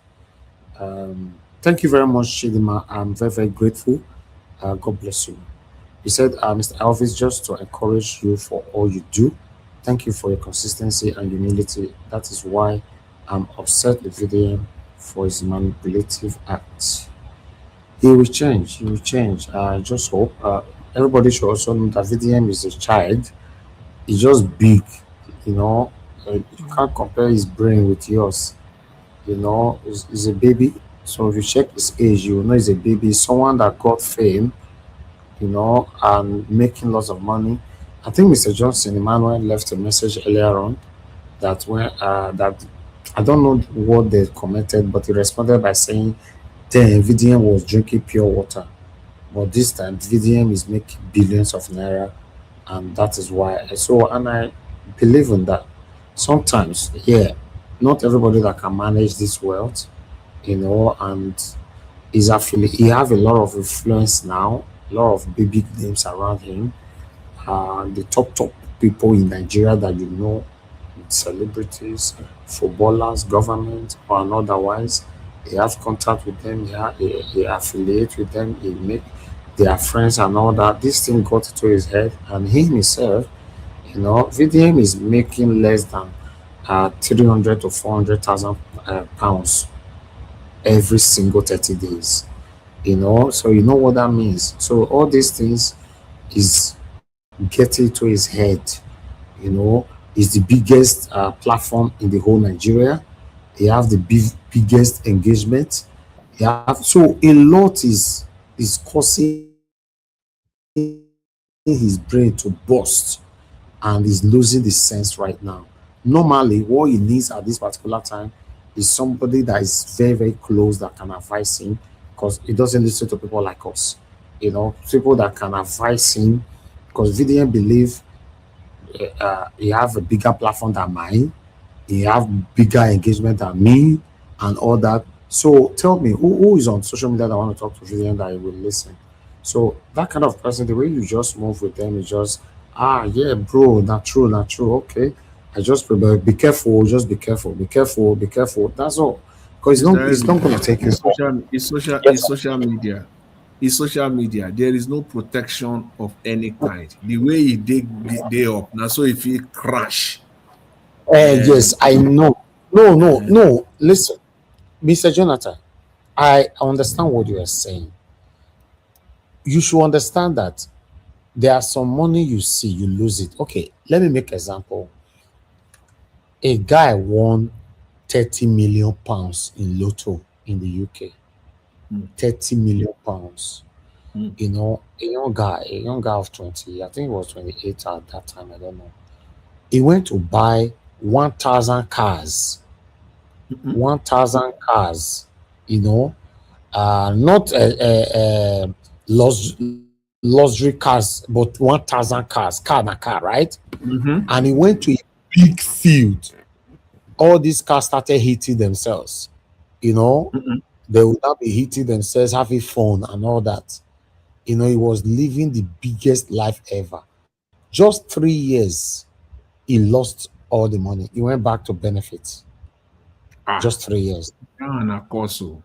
Thank you very much, Chidima. I'm very, very grateful. God bless you. He said, Mr. Elvis, just to encourage you for all you do. Thank you for your consistency and humility. That is why I'm upset with VDM for his manipulative acts. He will change. He will change. I just hope. Everybody should also know that VDM is a child. He's just big. You know, you can't compare his brain with yours. You know, he's a baby. So if you check his age, you will know he's a baby. He's someone that got fame, you know, and making lots of money. I think Mr. Johnson Emmanuel left a message earlier on that when that I don't know what they commented, but he responded by saying then VDM was drinking pure water. But this time VDM is making billions of naira, and that is why. So and I believe in that. Sometimes, yeah, not everybody that can manage this wealth, you know, and is affiliate. He have a lot of influence now, a lot of big names around him. The top people in Nigeria that you know, celebrities, footballers, government, or otherwise. He have contact with them. He affiliate with them. He make their friends and all that. This thing got to his head, and he himself, you know, VDM is making less than 300 to 400,000 pounds every single 30 days. You know, so you know what that means. So all these things is getting to his head. You know, is the biggest platform in the whole Nigeria. They have the biggest engagement. They have so a lot is causing his brain to burst, and he's losing the sense right now. Normally, what he needs at this particular time is somebody that is very, very close that can advise him because he doesn't listen to people like us. You know, people that can advise him because VDM believe he have a bigger platform than mine. He have bigger engagement than me and all that. So tell me, who is on social media that want to talk to VDM that will listen? So that kind of person, the way you just move with them is just, yeah, bro, not true, okay. I just be careful, just be careful, be careful, be careful. That's all. Because Mr. it's not Elvis, gonna take you far. it's social media. It's social media. There is no protection of any kind. The way he dig up, now so if he crash, Yes, I know. No. Listen, Mr. Jonathan, I understand what you are saying. You should understand that there are some money you see, you lose it. Okay, let me make example. A guy won 30 million pounds in lotto in the UK. 30 million pounds. You know, a young guy of 20, I think he was 28 at that time, I don't know. He went to buy 1,000 cars. 1,000 cars, you know, not luxury cars, but 1,000 cars, car na car, right? And he went to a big field. All these cars started hitting themselves, you know. They would not be hitting themselves, having fun and all that. You know, he was living the biggest life ever. Just 3 years, he lost all the money. He went back to benefits. Just 3 years. of course, so.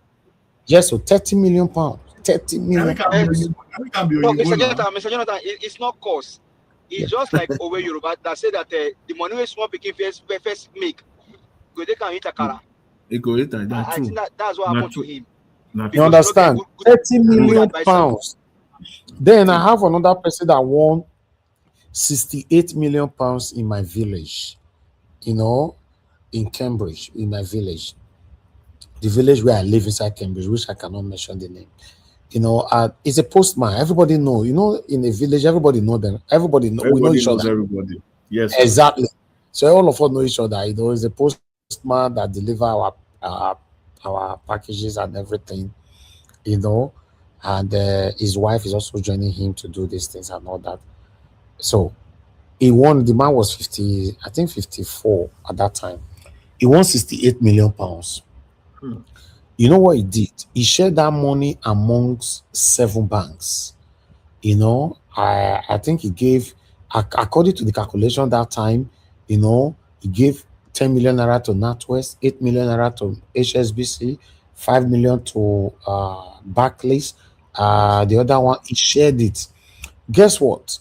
Yes, so 30 million pounds. 30 million pounds. No, Mr. Jonathan, it's not cost. It's just like over Yoruba that say that the money we small picking first make, go they can eat a cara. It go eat that. I think that's what happened to him. You understand? 30 million pounds. Then I have another person that won 68 million pounds in my village, you know, in Cambridge, in my village. The village where I live inside Cambridge, which I cannot mention the name. You know, it's a postman. Everybody know. You know, in a village, everybody know them. Everybody we know each other. Everybody. Yes. Exactly. So all of us know each other. You know, it's a postman that deliver our packages and everything. You know, and his wife is also joining him to do these things and all that. So he won. The man was 50, I think 54 at that time. He won 68 million pounds. You know what he did? He shared that money amongst 7 banks. You know, I think he gave, according to the calculation that time, you know, He gave 10 million naira to NatWest, 8 million naira to HSBC, 5 million to Barclays. The other one, he shared it. Guess what?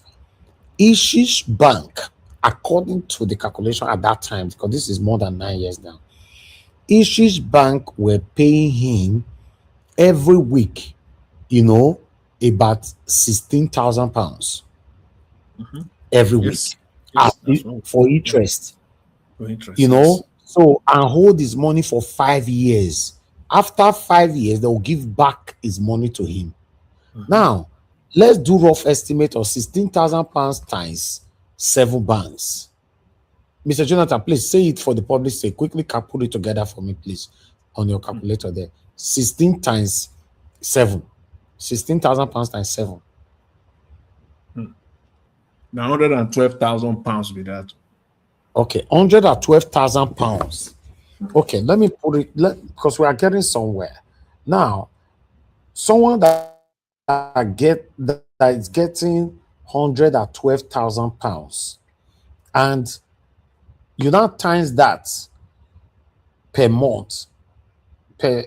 Ishish Bank, according to the calculation at that time, because this is more than 9 years now, Ishish Bank were paying him every week, about 16,000 pounds every week for interest. For interest, yes. So, and hold his money for 5 years. After 5 years, they will give back his money to him. Now, let's do rough estimate of 16,000 pounds times 7 banks. Mr. Jonathan, please say it for the public sake. Quickly put it together for me, please, on your calculator there. 16 times 7. 16,000 pounds times 7. Now 112,000 pounds with that. Okay, 112,000 pounds. Okay, let me put it, because we are getting somewhere. Now, someone that is getting 112,000 pounds, and you now times that per month, per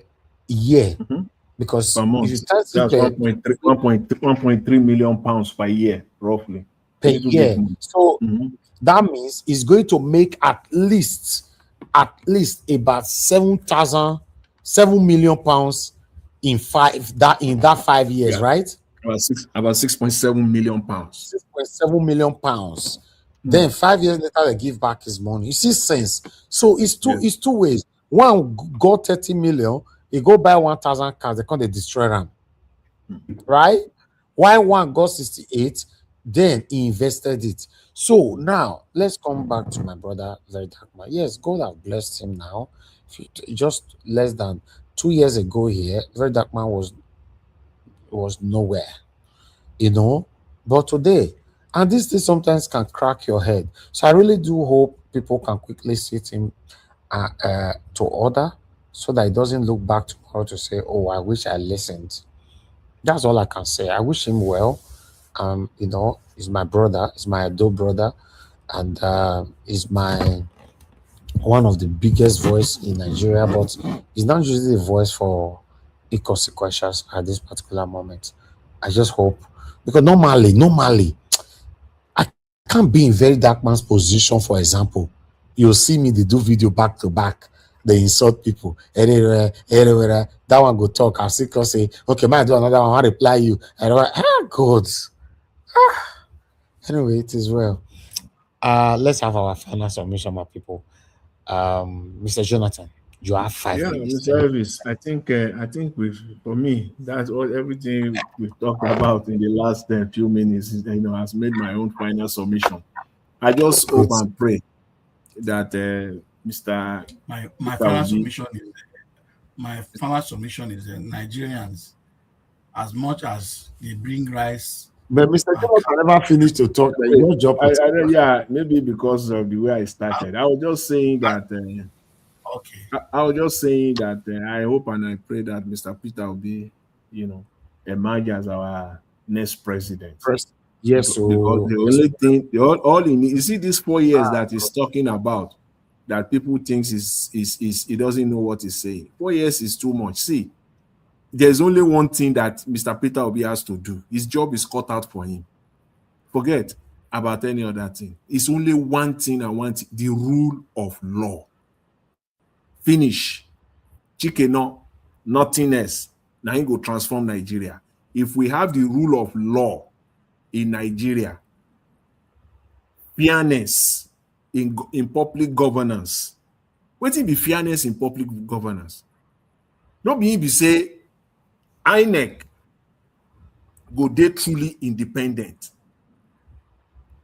year, because Per month, if you times that's it 1.3 million pounds per year, roughly. per year, so that means it's going to make at least about 7 million pounds in that 5 years, Yeah. right? About 6.7 million pounds. 6.7 million pounds. Then 5 years later, they give back his money. You see sense? So it's two ways. One got 30 million, he go buy 1,000 cars, they can't destroy them. Right? Why one got 68, then he invested it. So now let's come back to my brother, Very Dark Man. Yes, God have blessed him now. Just less than 2 years ago here, Very Dark Man was nowhere, but today, and this thing sometimes can crack your head. So I really do hope people can quickly sit him to order, so that he doesn't look back tomorrow to say, oh, I wish I listened. That's all I can say. I wish him well. He's my brother, he's my adult brother, and he's my one of the biggest voice in Nigeria, but he's not usually the voice for inconsequentials at this particular moment. I just hope, because normally, I can't be in Very Dark Man's position. For example, you'll see me, they do video back to back, they insult people. Anywhere, that one go talk. I'll still say, okay, might do another one, I'll reply you. And God. Anyway, it is well. Let's have our final submission, my people. Mr. Jonathan, you have 5 minutes. Mr. Elvis, I think for me, that's everything we've talked about in the last few minutes, has made my own final submission. I just hope and pray that Mr. My final submission is Nigerians, as much as they bring rice. But Mr. Jonathan never finished to talk. Maybe because of the way I started. I was just saying that. I was just saying that I hope and I pray that Mr. Peter will be, emerge as our next president. Yes, so because the only thing, all he needs, you see, these 4 years that he's talking about, that people thinks is he doesn't know what he's saying. 4 years is too much. See, there's only one thing that Mr. Peter Obi has to do. His job is cut out for him. Forget about any other thing. It's only one thing I want: the rule of law. Finish. Chikeno, nothing else. Now he go transform Nigeria. If we have the rule of law in Nigeria, fairness in public governance. What be fairness in public governance? Not be say INEC go dey truly independent.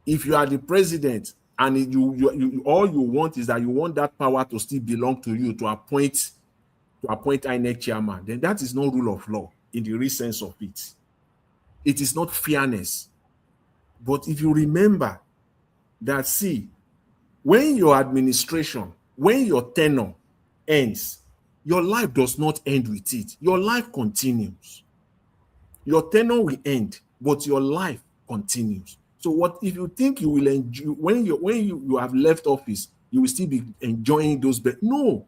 If you are the president and you all you want is that you want that power to still belong to you to appoint INEC chairman, then that is no rule of law in the real sense of it. It is not fairness. But if you remember that, see, when your administration, when your tenure ends, your life does not end with it. Your life continues. Your tenure will end, but your life continues. So what if you think you will enjoy when you have left office, you will still be enjoying those. No,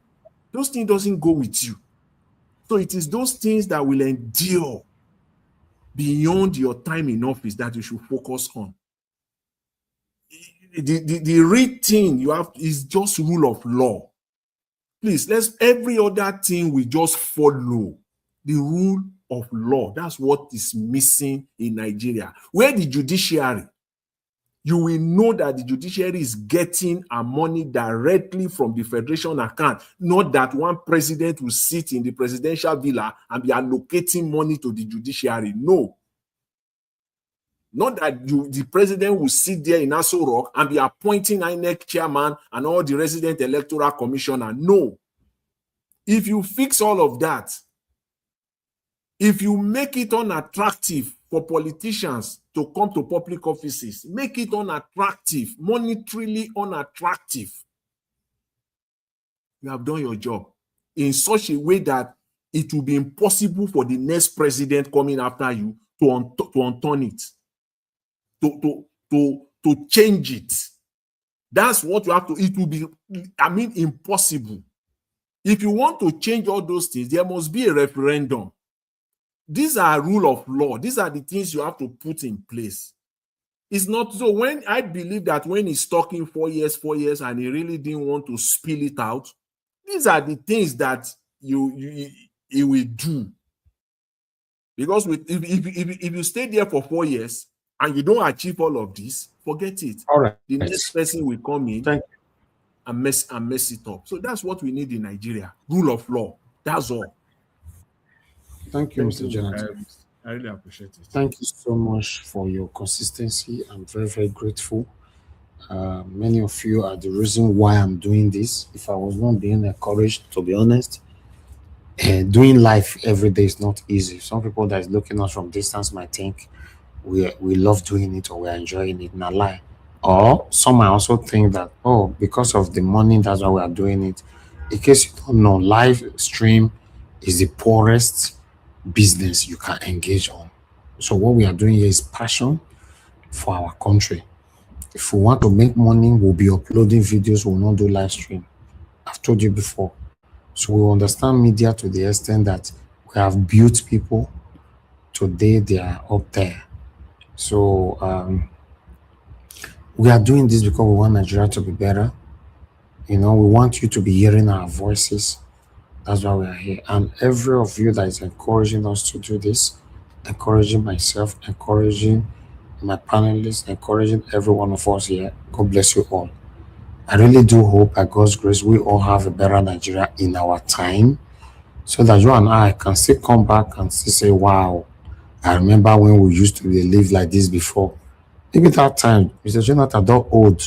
those things doesn't go with you. So it is those things that will endure beyond your time in office that you should focus on. The real thing you have is just rule of law. Please, every other thing we just follow the rule of law. That's what is missing in Nigeria. Where the judiciary, you will know that the judiciary is getting our money directly from the federation account, not that one president will sit in the presidential villa and be allocating money to the judiciary. No. Not that the president will sit there in Aso Rock and be appointing INEC chairman and all the resident electoral commissioner. No. If you fix all of that, if you make it unattractive for politicians to come to public offices, make it unattractive, monetarily unattractive, you have done your job in such a way that it will be impossible for the next president coming after you to unturn it. To change it. That's what you have to, it will be, impossible. If you want to change all those things, there must be a referendum. These are rule of law. These are the things you have to put in place. It's not so. When I believe that when he's talking 4 years, and he really didn't want to spill it out, these are the things that he will do. Because if you stay there for 4 years, and you don't achieve all of this, forget it. All right. The next person will come in and mess it up. So that's what we need in Nigeria. Rule of law. That's all. Thank you, Mr. Jonathan. I really appreciate it. Thank you so much for your consistency. I'm very, very grateful. Many of you are the reason why I'm doing this. If I was not being encouraged, to be honest, doing life every day is not easy. Some people that is looking at us from distance might think we love doing it or we're enjoying it. Not lie. Or some might also think that, oh, because of the money, that's why we are doing it. In case you don't know, live stream is the poorest business you can engage on. So what we are doing here is passion for our country. If we want to make money, we'll be uploading videos, we'll not do live stream. I've told you before. So we understand media to the extent that we have built people. Today they are up there. So we are doing this because we want Nigeria to be better. We want you to be hearing our voices. That's why we are here. And every of you that is encouraging us to do this, encouraging myself, encouraging my panelists, encouraging every one of us here, God bless you all. I really do hope by God's grace we all have a better Nigeria in our time, so that you and I can still come back and still say, wow, I remember when we used to live like this before. Maybe that time, Mr. Jonathan, don't old,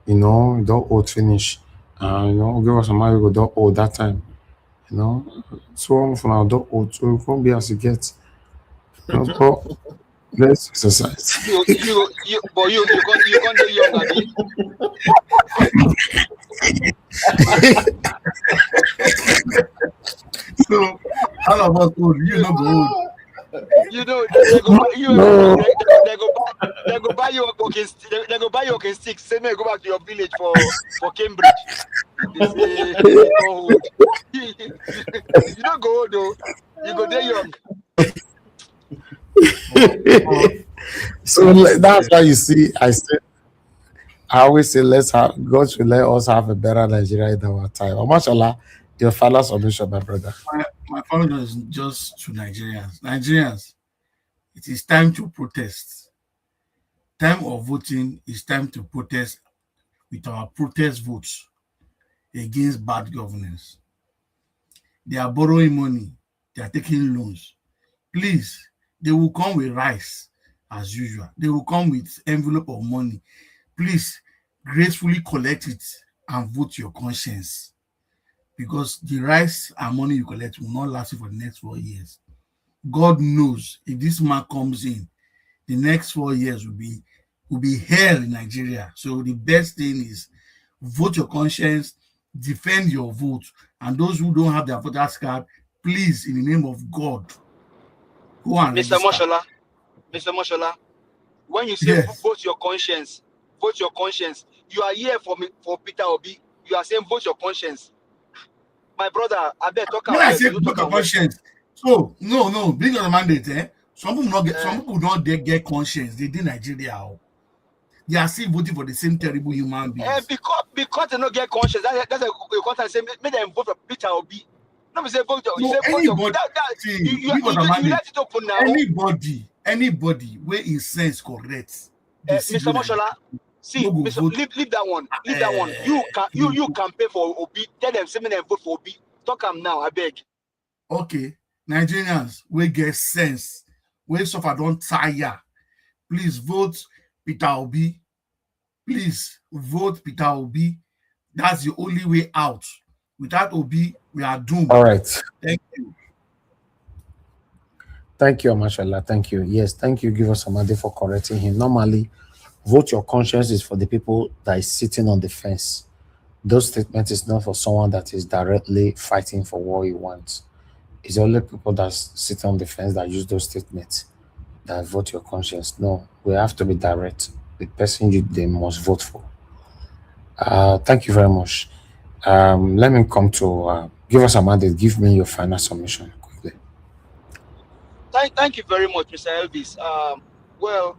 don't old finish. Give us some money, don't old that time. So for now, don't old, so we can't be as you get. So let's exercise. But you can't do young, Abi. So all of us old, you know go old. They go buy you a walking stick. Send me go back to your village for Cambridge. They say, you don't go old though. You go there young. So that's why you see, I always say, God should let us have a better Nigeria in our time. Mashallah, your final submission, my brother. My final is just to Nigerians. Nigerians, it is time to protest. Time of voting is time to protest with our protest votes against bad governance. They are borrowing money. They are taking loans. Please, they will come with rice as usual. They will come with envelope of money. Please, gracefully collect it and vote your conscience. Because the rice and money you collect will not last you for the next 4 years. God knows if this man comes in, the next 4 years will be hell in Nigeria. So the best thing is vote your conscience, defend your vote, and those who don't have their voters card, please, in the name of God, go and Mr. Moshola, when you say vote your conscience, You are here for me for Peter Obi. You are saying vote your conscience. My brother, I bet talk When about I it. say You vote talk your about well. conscience, so no, bring on the mandate, eh? Some people don't get conscience. They did Nigeria. Oh. They are still voting for the same terrible human beings. Because they don't get conscience, that's a content say make them vote for Peter Obi. No, me say vote. You No, say vote. anybody, You let it open now. Anybody where his sense correct, they see Mr. Moshola, see, no go vote. leave that one. Leave that one. You campaign for Obi. Tell them send me them vote for Obi. Talk am now, I beg. Okay, Nigerians we get sense, we suffer don't tire. Please vote Peter Obi. Please vote Peter Obi. That's the only way out. Without Obi, we are doomed. All right. Thank you. Thank you, Mashallah. Thank you. Yes, thank you. Give us some idea for correcting him. Normally, vote your conscience is for the people that is sitting on the fence. Those statements is not for someone that is directly fighting for what he wants. It's only people that sit on the fence that use those statements that vote your conscience. No, we have to be direct. The person they must vote for. Thank you very much. Let me come to give us a mandate. Give me your final submission quickly. Thank you very much, Mr. Elvis. Well,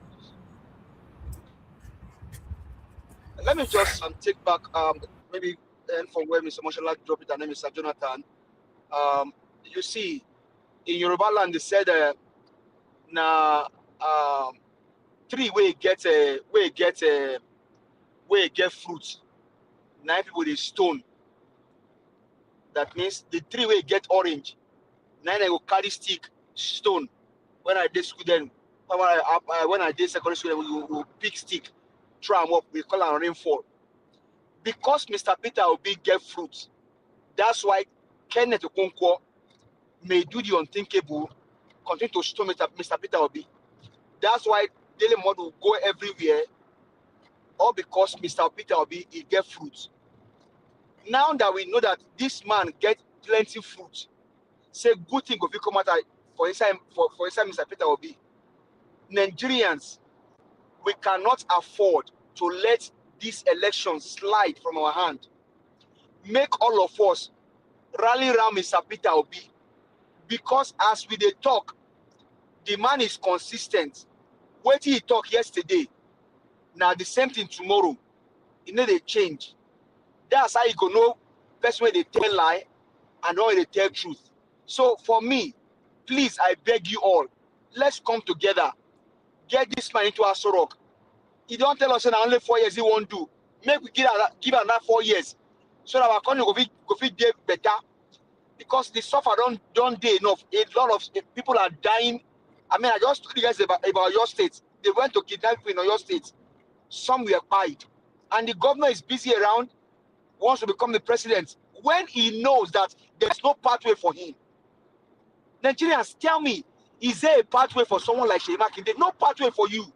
let me just take back maybe from where Mr. Moshola dropped it and then Mr. Jonathan. You see, in Yoruba land they said na tree where get fruit. 9 people they stone. That means the tree where get orange. 9 they go carry stick stone. When I did school then, when I did secondary school, we will pick stick, throw them up. We call them rainfall. Because Mr. Peter Obi get fruit, that's why Kenneth Okonkwo may do the unthinkable, continue to stone Mr. Peter Obi. That's why Daily Mod will go everywhere, all because Mr. Peter Obi he get fruit. Now that we know that this man get plenty fruit, say good thing if you come out for inside Mr. Peter Obi. Nigerians, we cannot afford to let this election slide from our hand. Make all of us rally around Mr. Peter Obi, because as we dey talk, the man is consistent. What he talk yesterday, now the same thing tomorrow. You know they change. That's how you go know person where they tell lie and know they tell truth. So for me, please, I beg you all, let's come together. Get this man into Aso Rock. He don't tell us that only 4 years he won't do. Make we give another 4 years so that our country go fit dey better. Because the suffer don't day enough. A lot of people are dying. I mean, I just told you guys about your state. They went to kidnap people in your state. Some were quiet. And the governor is busy around, wants to become the president, when he knows that there's no pathway for him. Nigerians, tell me, is there a pathway for someone like Seun Makinde? No pathway for you.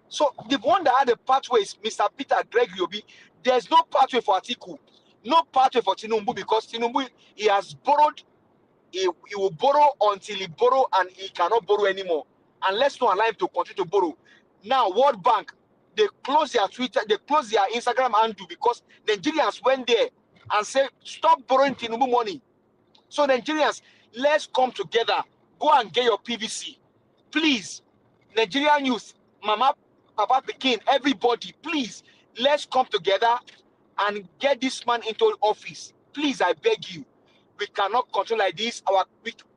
So the one that had a pathway is Mr. Peter Gregory Obi. There's no pathway for Atiku. No pathway for Tinubu, because Tinubu, he has borrowed. He will borrow until he borrow and he cannot borrow anymore. And let's not allow him to continue to borrow. Now, World Bank, they close their Twitter, they close their Instagram handle because Nigerians went there and said, stop borrowing Tinubu money. So Nigerians, let's come together. Go and get your PVC. Please, Nigerian youth, Mama, Papa, Pekin, everybody, please, let's come together and get this man into office. Please, I beg you. We cannot continue like this.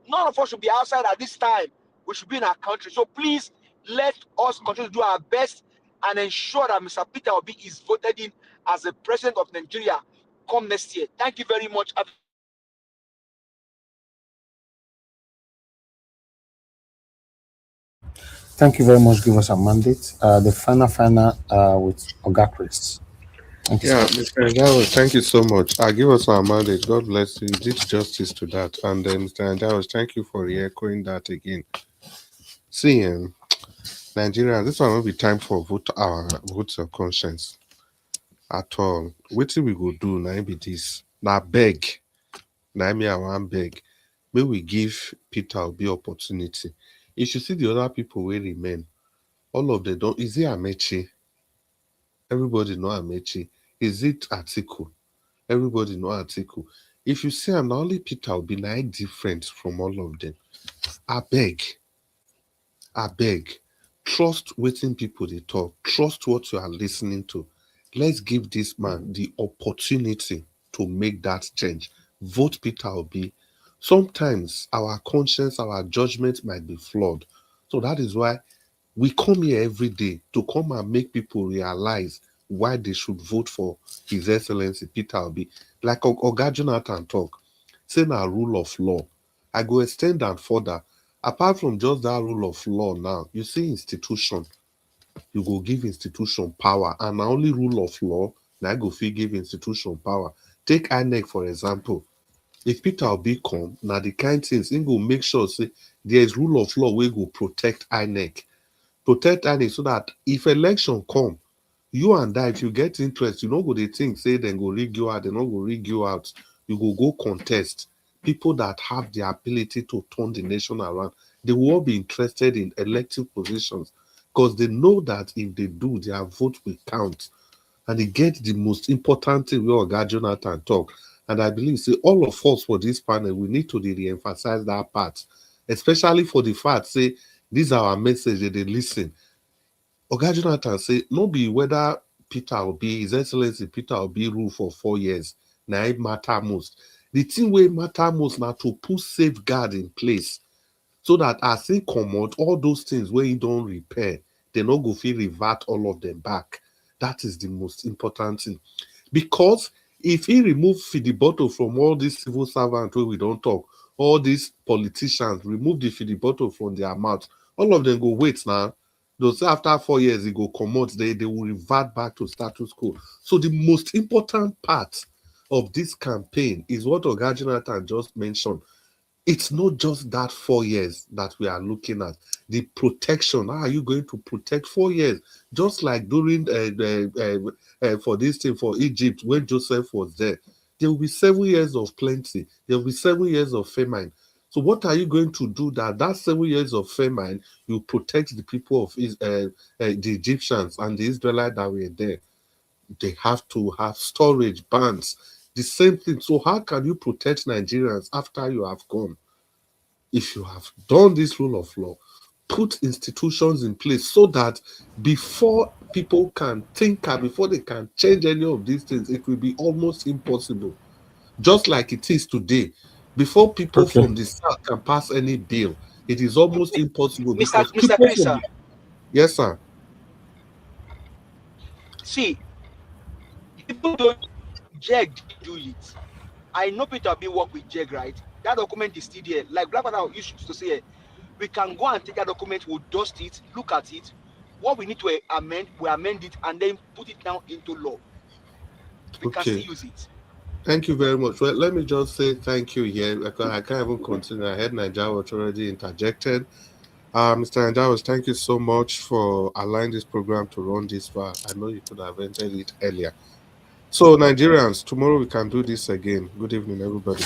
None of us should be outside at this time. We should be in our country. So please, let us continue to do our best and ensure that Mr. Peter Obi is voted in as the president of Nigeria come next year. Thank you very much. Thank you very much. Give us a mandate. The final with Oga Chris. Thank you. Yeah, Mr. Anjaros, thank you so much. Give us our mandate. God bless you. You did justice to that. And Mr. Anjaros, thank you for re-echoing that again. See, Nigeria, this one will be time for vote of conscience. At all. What we go do now be this. Now beg. Now me I want beg. May we give Peter Obi opportunity. You should see the other people will remain. All of them don't. Is it Amechi? Everybody know Amechi. Is it Atiku? Everybody know Atiku. If you say I'm only Peter Obi, na different from all of them. I beg, trust waiting people they talk. Trust what you are listening to. Let's give this man the opportunity to make that change. Vote Peter Obi. Sometimes our conscience, our judgment might be flawed. So that is why we come here every day to come and make people realize why they should vote for His Excellency Peter Obi. Like Oga Jonathan talk, saying a rule of law. I go extend and further. Apart from just that rule of law now, you see institution, you go give institution power. And na only rule of law, na go fit give institution power. Take INEC for example. If Peter Obi come, na the kind things he go make sure say there is rule of law wey go protect INEC. Protect INEC so that if election come, you and I, if you get interest, you no go dey think say dem go rig you out, dem no go rig you out. You go contest. People that have the ability to turn the nation around, they will all be interested in elective positions because they know that if they do, their vote will count. And they get the most important thing wey Oga Jonathan talk. And I believe say all of us for this panel, we need to re-emphasize that part, especially for the fact say this are our message that they listen. Oga Jonathan say no be whether Peter Obi, His Excellency Peter Obi rule for 4 years, na it matter most. The thing wey matter most na to put safeguard in place so that as he comot, all those things wey he don repair, they no go fit revert all of them back. That is the most important thing. Because if he remove bottle from all these civil servants wey we don talk, all these politicians, remove the bottle from their mouth, all of them go wait now. They'll say after 4 years, he go comot, they will revert back to status quo. So the most important part of this campaign is what Oga Jonathan just mentioned. It's not just that 4 years that we are looking at. The protection, how are you going to protect 4 years? Just like during for this thing for Egypt, when Joseph was there will be 7 years of plenty. There will be 7 years of famine. So what are you going to do that 7 years of famine, you protect the people of the Egyptians and the Israelites that were there? They have to have storage bans. The same thing. So how can you protect Nigerians after you have gone? If you have done this rule of law, put institutions in place so that before people can think and before they can change any of these things, it will be almost impossible. Just like it is today. Before people from the south can pass any bill, it is almost impossible because Mr. people Chris, from yes, sir. See, even though JEG didn't do it, I know Peter Obi work with JEG, right? That document is still there. Like Black Panther used to say, we can go and take that document, we'll dust it, look at it. What we need to amend, we amend it and then put it down into law. We can still use it. Thank you very much. Well, let me just say thank you here because I can't even continue. I heard Nigeria already interjected. Mr. Anjawas, thank you so much for allowing this program to run this far. I know you could have entered it earlier. So, Nigerians, tomorrow we can do this again. Good evening, everybody.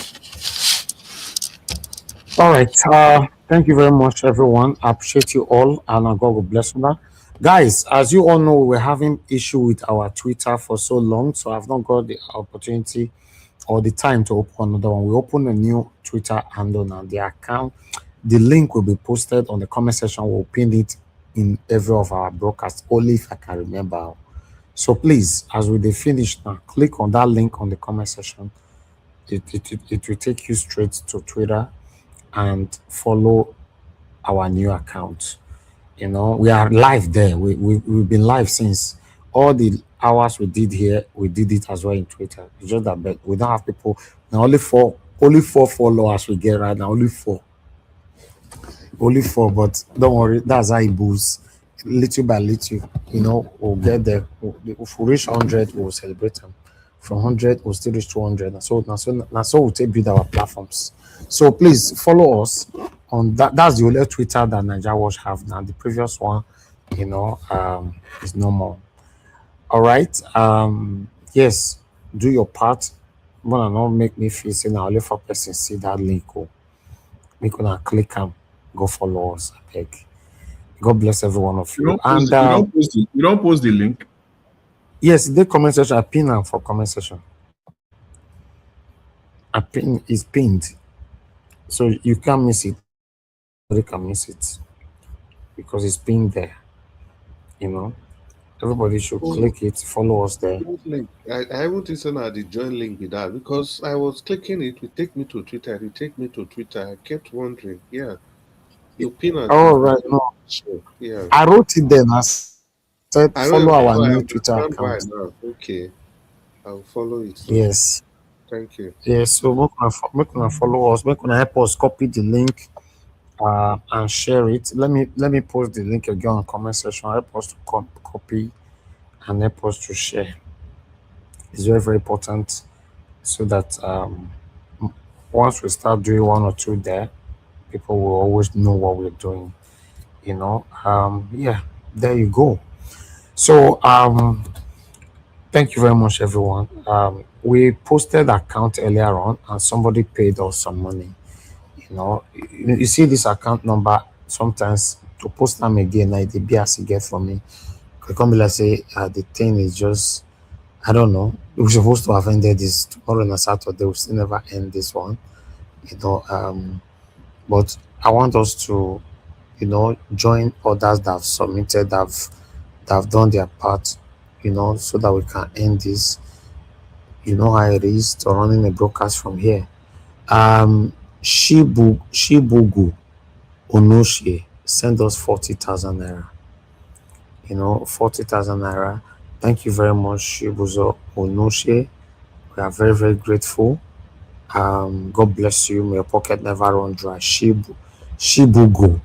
All right. Thank you very much, everyone. I appreciate you all, and God will bless you now. Guys, as you all know, we're having issue with our Twitter for so long, so I've not got the opportunity or the time to open another one. We open a new Twitter handle now. The account, the link will be posted on the comment section. We'll pin it in every of our broadcasts, only if I can remember. So please, as we finish now, click on that link on the comment section. It will take you straight to Twitter and follow our new account. You know, we are live there. We've been live since all the hours we did here. We did it as well in Twitter. It's just that but we don't have people now. Only four followers we get right now. Only four. But don't worry, that's how it boosts little by little. You know, we'll get there. If we reach 100, we'll celebrate them. From 100, we'll still reach 200. And so we'll take build our platforms. So please follow us on that. That's the only Twitter that Nigeria Watch have now. The previous one, you know, is no more. All right. Yes, do your part. But not make me feel say now only for person see that link. Make gonna click and go follow us. I beg. God bless every one of you. You don't post the link. Yes, the comment section. I pin am for comment section. I pin is pinned, so you can't miss it. Nobody can miss it because it's pinned there. You know, everybody should Oh, click it, follow us there. join link. I haven't listened at the join link with that because I was clicking it. It will take me to Twitter. It will take me to Twitter. I kept wondering. Yeah, you pin at All the right, no, show. Yeah. I wrote it then. I said follow our I new know. Twitter I account. understand why now. Okay. I'll follow it soon. Yes, Thank you. yes. So make una follow us. Make una help us copy the link and share it. Let me post the link again on comment section. Help us to copy and help us to share. It's very very important so that once we start doing one or two there, people will always know what we're doing. Yeah, there you go. So thank you very much, everyone. We posted account earlier on, and somebody paid us some money. You see this account number sometimes to post them again. Like the BRC get for me. They come be like say the thing is just I don't know. We're supposed to have ended this tomorrow on a Saturday. We still never end this one. You know, um, but I want us to join others that have submitted, that have done their part. So that we can end this. You know how it is to running a broadcast from here. Um, Shibugu Onoshe send us 40,000 naira. 40,000 naira. Thank you very much, Shibuzo Onoshe. We are very, very grateful. God bless you. May your pocket never run dry. Shibugo.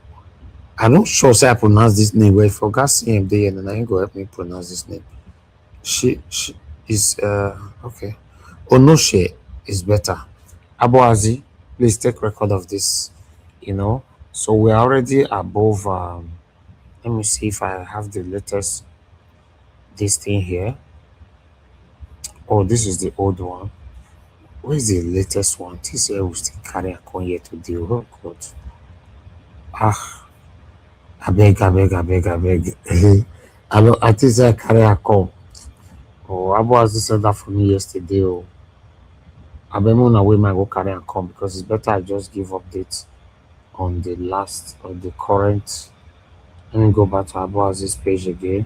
I'm not sure say I pronounce this name. Well, if I forgot CMD and then I ain't go help me pronounce this name. She is okay. Onoshe is better. Aboazi, please take record of this. So we are already above. Let me see if I have the latest this thing here. Oh, this is the old one. Where is the latest one? This year we still carry a con here to deal. Oh God. Ah, I beg. I think say I carry a con. Oh, Aboazi said that for me yesterday. Oh, I beg on away my go carry a con because it's better I just give updates on the last or the current. Let me go back to Aboazi's page again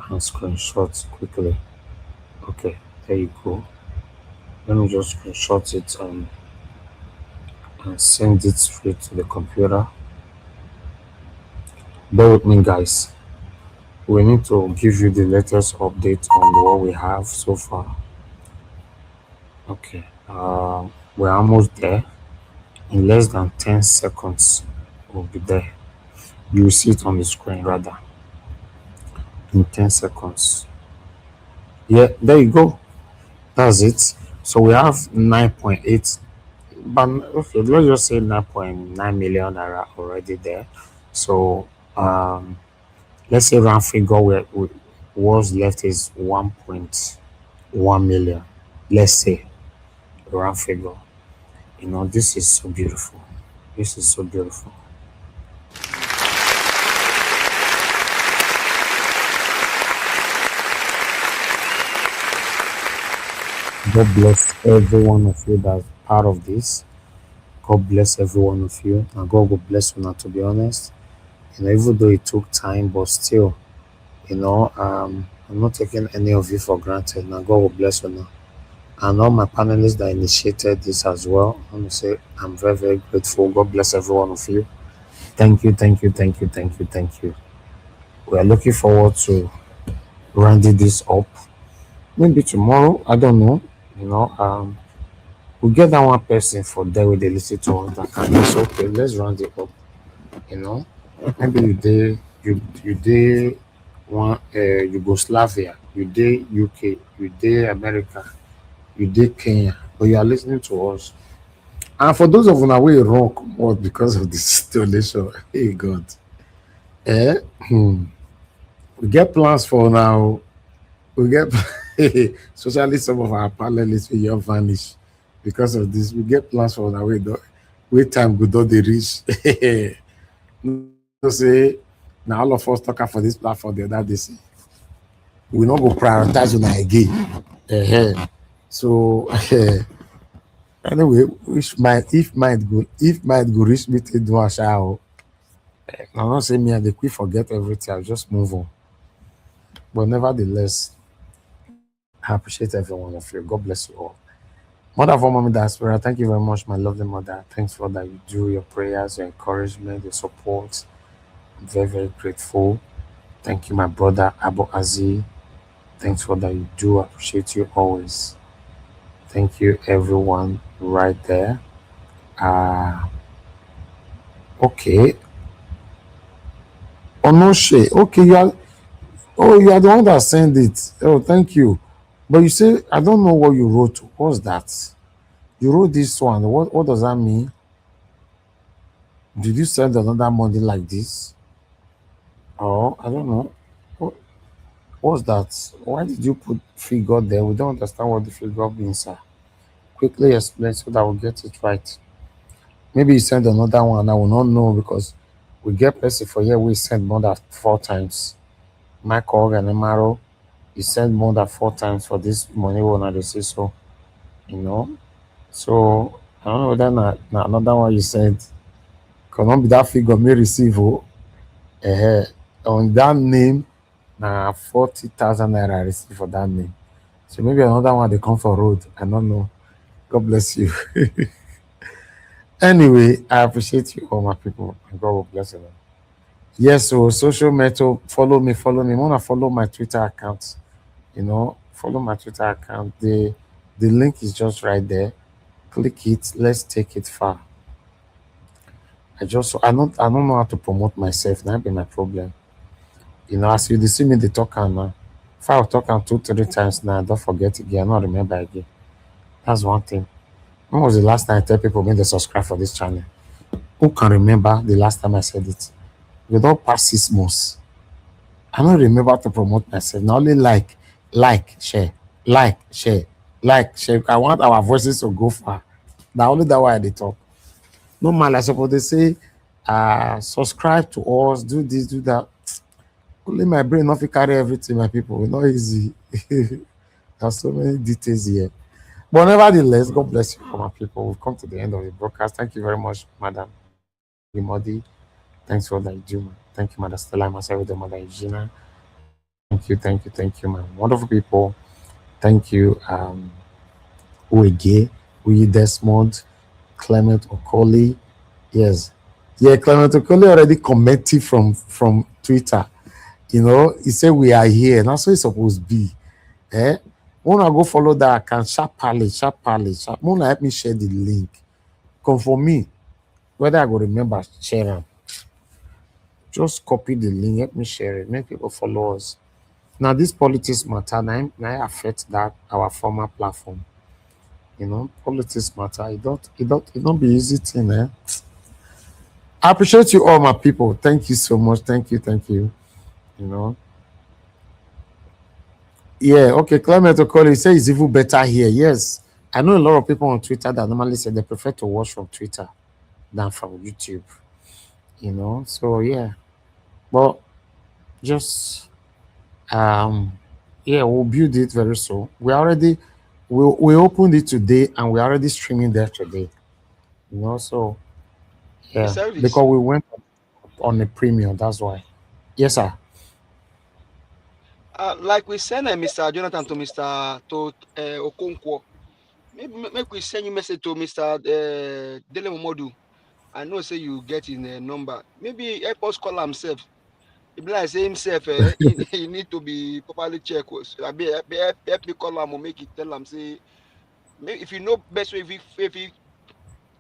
and screenshot quickly. Okay, there you go. Let me just screenshot it and send it straight to the computer. Bear with me, guys. We need to give you the latest update on what we have so far. Okay, we're almost there. In less than 10 seconds, we'll be there. You will see it on the screen rather. In 10 seconds. Yeah, there you go. That's it. So we have 9.8, but okay, let's just say 9.9 million naira already there. So let's say round figure where was left is 1.1 million. Let's say round figure. This is so beautiful. This is so beautiful. God bless every one of you that's part of this. God bless every one of you, and God will bless you. Not to be honest, even though it took time, but still, I'm not taking any of you for granted. Now, God will bless you now. And all my panelists that initiated this as well, I want to say I'm very, very grateful. God bless every one of you. Thank you, thank you, thank you, thank you, thank you. We are looking forward to rounding this up. Maybe tomorrow, I don't know. We'll get that one person for there with the listen to us that can say, okay, let's round it up. You know, maybe you did one Yugoslavia, you did UK, you did America, you did Kenya, but you are listening to us. And for those of una wey run comot because of this donation, hey God, eh, we get plans for now. We get especially some of our panelists will just vanish because of this. We get plans for una wey time go don dey reach. No say now all of us talk for this platform the other day. Say we not go prioritize on again. So anyway, which might if might go reach me to do a shower. I'm not saying me and the quick forget everything. I'll just move on. But nevertheless, I appreciate every one of you. God bless you all. Mother of all mommy diaspora, thank you very much, my lovely mother. Thanks for that you do, your prayers, your encouragement, your support. I'm very, very grateful. Thank you, my brother Abu Azi. Thanks for that you do. I appreciate you always. Thank you, everyone, right there. Uh okay. Onoshe. Okay, you are the one that sent it. Oh, thank you. But you say I don't know what you wrote. What's that? You wrote this one. What does that mean? Did you send another money like this? Oh, I don't know. What, what's that? Why did you put figure there? We don't understand what the figure means, sir. Quickly explain so that we'll get it right. Maybe you send another one and I will not know because we get person for here we send more than 4 times. Michael and Emaro, you send more than 4 times for this money one they say so, you know. So I don't know whether another one you sent cannot be that figure may receive on that name 40,000 naira I receive for that name. So maybe another one they come for road. I don't know. God bless you. Anyway, I appreciate you all my people and God will bless you. Yes, so social media, follow me. I wanna follow my Twitter account. Follow my Twitter account. The link is just right there. Click it. Let's take it far. I don't know how to promote myself. That be my problem. As you see me the talk now. If I talk 2-3 times now, don't forget again. I don't remember again. That's one thing. When was the last time I tell people when they subscribe for this channel? Who can remember the last time I said it? We don't pass 6 months. I don't remember to promote myself. Not only share, share. I want our voices to go far. Now only that why they talk. No man, I suppose they say, subscribe to us, do this, do that. Only my brain not fit carry everything, my people. It's not easy. There's so many details here. But nevertheless, God bless you for my people. We've come to the end of the broadcast. Thank you very much, Madam Imodi. Thanks for all that you do, man. Thank you, Mother Stella, myself, with the Mother Eugenia. Thank you, my wonderful people. Thank you, Uege, Uyi Desmond, Clement Okoli. Yes. Yeah, Clement Okoli already commented from Twitter. He said we are here. That's what it's supposed to be. Wanna go follow that account, sharply. Wanna help me share the link. Come for me. Whether I go remember, share them. Just copy the link, help me share it, make people follow us. Now this politics matter, now affect that our former platform. Politics matter. It don't be easy thing, I appreciate you all my people. Thank you so much. Thank you. Yeah, okay. Clement Okoli say it's even better here. Yes. I know a lot of people on Twitter that normally say they prefer to watch from Twitter than from YouTube. So yeah. But just we'll build it very soon. We opened it today and we're already streaming there today. So yeah. Because we went on a premium, that's why. Yes, sir. Like we send Mr. Jonathan to Mr. Okonkwo. Maybe make we send you message to Mr. Dele Momodu. I know say you get his number. Maybe help us call himself. If like say himself, he need to be properly checked. Help me call him or make it tell him say. Maybe if you know best way if he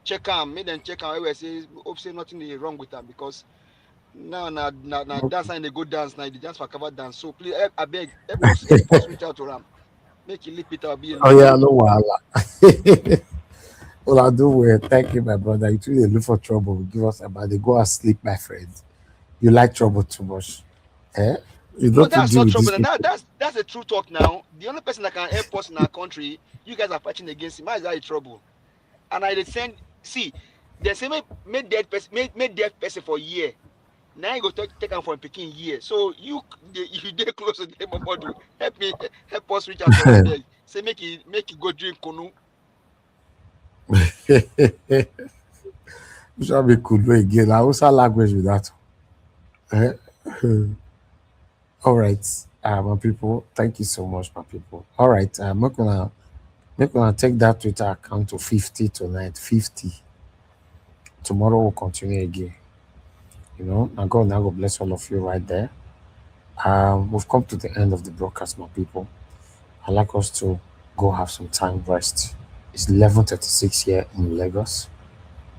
check him, make them check him. I will say hope say nothing is wrong with him because now dance and they go dance now they dance for cover dance. So please I beg help us reach out to him. Make it leave Peter be alone. Oh yeah, no wahala. Well, I do well. Thank you, my brother. You truly look for trouble. Give us about they go and sleep, my friend. You like trouble too much. You No, don't that's deal not with trouble. these And people. that's a true talk now. The only person that can help us in our country, you guys are fighting against him. How is that a trouble? And I send they say make dead person for a year. Now you go take him from picking year. So you dey close to them, Momodu. Help us reach out to him there. Say make you go drink kunu. You shall be cool again. I also language with that. Eh? All right, my people. Thank you so much, my people. All right, I'm not gonna take that Twitter account to 50 tonight. 50. Tomorrow we'll continue again. You know, and God now will bless all of you right there. We've come to the end of the broadcast, my people. I'd like us to go have some time rest. It's 11:36 here in Lagos.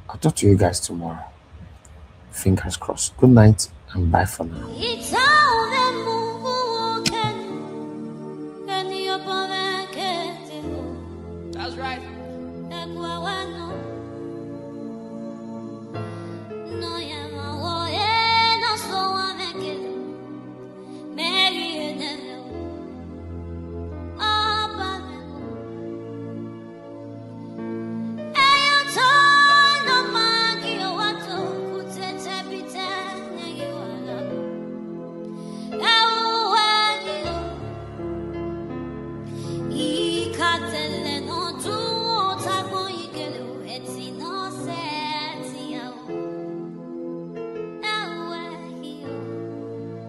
I'll talk to you guys tomorrow. Fingers crossed. Good night and bye for now. That's right.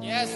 Yes.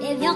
If you're